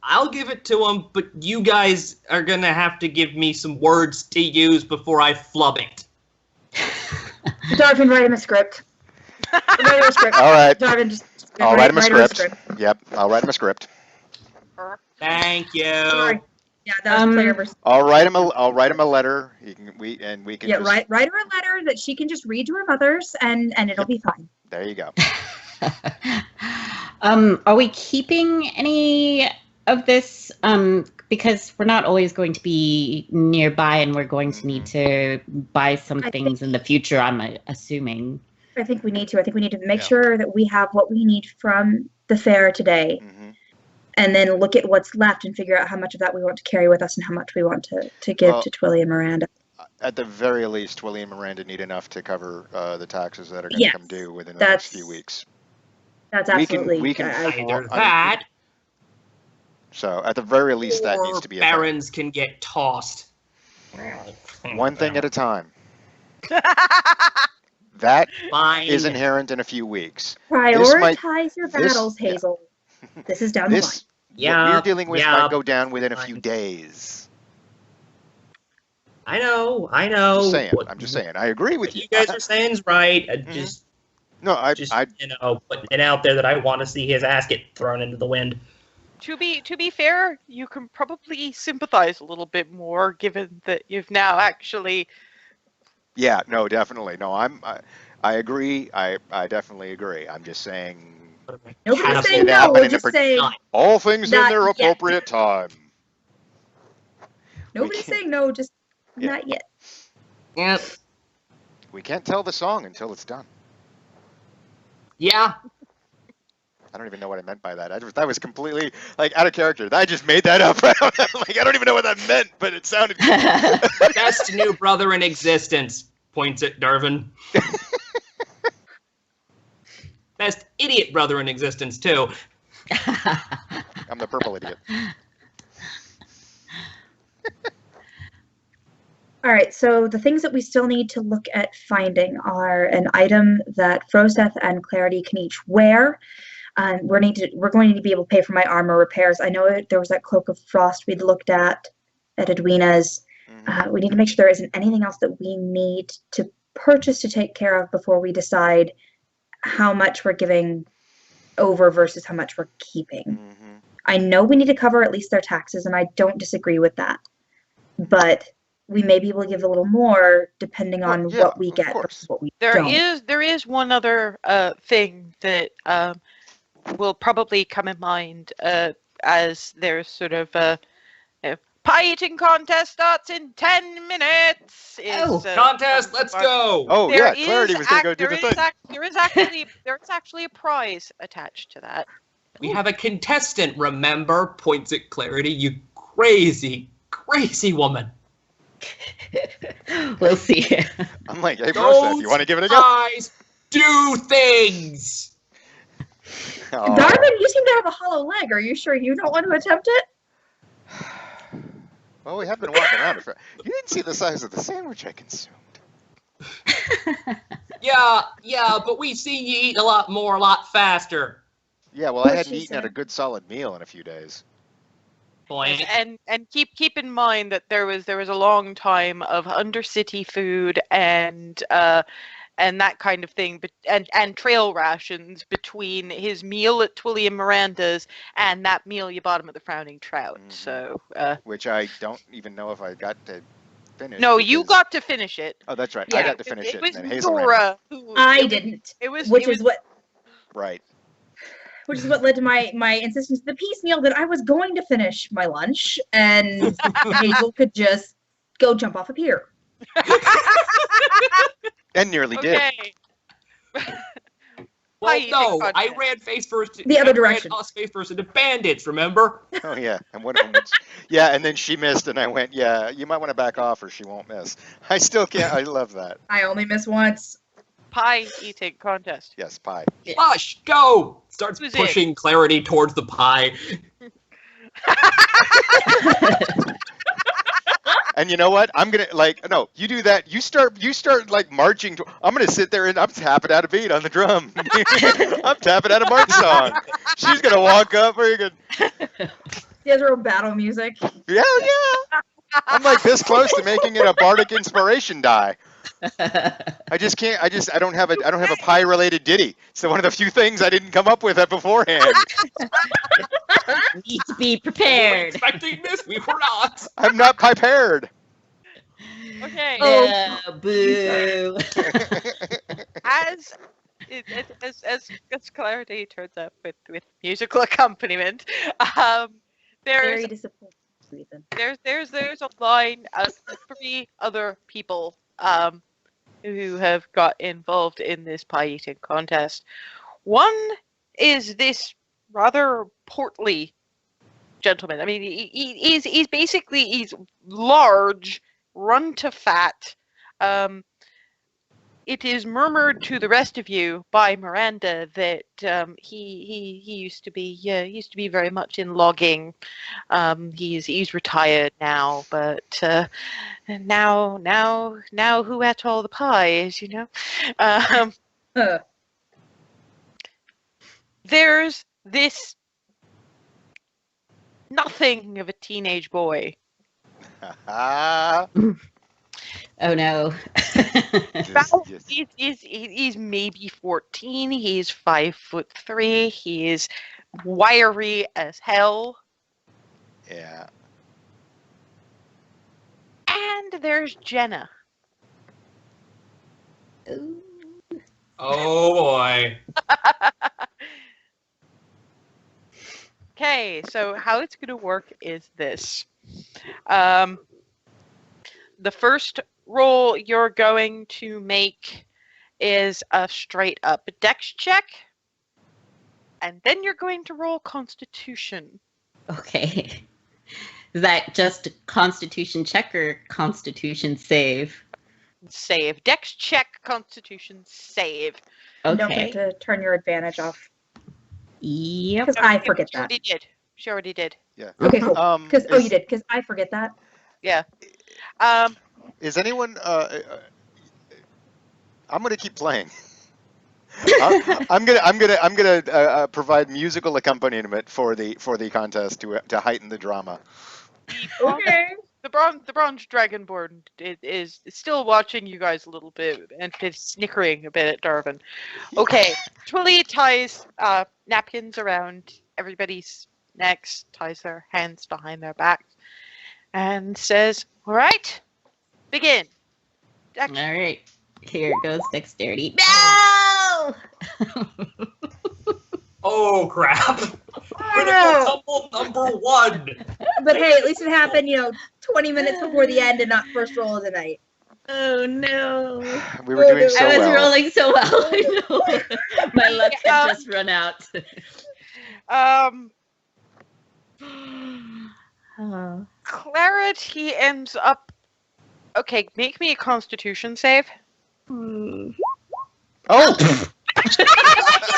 I'll give it to them, but you guys are gonna have to give me some words to use before I flub it. Darvin, write him a script. Write him a script. All right. Darvin, just I'll write him a him script. Yep, I'll write him a script. Thank you. Sorry. Yeah, that was player versus. I'll write him a letter. We can Yeah, just, write her a letter that she can just read to her mothers, and it'll be fine. There you go. Are we keeping any of this? Because we're not always going to be nearby, and we're going to need to buy some I things think- in the future. I'm assuming. I think we need to. I think we need to make Yeah. sure that we have what we need from the fair today, hmm and then look at what's left and figure out how much of that we want to carry with us and how much we want to give Well- to Twilly and Miranda. At the very least, Willie and Miranda need enough to cover the taxes that are going to Yes, come due within the next few weeks. That's we can- absolutely. we can Either I- that, So at the very least, that needs or to be a thing. barons can get tossed. One thing at a time. That Fine. is inherent in a few weeks. prioritize might- your this- battles, yeah. Hazel. This is down the line. This, what Yeah, we're dealing with yeah. might go down within a few Fine. days. I know. Just saying. I'm just saying. I agree with What you. you guys are saying is right. Mhm. No, I Putting it out there that I want to see his ass get thrown into the wind. To be fair, you can probably sympathize a little bit more, given that you've now actually. yeah, no, definitely. No, I agree. I definitely agree. I'm just saying Nobody's Catapult saying it no. happened We're in a just saying all things in Not their yet. appropriate time. nobody's can't- saying no. Just Yeah. not yet. Yep. We can't tell the song until it's done. Yeah. I don't even know what I meant by that. That was completely like out of character. I just made that up. I don't even know what that meant, but it sounded cool. Best new brother in existence. Points at Darvin. Best idiot brother in existence, too. I'm the purple idiot. All right, so the things that we still need to look at finding are an item that Froseth and Clarity can each wear. We're going to be able to pay for my armor repairs. I know there was that Cloak of Frost we'd looked at Edwina's. We need to make sure there isn't anything else that we need to purchase to take care of before we decide how much we're giving over versus how much we're keeping. Mm-hmm. I know we need to cover at least their taxes, and I don't disagree with that. But we may be able to give a little more depending on Well, yeah, what we of get course. versus what we There don't. is one other thing that will probably come in mind as there's sort of a pie eating contest starts in 10 minutes. Contest, let's go! Oh There yeah, Clarity was gonna go do the thing. there is actually a prize attached to that. We have a contestant, remember? Points at Clarity, you crazy, crazy woman. We'll see. I'm like, hey, Broseph, you want to give it a go? Guys, do things! Oh. Darwin, you seem to have a hollow leg. Are you sure you don't want to attempt it? Well, we have been walking around. You didn't see the size of the sandwich I consumed. Yeah, but we've seen you eat a lot more, a lot faster. Yeah, well, I What hadn't she eaten at a said. good solid meal in a few days. Point. And keep in mind that there was a long time of undercity food and that kind of thing, but and trail rations between his meal at Twilly and Miranda's and that meal you bought him at the Frowning Trout. Mhm. So Which I don't even know if I got to finish. no, you because- got to finish it. Oh, that's right. Yeah. I got to finish it, was and then Hazel ran. Nora who I didn't. Which is what Right. led to my insistence the piecemeal that I was going to finish my lunch and Hazel could just go jump off a pier. And nearly did. Okay. Well, Pie no, eating I contest. ran face first. The other I ran direction. us face first into bandits, remember? Oh yeah, and one of them was, yeah, and then she missed, and I went, yeah, you might want to back off, or she won't miss. I still can't. I love that. I only miss once. Pie eating contest. Yes, pie. Hush, go! Starts Who's it? pushing Clarity towards the pie. And you know what? I'm gonna no. You do that. You start like marching. I'm gonna sit there and I'm tapping out a beat on the drum. I'm tapping out a march song. She's gonna walk up very good. She has her own battle music. Yeah. I'm like this close to making it a bardic inspiration die. I just can't. I don't have a pie related ditty. So one of the few things I didn't come up with that beforehand. Need to be We were prepared. expecting this, we were not. I'm not prepared. Okay. Boo. As Clarity turns up with musical accompaniment, Very there's disappointed. Ethan. there's a line of 3 other people who have got involved in this pie eating contest. One is this rather portly gentleman. I mean, he's basically large, run to fat. It is murmured to the rest of you by Miranda that he used to be very much in logging. He's retired now, but now who ate all the pies? You know. Huh. There's this nothing of a teenage boy. Ah, Oh no. He's maybe 14. He's 5'3". He's wiry as hell. yeah. And there's Jenna. Oh boy. Okay, so how it's going to work is this. The first roll you're going to make is a straight up dex check. And then you're going to roll Constitution. Okay. Is that just Constitution check or Constitution save? Save. Dex check, Constitution save. You don't Okay. get to turn your advantage off. Yep. Because I forget She that. already did. She already did. Okay, cool. Because Is- you did. Because I forget that. Yeah. Is anyone? I'm gonna keep playing. I'm gonna provide musical accompaniment for the contest to heighten the drama. The bronze dragonborn is still watching you guys a little bit and is snickering a bit at Darwin. Okay, Twilly ties napkins around everybody's necks, ties their hands behind their backs, and says, "All right, begin." All right. Here goes dexterity. No! Oh crap. Oh no! Tumble number 1. But hey, at least it happened, 20 minutes before the end and not first roll of the night. Oh no. We were doing so I was well. rolling so well. I know. My luck had just run out. Oh. Clarity ends up. Okay, make me a Constitution save. Oh!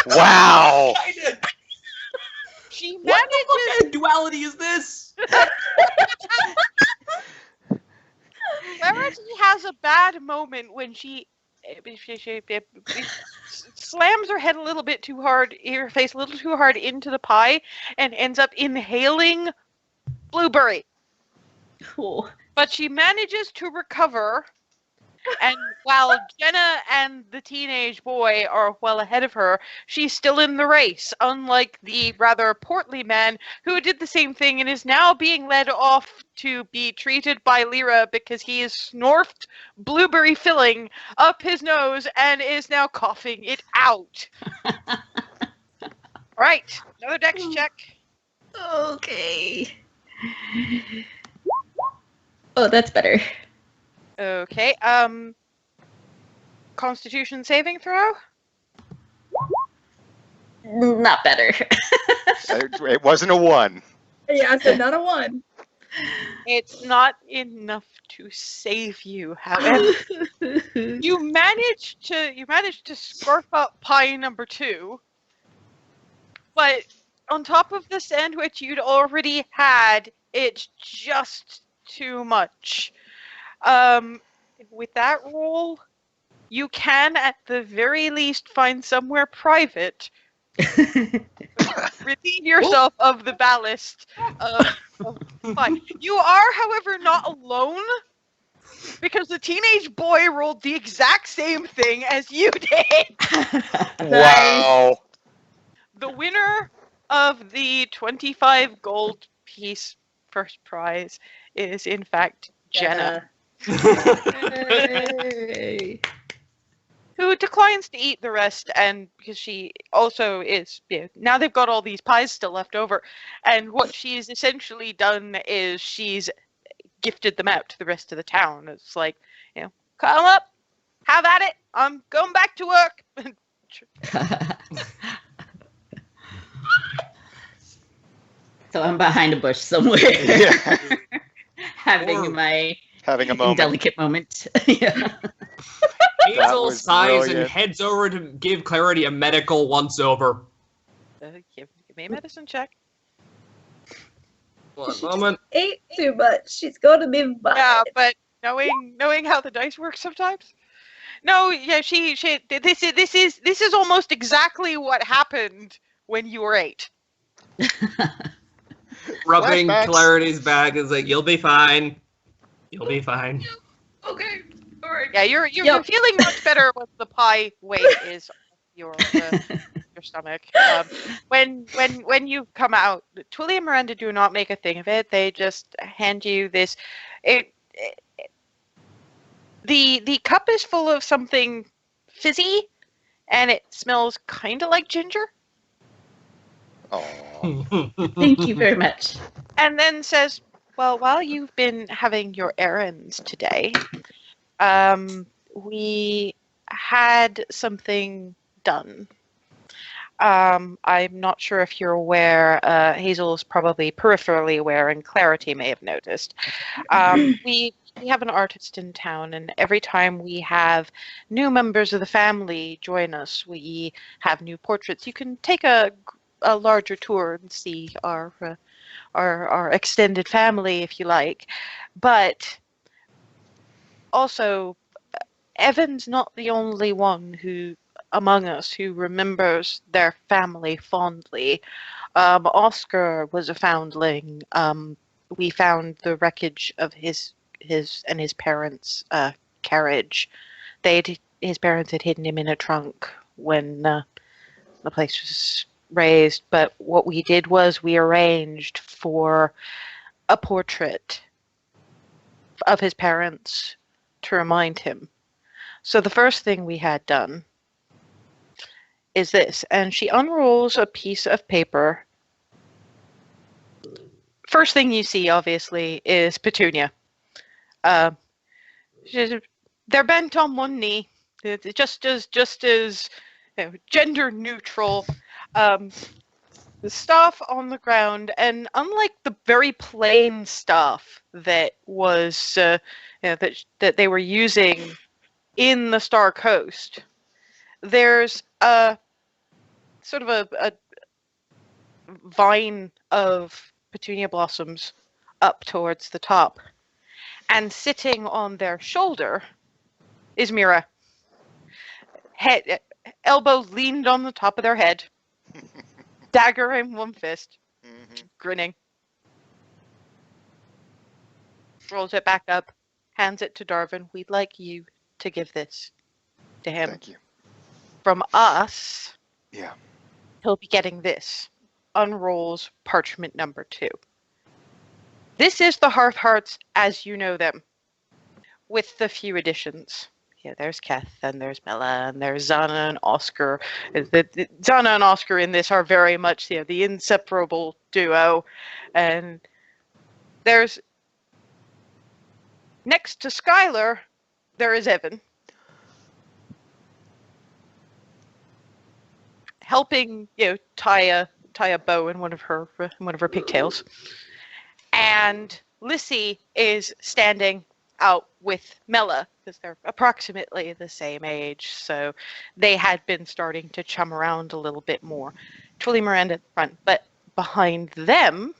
Wow! She What manages. the fuck duality is this? Clarity has a bad moment when she slams her head a little bit too hard, her face a little too hard into the pie, and ends up inhaling blueberry. Cool. But she manages to recover, and while Jenna and the teenage boy are well ahead of her, she's still in the race, unlike the rather portly man who did the same thing and is now being led off to be treated by Lyra because he has snorfed blueberry filling up his nose and is now coughing it out. Right, another dex check. Okay. Oh, that's better. Okay, Constitution saving throw? Not better. It wasn't a 1. Yeah, so not a 1. It's not enough to save you, however. You managed to scarf up pie number 2, but on top of the sandwich you'd already had, it's just too much. With that roll, you can at the very least find somewhere private, relieve yourself of the ballast of pie. You are, however, not alone, because the teenage boy rolled the exact same thing as you did. Wow! The winner of the 25 gold piece first prize is, in fact, Jenna, Yay. who declines to eat the rest, and because she also is, now they've got all these pies still left over, and what she's essentially done is she's gifted them out to the rest of the town. It's like, come up, have at it, I'm going back to work. So I'm behind a bush somewhere. Yeah. Having my Having a moment. delicate moment. Yeah. Hazel was sighs and brilliant. heads over to give Clarity a medical once over. Give me a medicine check. One moment. Ate too much. She's going to be fine. Yeah, but knowing how the dice work sometimes. No, yeah, this is almost exactly what happened when you were 8. rubbing Flashbacks. Clarity's back. Is like, you'll be fine. You'll be fine. Okay. All right. Yeah, you're Yep. feeling much better when the pie weight is off your stomach. When you come out, Twilly and Miranda do not make a thing of it. They just hand you this. The cup is full of something fizzy, and it smells kind of like ginger. Oh, Thank you very much. And then says, "Well, while you've been having your errands today, we had something done. I'm not sure if you're aware. Hazel's probably peripherally aware, and Clarity may have noticed. We have an artist in town, and every time we have new members of the family join us, we have new portraits. You can take a larger tour and see our extended family if you like, but also Evan's not the only one who among us who remembers their family fondly. Oscar was a foundling. We found the wreckage of his and his parents' carriage. His parents had hidden him in a trunk when the place was raised. But what we did was we arranged for a portrait of his parents to remind him. So the first thing we had done is this, and she unrolls a piece of paper. First thing you see, obviously, is Petunia. They're bent on one knee, just as gender neutral. The stuff on the ground, and unlike the very plain stuff that was that they were using in the Star Coast, there's a sort of a vine of petunia blossoms up towards the top, and sitting on their shoulder is Mira, head elbow leaned on the top of their head, dagger in one fist, grinning. Rolls it back up, hands it to Darvin. We'd like you to give this to him. thank you. From us, Yeah. he'll be getting this. Unrolls parchment number 2. This is the Hearth Hearts as you know them, with the few additions. Yeah, there's Keth, and there's Mela, and there's Zana and Oscar. Zana and Oscar in this are very much the inseparable duo. And there's, next to Skylar, there is Evan. Helping, tie a bow in one of her pigtails. And Lissy is standing out with Mela, because they're approximately the same age, so they had been starting to chum around a little bit more. Twilly Miranda at the front, but behind them,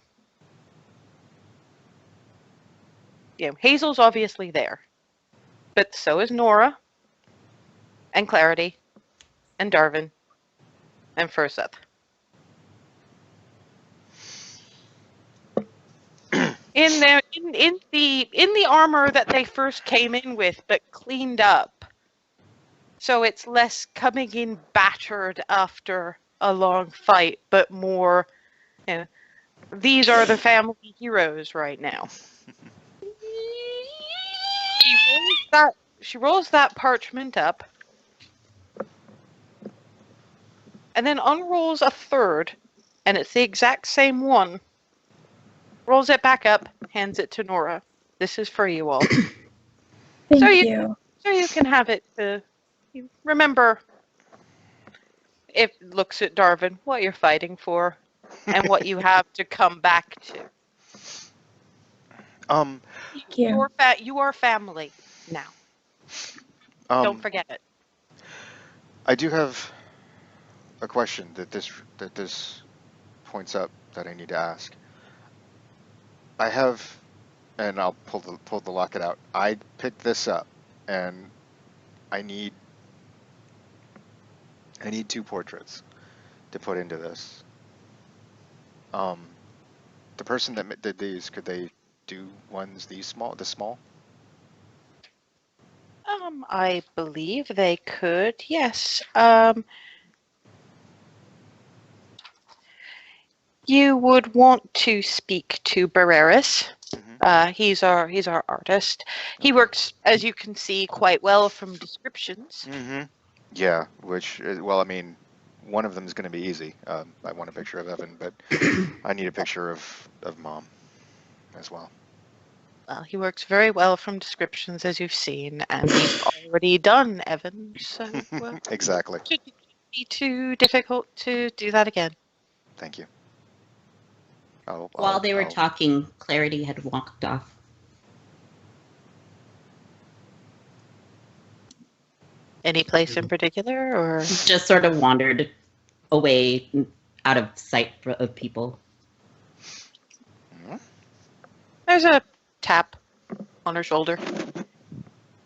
Hazel's obviously there, but so is Nora, and Clarity, and Darvin, and Furseth. In the armor that they first came in with, but cleaned up, so it's less coming in battered after a long fight, but more, these are the family heroes right now. She rolls that parchment up, and then unrolls a third, and it's the exact same one. Rolls it back up, hands it to Nora. This is for you all. Thank you. So you can have it to remember. It looks at Darvin, what you're fighting for, and what you have to come back to. Thank you. You are family now. Don't forget it. I do have a question that this points up that I need to ask. I have, and I'll pull the locket out. I picked this up, and I need 2 portraits to put into this. the person that did these, could they do ones these small, this small? I believe they could, yes. You would want to speak to Barreras. He's our artist. He works, as you can see, quite well from descriptions. Yeah, which, well, I mean, one of them is going to be easy. I want a picture of Evan, but I need a picture of Mom as well. Well, he works very well from descriptions, as you've seen, and he's already done Evan, so Exactly. it shouldn't be too difficult to do that again. Thank you. While they were talking, Clarity had walked off. Any place in particular, or Just sort of wandered away out of sight of people. there's a tap on her shoulder.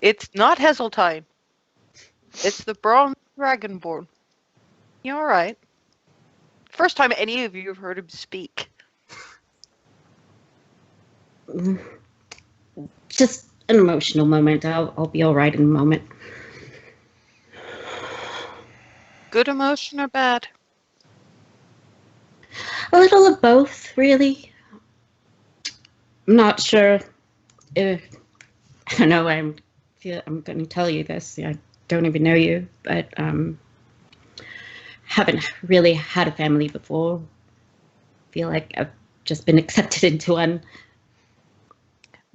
It's not Heseltine. It's the bronze dragonborn. You all right? First time any of you have heard him speak. Just an emotional moment. I'll be all right in a moment. Good emotion or bad? A little of both, really. I'm not sure if I know I'm going to tell you this. I don't even know you, but haven't really had a family before. Feel like I've just been accepted into one.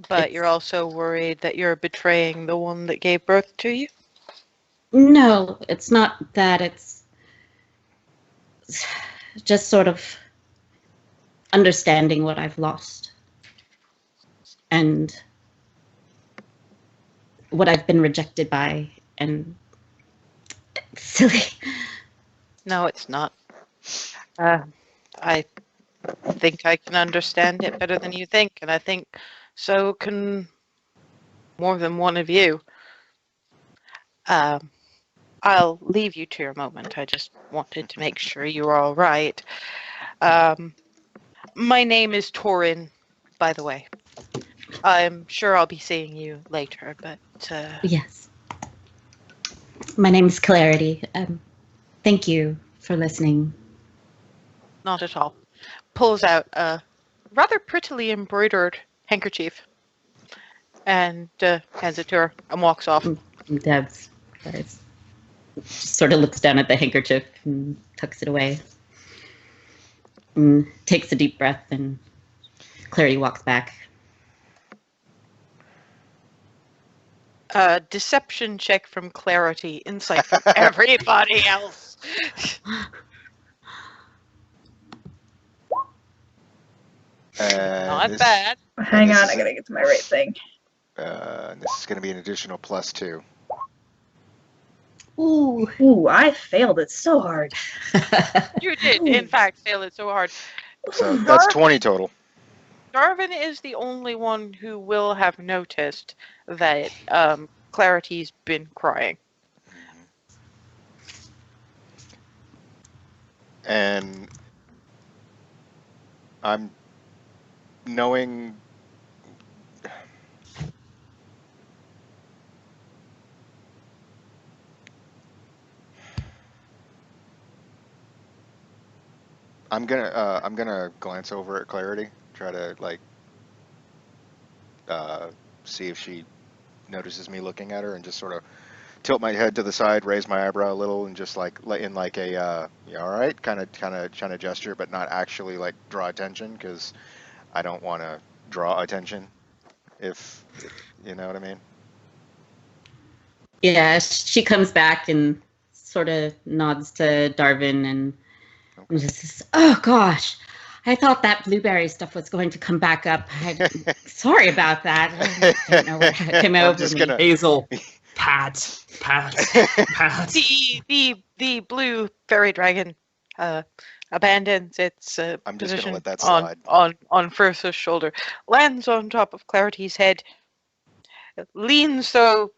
But you're also worried that you're betraying the one that gave birth to you? No, it's not that. It's just sort of understanding what I've lost and what I've been rejected by, and silly. No, it's not. I think I can understand it better than you think, and I think so can more than one of you. I'll leave you to your moment. I just wanted to make sure you were all right. My name is Torin, by the way. I'm sure I'll be seeing you later, but Yes. My name is Clarity. Thank you for listening. not at all. Pulls out a rather prettily embroidered handkerchief and hands it to her and walks off. Debs sort of looks down at the handkerchief and tucks it away. And takes a deep breath, and Clarity walks back. Deception check from Clarity, insight from everybody else. Not bad. Hang on, I gotta get to my right thing. This is going to be an additional +2. Ooh, I failed it so hard. You did, in fact, fail it so hard. So that's 20 total. Darvin is the only one who will have noticed that Clarity's been crying. And I'm knowing I'm gonna glance over at Clarity, try to like see if she notices me looking at her, and just sort of tilt my head to the side, raise my eyebrow a little, and just like in like a yeah, all right, kind of trying to gesture, but not actually like draw attention, because I don't want to draw attention. If you know what I mean. Yeah, she comes back and sort of nods to Darvin and just says, "Oh gosh, I thought that blueberry stuff was going to come back up. Sorry about that. I don't know what came over me." Hazel, pat. The blue fairy dragon abandons its I'm just gonna position let that slide. on Fursa's shoulder, lands on top of Clarity's head, leans so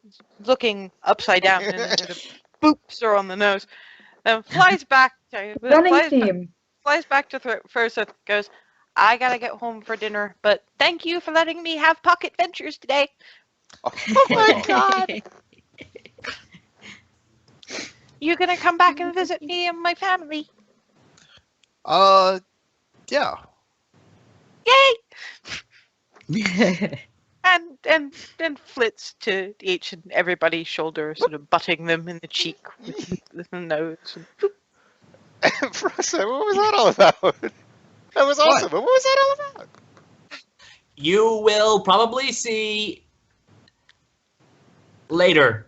looking upside down, and then sort of boops her on the nose, then flies back. Running theme. Flies back to Fursa. Goes, I gotta get home for dinner, but thank you for letting me have pocket ventures today. Oh my god! You gonna come back and visit me and my family? Yeah. Yay! And flits to each and everybody's shoulder, sort of butting them in the cheek with the nose. Frosa, what was that all about? That was awesome. But what was that all about? You will probably see later.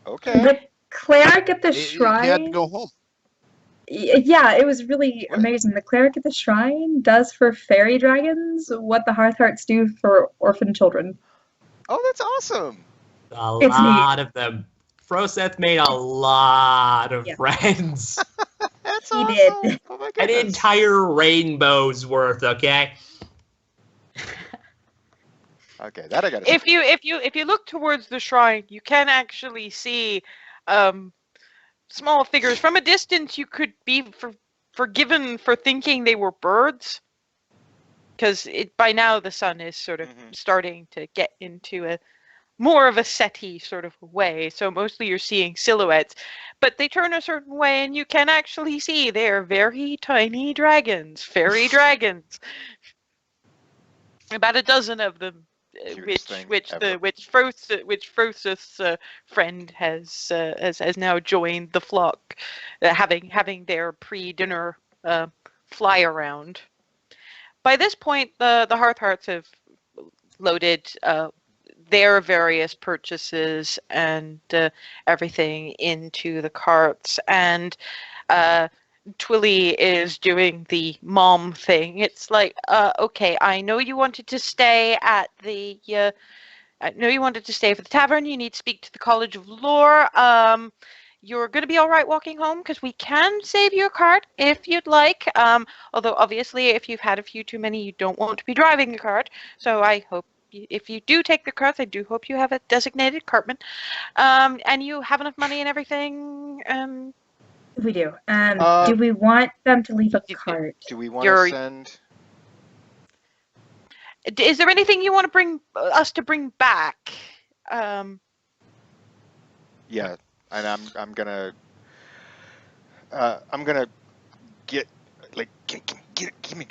Okay. The cleric at the He shrine. had to go home. Yeah, it was really What? amazing. The cleric at the shrine does for fairy dragons what the Hearthhearts do for orphan children. Oh, that's awesome. A It's neat. lot of them. Froseth made a lot of Yeah. friends. That's He awesome. did. Oh my An goodness. entire rainbow's worth, okay? Okay, that I gotta. If you look towards the shrine, you can actually see small figures. From a distance, you could be forgiven for thinking they were birds, because by now the sun is sort of starting to get into a more of a SETI sort of way. So mostly you're seeing silhouettes, but they turn a certain way, and you can actually see they're very tiny dragons, fairy dragons. About a dozen of them. Cutest thing Which ever. Froseth's friend has now joined the flock, having their pre-dinner fly around. By this point, the Hearthhearts have loaded their various purchases and everything into the carts, and Twilly is doing the mom thing. It's like, okay, I know you wanted to stay at the I know you wanted to stay for the tavern. You need to speak to the College of Lore. You're going to be all right walking home, because we can save your cart if you'd like. Although, obviously, if you've had a few too many, you don't want to be driving a cart. So I hope if you do take the carts, I do hope you have a designated cartman. And you have enough money and everything. We do. Do we want them to leave a cart? Do we want to send? Is there anything you want to bring us to bring back? Yeah, and I'm gonna get like give me.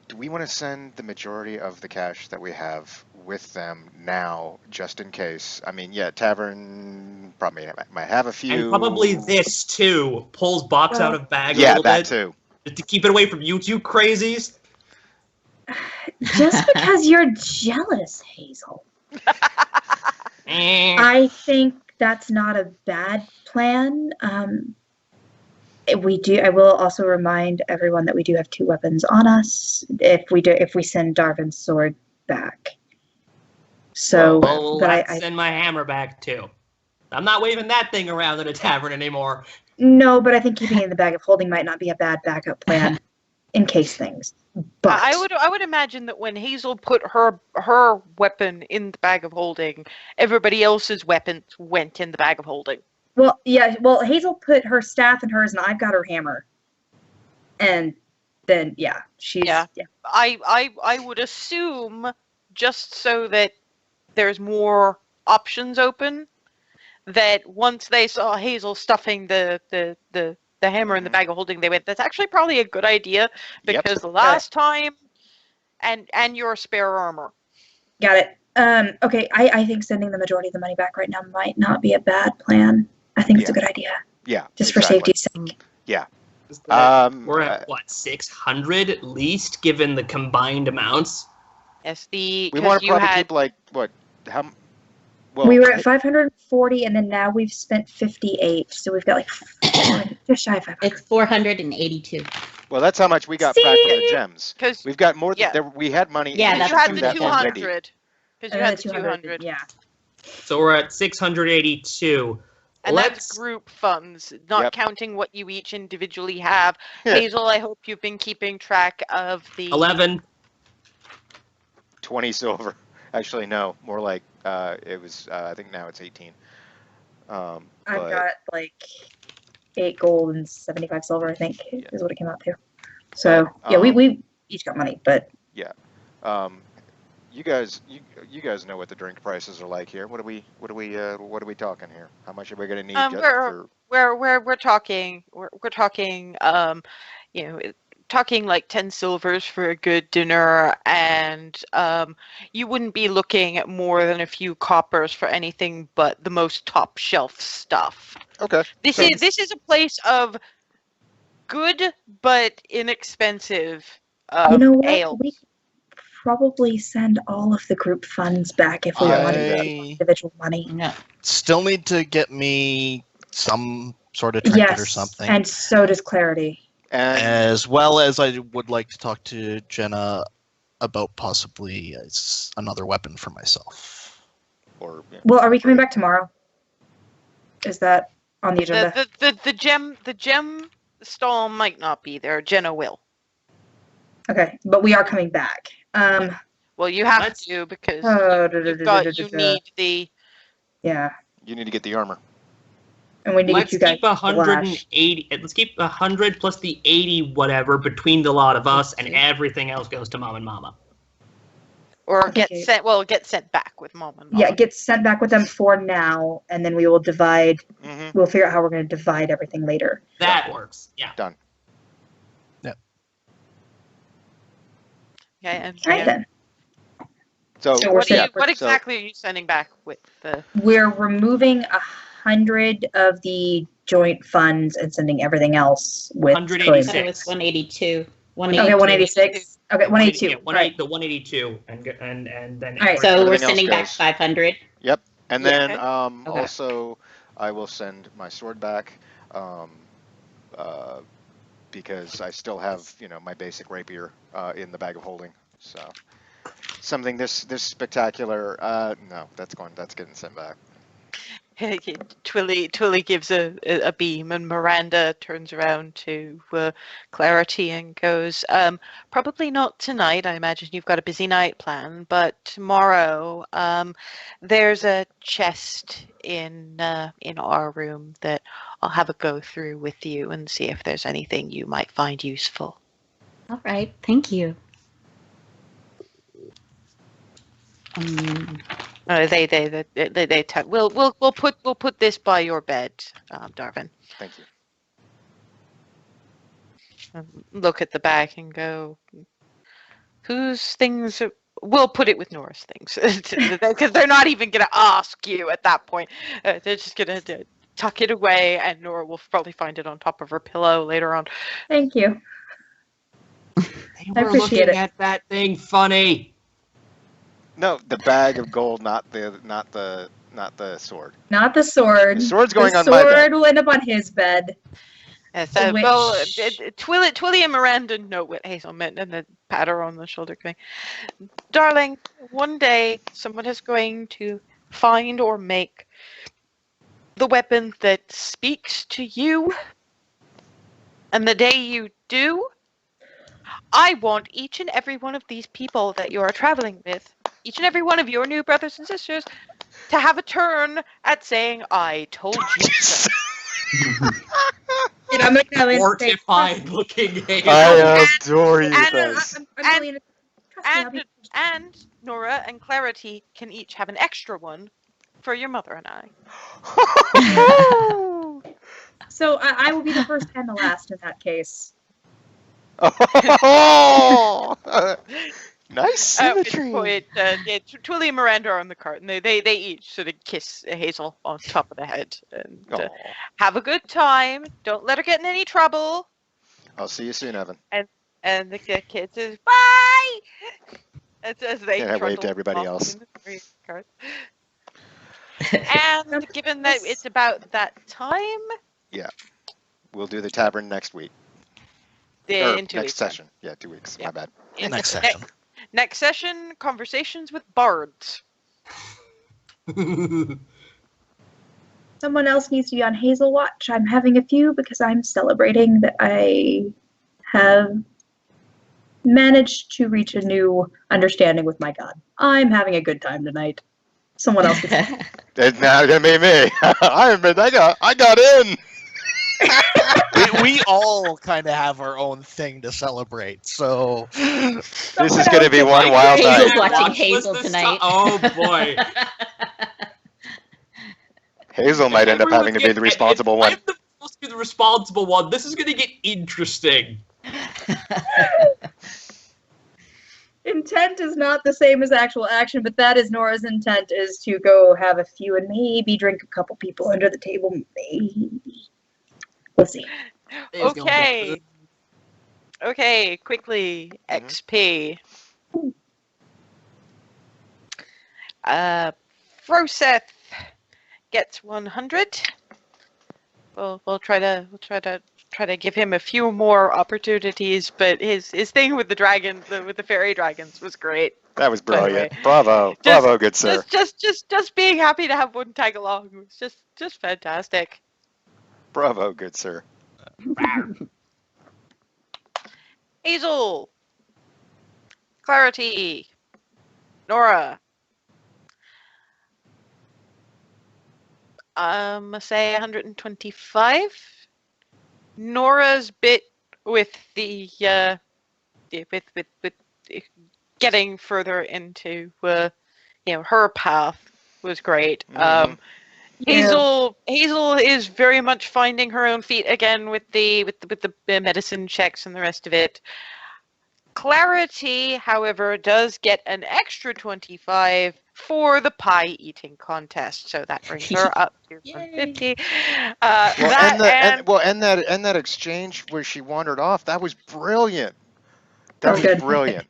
Do we want to send the majority of the cash that we have with them now, just in case? I mean, yeah, tavern probably might have a few. And probably this too. Pulls box out of bag a Yeah, little that bit. too. Just to keep it away from you two crazies. Just because you're jealous, Hazel. Eh. I think that's not a bad plan. We do. I will also remind everyone that we do have 2 weapons on us if we send Darvin's sword back. So, Well, but let's I send my hammer back too. I'm not waving that thing around in a tavern anymore. no, but I think keeping it in the bag of holding might not be a bad backup plan in case things. But I would imagine that when Hazel put her weapon in the bag of holding, everybody else's weapons went in the bag of holding. well, yeah. Well, Hazel put her staff in hers, and I've got her hammer. And then she's Yeah. I would assume, just so that there's more options open, that once they saw Hazel stuffing the hammer in the bag of holding, they went, that's actually probably a good idea, because the last time, and your spare armor. Got it. Okay, I think sending the majority of the money back right now might not be a bad plan. I think it's a good idea, Yeah, just for exactly. safety's sake. Yeah. We're at what, 600 at least, given the combined amounts. Yes, We want to probably keep like what? How? Well, We were at 540, and then now we've spent 58, so we've got like just shy of 500. It's 482. well, that's how much we got See? back from the gems. because We've got more. Yeah. We had money. Yeah, in that's you had addition the to that already. 200. Because you And had then the 200. Yeah. So we're at 682. And Let's that's group funds, not Yep. counting what you each individually have. Yeah. Hazel, I hope you've been keeping track of the 11. 20 silver. Actually, no. More like it was. I think now it's 18. I've But got like 8 gold and 75 silver, I think, is what it came out to. So yeah, um, each got money, but You guys know what the drink prices are like here. What are we talking here? How much are we gonna need for? We're talking talking like 10 silvers for a good dinner, and you wouldn't be looking at more than a few coppers for anything but the most top shelf stuff. Okay. This is a place of good but inexpensive you know what? ales. We could probably send all of the group funds back if we wanted individual money. No. Still need to get me some sort of trinket or Yes, something. and so does Clarity. And As well as I would like to talk to Jenna about possibly another weapon for myself. or Well, are we coming back tomorrow? Is that on the agenda? The gem stall might not be there. Jenna will. Okay, but we are coming back. Well, you have Let's- to because you need the. Yeah, you need to get the armor. and we need Let's you guys. keep 180. Let's keep 100 plus the 80 whatever between the lot of us, and everything else goes to Mom and Mama. Or get Okay. sent. Well, get sent back with Mom and Mom. Yeah, get sent back with them for now, and then we will divide. Mm-hmm. We'll figure out how we're going to divide everything later. That works. Yeah. Okay, and All right then. So So we're what, set up. what exactly are you sending back with the? We're removing 100 of the joint funds and sending everything else with 186. That was 182. Okay, 186. Okay, 182. Yeah, Right. The 182, and then. All right, So we're Everything else sending back goes. 500. Yep. And Yeah. then Okay. also I will send my sword back because I still have my basic rapier in the bag of holding. So something this spectacular. No, that's getting sent back. Twilly gives a beam, and Miranda turns around to Clarity and goes, probably not tonight. I imagine you've got a busy night planned, but tomorrow there's a chest in our room that I'll have a go through with you and see if there's anything you might find useful. All right. Thank you. We'll put this by your bed, Darvin. Thank you. Look at the bag and go, whose things? We'll put it with Nora's things because they're not even gonna ask you at that point. They're just gonna tuck it away, and Nora will probably find it on top of her pillow later on. Thank you. They I were appreciate looking it. at that thing funny. No, the bag of gold, not the sword. Not the sword. The sword's going the on my bed. sword will end up on his bed. So, Which- well, Twilly and Miranda know what Hazel meant, and then pat her on the shoulder, going, "Darling, one day someone is going to find or make the weapon that speaks to you, and the day you do, I want each and every one of these people that you are traveling with, each and every one of your new brothers and sisters, to have a turn at saying, 'I told you so.'" And I'm gonna go in and say, Mortified looking Hazel. I adore you and- guys. I'm going in and trust me, I'll be- And Nora and Clarity can each have an extra one for your mother and I. So I will be the first and the last in that case. Oh, nice At which symmetry. point, Twilly and Miranda are on the cart, and they each sort of kiss Hazel on top of the head and Aw. have a good time. Don't let her get in any trouble. I'll see you soon, Evan. And the kid says, "Bye!" as they Yeah, wave to trundle everybody off else. in the three cart. And given that it's about that time, We'll do the tavern next week. in 2 next weeks. session. Yeah, 2 weeks. Yeah. My bad. Next session. Next session, conversations with bards. Someone else needs to be on Hazel Watch. I'm having a few because I'm celebrating that I have managed to reach a new understanding with my god. I'm having a good time tonight. Someone else is It's now gonna be me. I got in. we all kind of have our own thing to celebrate. So This is going to be one wild Hazel's night. watching Watch Hazel list this tonight. Oh boy. Hazel might end up Everyone having to be get- the responsible one. I'm supposed to be the responsible one. This is gonna get interesting. Intent is not the same as actual action, but that is Nora's intent, is to go have a few and maybe drink a couple people under the table. Maybe. We'll see. Okay. Okay, quickly. XP. Froseth gets 100. We'll try to give him a few more opportunities, but his thing with the dragons, with the fairy dragons, was great. That was By the brilliant. way. Bravo. Bravo, good sir. Just being happy to have one tag along was just fantastic. Bravo, good sir. Hazel, Clarity, Nora. Say 125. Nora's bit with the with getting further into her path was great. Mhm. Hazel is very much finding her own feet again with the medicine checks and the rest of it. Clarity, however, does get an extra 25 for the pie eating contest, so that brings her up to 150. That exchange where she wandered off, that was brilliant. That was Good. brilliant.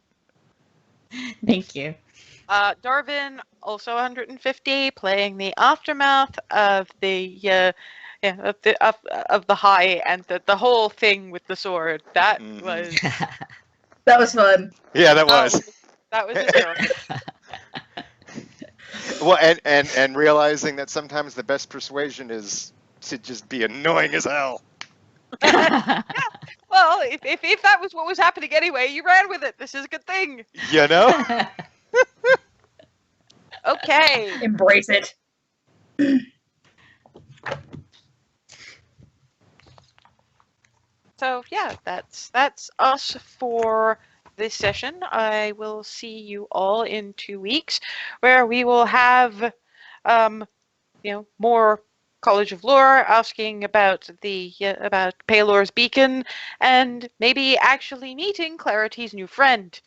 Thank you. Darvin also 150, playing the aftermath of the of the high and the whole thing with the sword. That Mhm. was That was fun. Yeah, that was. that was enjoyable. Well, and realizing that sometimes the best persuasion is to just be annoying as hell. Well, if that was what was happening anyway, you ran with it. This is a good thing. You know? Okay. Embrace it. So yeah, that's us for this session. I will see you all in 2 weeks, where we will have more College of Lore, asking about about Palor's Beacon, and maybe actually meeting Clarity's new friend.